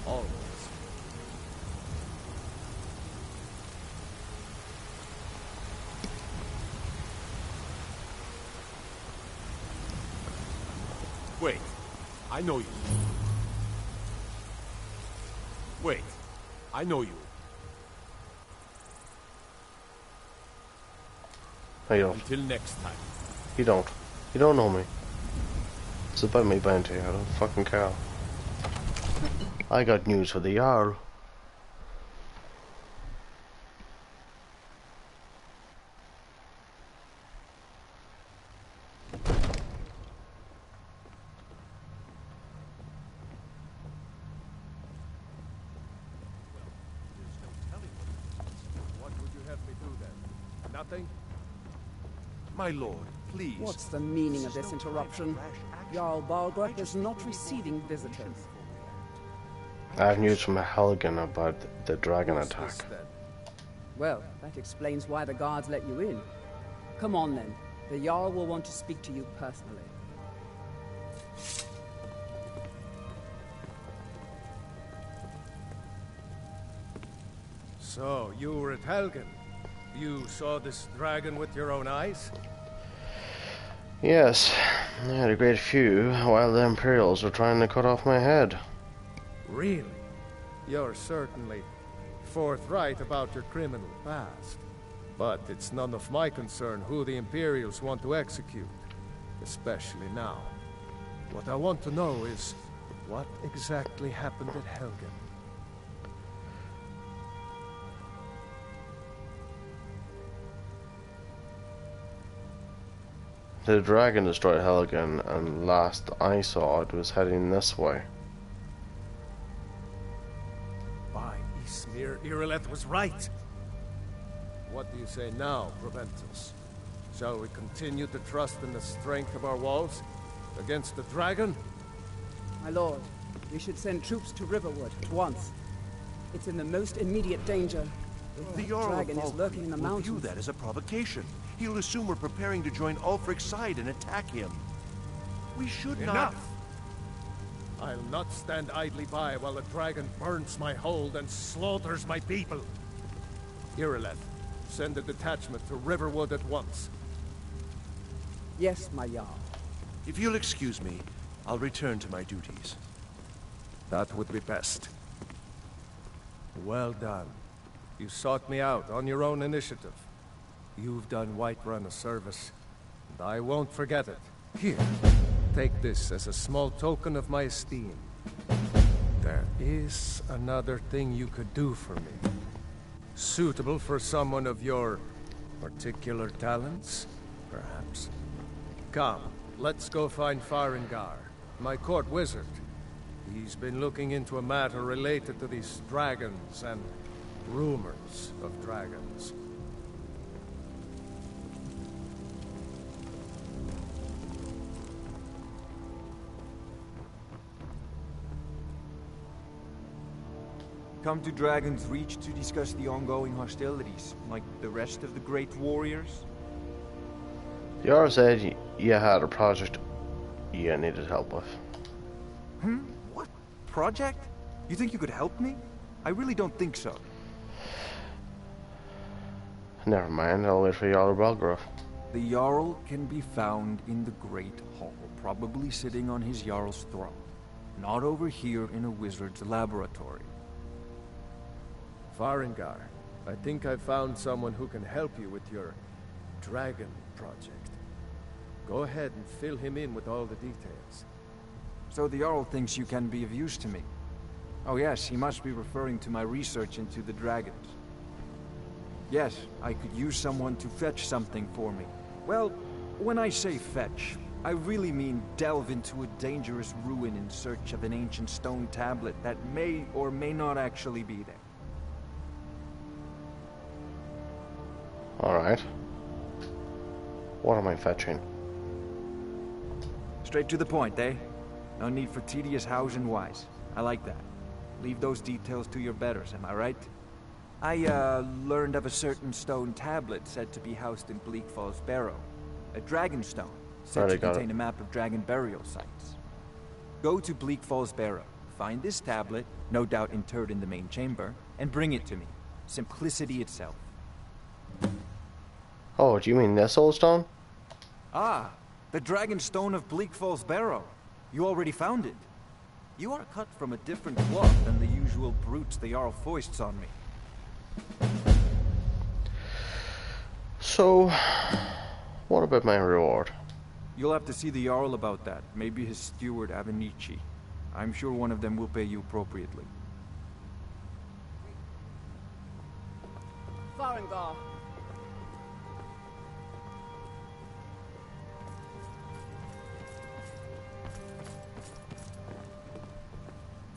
[SPEAKER 10] always.
[SPEAKER 3] Wait, I know you. Wait, I know you.
[SPEAKER 1] No, you don't.
[SPEAKER 3] Until next time.
[SPEAKER 1] You don't. You don't know me. It's about me bounty. I don't fucking care. I got news for the Jarl.
[SPEAKER 10] What would you have me do then? Nothing?
[SPEAKER 3] My lord, please.
[SPEAKER 19] What's the meaning of this interruption? Jarl Balgruuf is not receiving visitors.
[SPEAKER 1] I have news from Helgen about the dragon attack.
[SPEAKER 19] Well, that explains why the guards let you in. Come on then. The Jarl will want to speak to you personally.
[SPEAKER 2] So, you were at Helgen. You saw this dragon with your own eyes?
[SPEAKER 1] Yes, I had a great few while the Imperials were trying to cut off my head.
[SPEAKER 2] Really? You're certainly forthright about your criminal past. But it's none of my concern who the Imperials want to execute, especially now. What I want to know is, what exactly happened at Helgen?
[SPEAKER 1] The dragon destroyed Helgen, and last I saw it was heading this way.
[SPEAKER 2] By Ysmir, Irileth was right. What do you say now, Proventus? Shall we continue to trust in the strength of our walls against the dragon?
[SPEAKER 19] My lord, we should send troops to Riverwood at once. It's in the most immediate danger.
[SPEAKER 3] The
[SPEAKER 19] The
[SPEAKER 3] Jarl
[SPEAKER 19] dragon is lurking in the
[SPEAKER 3] will
[SPEAKER 19] mountains.
[SPEAKER 3] view that as a provocation. He'll assume we're preparing to join Ulfric's side and attack him. We should not...
[SPEAKER 2] Enough! I'll not stand idly by while the dragon burns my hold and slaughters my people. Irileth, send a detachment to Riverwood at once.
[SPEAKER 19] Yes, my Jarl.
[SPEAKER 3] If you'll excuse me, I'll return to my duties.
[SPEAKER 2] That would be best. Well done. You sought me out on your own initiative. You've done Whiterun a service, and I won't forget it. Here, take this as a small token of my esteem. There is another thing you could do for me. Suitable for someone of your particular talents, perhaps. Come, let's go find Farengar, my court wizard. He's been looking into a matter related to these dragons and rumors of dragons.
[SPEAKER 20] Come to Dragon's Reach to discuss the ongoing hostilities, like the rest of the great warriors?
[SPEAKER 1] Jarl said you had a project you needed help with.
[SPEAKER 20] What? Project? You think you could help me? I really don't think so.
[SPEAKER 1] Never mind, I'll wait for Jarl Belgrove.
[SPEAKER 20] The Jarl can be found in the Great Hall, probably sitting on his Jarl's throne. Not over here in a wizard's laboratory.
[SPEAKER 2] Farengar, I think I've found someone who can help you with your dragon project. Go ahead and fill him in with all the details.
[SPEAKER 20] So the Jarl thinks you can be of use to me. Oh yes, he must be referring to my research into the dragons. Yes, I could use someone to fetch something for me. Well, when I say fetch, I really mean delve into a dangerous ruin in search of an ancient stone tablet that may or may not actually be there.
[SPEAKER 1] Alright. What am I fetching?
[SPEAKER 20] Straight to the point, eh? No need for tedious hows and whys. I like that. Leave those details to your betters, am I right? I, learned of a certain stone tablet said to be housed in Bleak Falls Barrow. A dragon stone, said to contain a map of dragon burial sites. Go to Bleak Falls Barrow, find this tablet, no doubt interred in the main chamber, and bring it to me. Simplicity itself.
[SPEAKER 1] Oh, do you mean this old stone?
[SPEAKER 20] Ah, the dragon stone of Bleak Falls Barrow. You already found it. You are cut from a different cloth than the usual brutes the Jarl foists on me.
[SPEAKER 1] So, what about my reward?
[SPEAKER 20] You'll have to see the Jarl about that. Maybe his steward, Avenici. I'm sure one of them will pay you appropriately.
[SPEAKER 19] Farengar.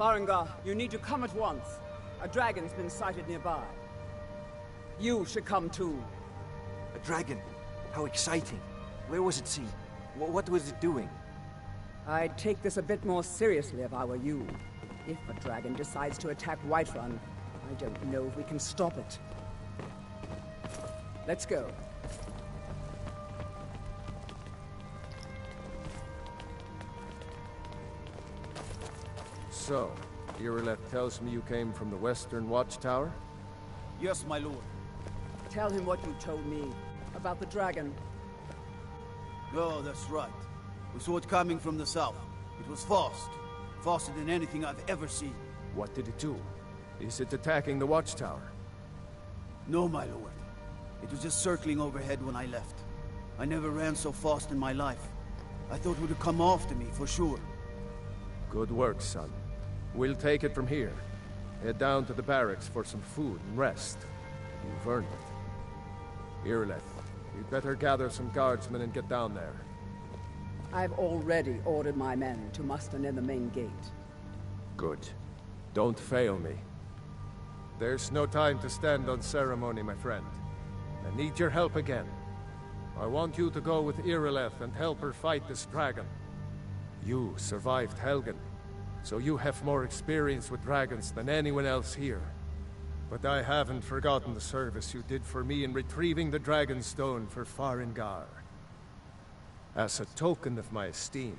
[SPEAKER 19] Farengar, you need to come at once. A dragon's been sighted nearby. You should come too.
[SPEAKER 20] A dragon? How exciting. Where was it seen? What was it doing?
[SPEAKER 19] I'd take this a bit more seriously if I were you. If a dragon decides to attack Whiterun, I don't know if we can stop it. Let's go.
[SPEAKER 2] So, Irileth tells me you came from the Western Watchtower?
[SPEAKER 21] Yes, my lord.
[SPEAKER 19] Tell him what you told me about the dragon.
[SPEAKER 21] Oh, that's right. We saw it coming from the south. It was fast. Faster than anything I've ever seen.
[SPEAKER 2] What did it do? Is it attacking the Watchtower?
[SPEAKER 21] No, my lord. It was just circling overhead when I left. I never ran so fast in my life. I thought it would have come after me, for sure.
[SPEAKER 2] Good work, son. We'll take it from here. Head down to the barracks for some food and rest. You've earned it. Irileth, you'd better gather some guardsmen and get down there.
[SPEAKER 19] I've already ordered my men to muster near the main gate.
[SPEAKER 2] Good. Don't fail me. There's no time to stand on ceremony, my friend. I need your help again. I want you to go with Irileth and help her fight this dragon. You survived Helgen, so you have more experience with dragons than anyone else here. But I haven't forgotten the service you did for me in retrieving the Dragon Stone for Farengar. As a token of my esteem,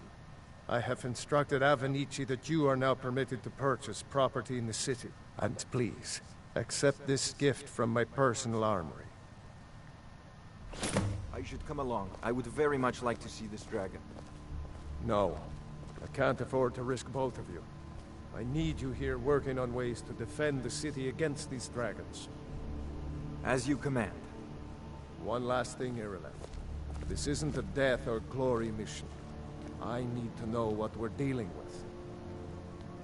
[SPEAKER 2] I have instructed Avenici that you are now permitted to purchase property in the city. And please, accept this gift from my personal armory.
[SPEAKER 20] I should come along. I would very much like to see this dragon.
[SPEAKER 2] No, I can't afford to risk both of you. I need you here working on ways to defend the city against these dragons.
[SPEAKER 20] As you command.
[SPEAKER 2] One last thing, Irileth. This isn't a death or glory mission. I need to know what we're dealing with.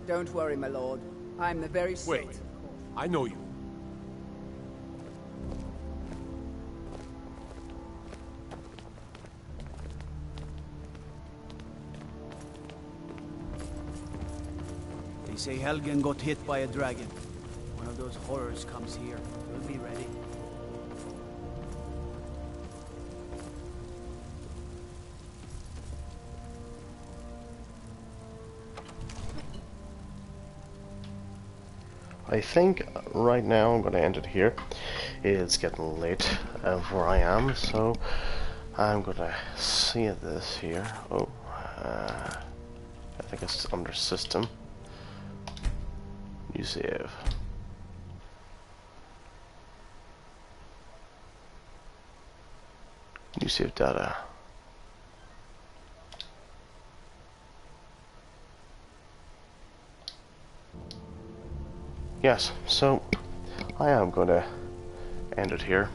[SPEAKER 19] Don't worry, my lord. I'm the very sort.
[SPEAKER 2] Wait. I know you.
[SPEAKER 21] They say Helgen got hit by a dragon. One of those horrors comes here. We'll be ready.
[SPEAKER 1] I think right now I'm going to end it here. It's getting late where I am, so I'm going to see this here. Oh, I think it's under system. New save. New save data. Yes, so I am going to end it here.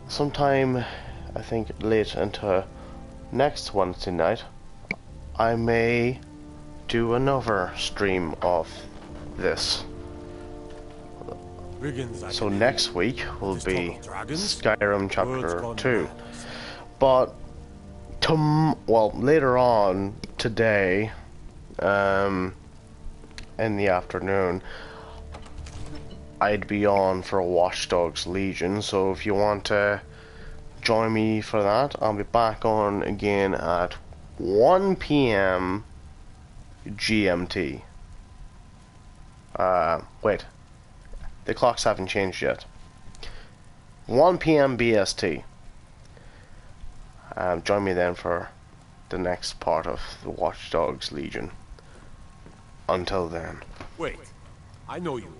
[SPEAKER 1] Sometime, I think, late into next Wednesday night, I may do another stream of this. So next week will be Skyrim Chapter 2. But, well, later on today, in the afternoon, I'd be on for Watch Dogs Legion, so if you want to join me for that, I'll be back on again at 1 PM GMT. Wait, the clocks haven't changed yet. 1 PM BST. Join me then for the next part of the Watch Dogs Legion. Until then.
[SPEAKER 2] Wait, I know you.